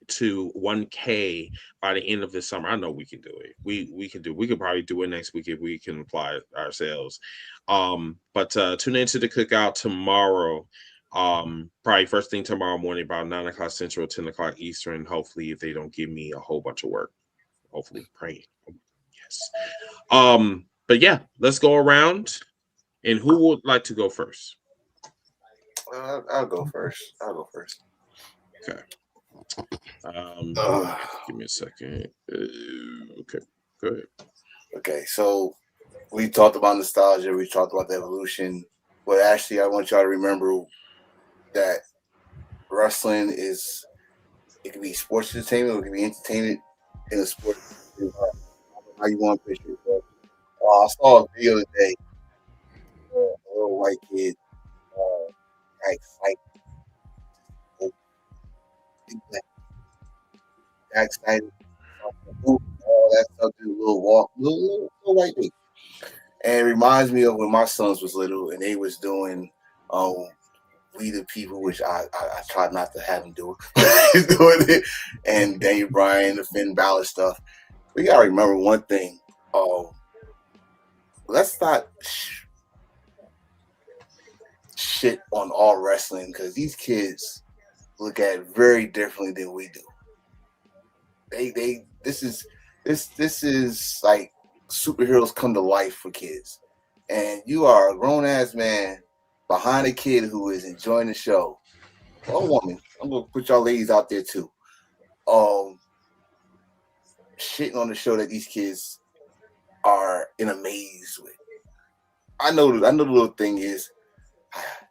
to 1K by the end of this summer. I know we can do it. We can do it. We could probably do it next week if we can apply ourselves. But tune into the cookout tomorrow. Probably first thing tomorrow morning about 9 o'clock Central, 10 o'clock Eastern. Hopefully, if they don't give me a whole bunch of work. Hopefully, pray. Yes. But yeah, let's go around. And who would like to go first? I'll go first. Okay. Give me a second. Okay, go ahead. Okay, so we talked about nostalgia. We talked about the evolution. But actually, I want y'all to remember that wrestling is, it can be sports entertainment, or it can be entertainment in a sport. How you want to picture it. But, I saw a video today. A little white kid got excited. Got excited. All that stuff, do a little walk, little white baby. And it reminds me of when my sons was little and they was doing We the People, which I tried not to have them do doing it, and Daniel Bryan, the Finn Balor stuff. We gotta remember one thing. Let's not shit on all wrestling, because these kids look at it very differently than we do. This is like superheroes come to life for kids, and you are a grown ass man behind a kid who is enjoying the show, or a woman. I'm gonna put y'all ladies out there too. Shitting on the show that these kids are in a maze with. I know the little thing is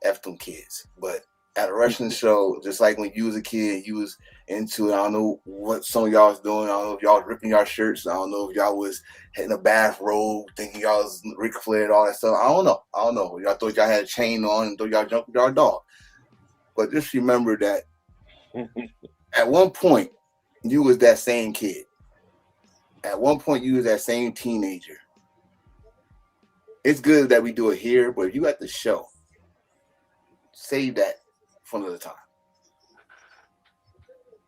F them kids, but at a wrestling show, just like when you was a kid, you was into it. I don't know what some of y'all was doing. I don't know if y'all was ripping y'all shirts. I don't know if y'all was in a bathrobe thinking y'all was Ric Flair and all that stuff. I don't know. Y'all thought y'all had a chain on and thought y'all jumped with y'all dog. But just remember that at one point, you was that same kid. At one point, you was that same teenager. It's good that we do it here, but if you at the show, save that for another time.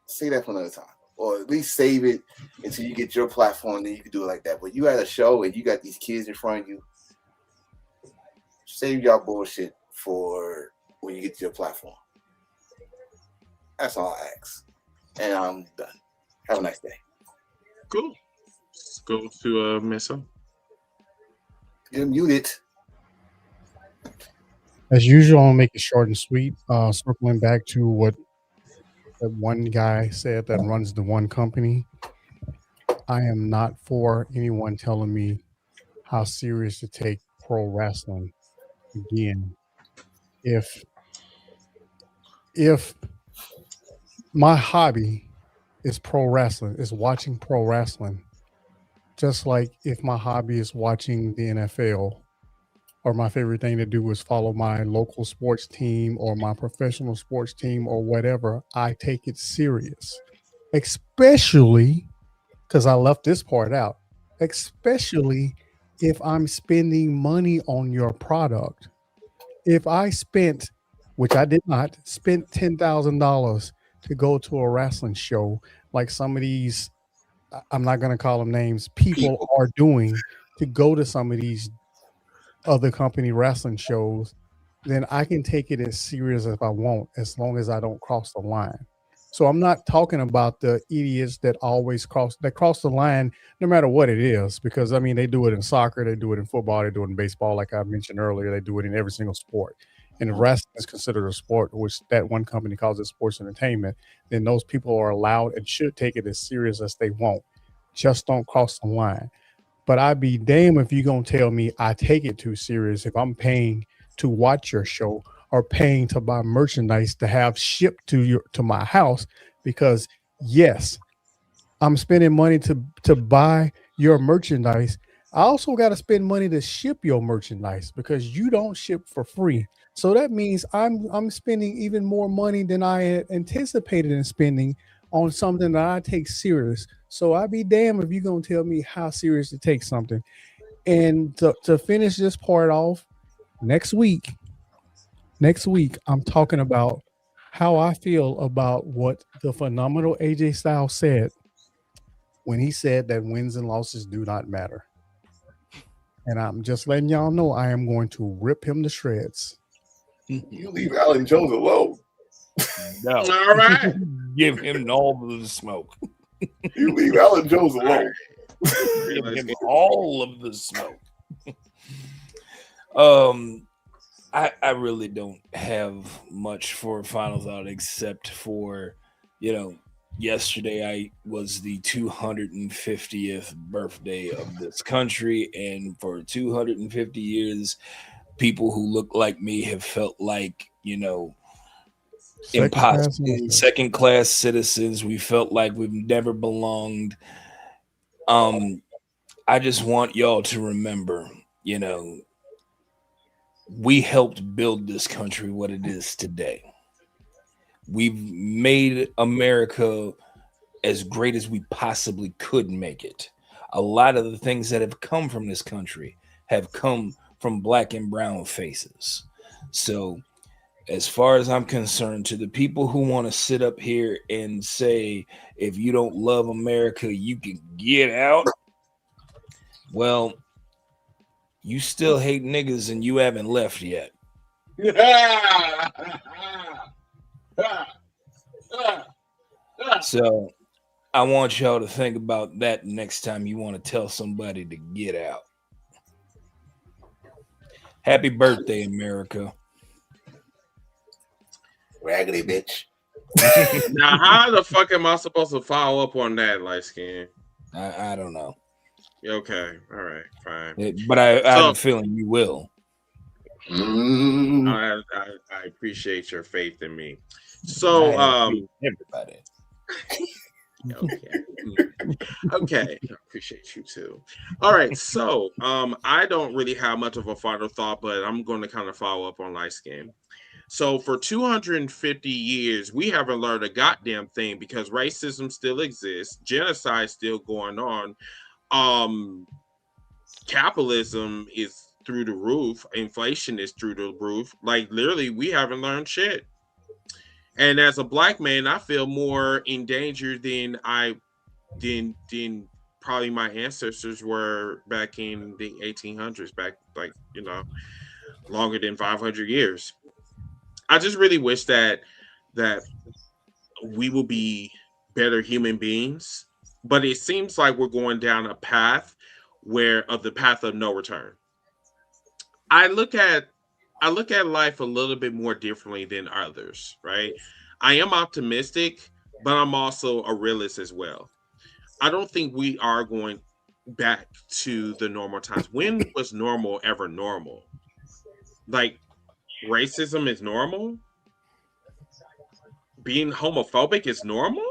Save that for another time. Or at least save it until you get your platform, then you can do it like that. But you at a show and you got these kids in front of you, save y'all bullshit for when you get to your platform. That's all I ask. And I'm done. Have a nice day. Cool. Let's go to Mesa. You're muted. As usual, I'll make it short and sweet. Circling back to what that one guy said that runs the one company, I am not for anyone telling me how serious to take pro wrestling. Again, if my hobby is pro wrestling, is watching pro wrestling, just like if my hobby is watching the NFL, or my favorite thing to do is follow my local sports team or my professional sports team or whatever, I take it serious. Especially, because I left this part out, especially if I'm spending money on your product. If I spent, which I did not, spent $10,000 to go to a wrestling show like some of these, I'm not going to call them names, people are doing, to go to some of these other company wrestling shows, then I can take it as serious as I want, as long as I don't cross the line. So I'm not talking about the idiots that always cross the line, no matter what it is, because I mean, they do it in soccer, they do it in football, they do it in baseball, like I mentioned earlier, they do it in every single sport. And if wrestling is considered a sport, which that one company calls it sports entertainment, then those people are allowed and should take it as serious as they want. Just don't cross the line. But I'd be damned if you're going to tell me I take it too serious if I'm paying to watch your show or paying to buy merchandise to have shipped to my house, because yes, I'm spending money to buy your merchandise. I also got to spend money to ship your merchandise, because you don't ship for free. So that means I'm spending even more money than I had anticipated in spending on something that I take serious. So I'd be damned if you're going to tell me how serious to take something. And to finish this part off, next week, I'm talking about how I feel about what the phenomenal AJ Styles said when he said that wins and losses do not matter. And I'm just letting y'all know I am going to rip him to shreds. You leave Alan Jones alone. No. All right. Give him all of the smoke. You leave Alan Jones alone. Give him all of the smoke. I really don't have much for a final thought except for, yesterday I was the 250th birthday of this country, and for 250 years, people who look like me have felt like, second class citizens. We felt like we've never belonged. I just want y'all to remember, we helped build this country what it is today. We've made America as great as we possibly could make it. A lot of the things that have come from this country have come from black and brown faces. So as far as I'm concerned, to the people who want to sit up here and say, if you don't love America, you can get out. Well, you still hate niggas and you haven't left yet. So I want y'all to think about that next time you want to tell somebody to get out. Happy birthday, America. Raggedy bitch. Now, how the fuck am I supposed to follow up on that, light skin? I don't know. Okay, all right, fine. But I have a feeling you will. I appreciate your faith in me. So, everybody. Okay, I appreciate you too. All right, so I don't really have much of a final thought, but I'm going to kind of follow up on light skin. So for 250 years, we haven't learned a goddamn thing because racism still exists, genocide still going on. Capitalism is through the roof, inflation is through the roof. Like literally, we haven't learned shit. And as a black man, I feel more in danger than probably my ancestors were back in the 1800s, back longer than 500 years. I just really wish that we will be better human beings, but it seems like we're going down a path of the path of no return. I look at life a little bit more differently than others, right? I am optimistic, but I'm also a realist as well. I don't think we are going back to the normal times. When was normal ever normal? Like, racism is normal? Being homophobic is normal?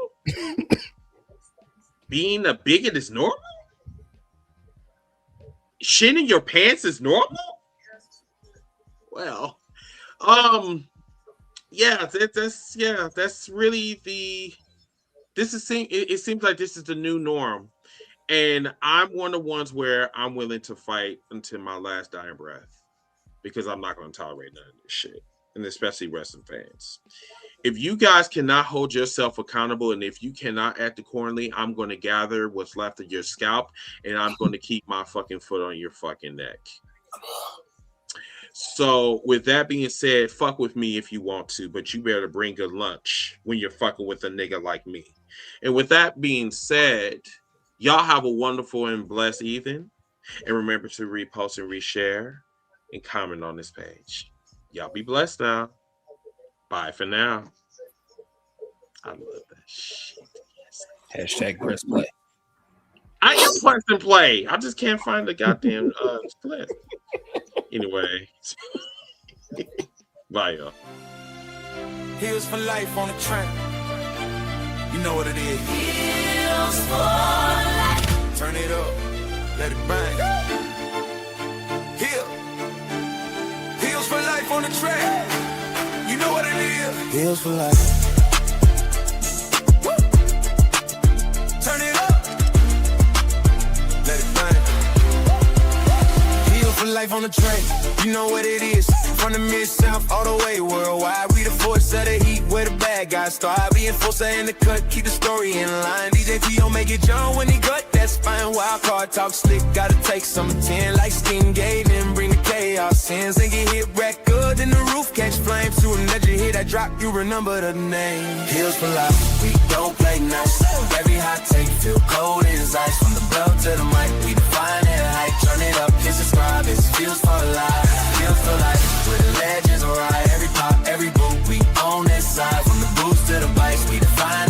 Being a bigot is normal? Shitting your pants is normal? Well, that's really it seems like this is the new norm. And I'm one of the ones where I'm willing to fight until my last dying breath because I'm not going to tolerate none of this shit, and especially wrestling fans. If you guys cannot hold yourself accountable and if you cannot act accordingly, I'm going to gather what's left of your scalp and I'm going to keep my fucking foot on your fucking neck. So with that being said, fuck with me if you want to, but you better bring good lunch when you're fucking with a nigga like me. And with that being said, y'all have a wonderful and blessed evening. And remember to repost and reshare and comment on this page. Y'all be blessed now. Bye for now. I love that shit. Hashtag press play. I am pressing play. I just can't find the goddamn split. Anyway. Bye, y'all. Heels for life on the track. You know what it is. Heels for life. Turn it up. Let it bang. Heels for life on the track. You know what it is. Heels for life. Woo. Turn it up. Let it bang. Heels for life on the track. You know what it is. From the mid-south all the way worldwide. We the force of the heat where the bad guys start. Being forced in the cut, keep the story in line. DJ T.O. make it John when he gut, that's fine. Wild card talk slick, gotta take some 10. Like skin gate and bring the chaos in. And get hit record, then the roof catch flames. To another hit, I drop, you remember the name. Heels for life, we don't play nice. Every hot take feel cold as ice.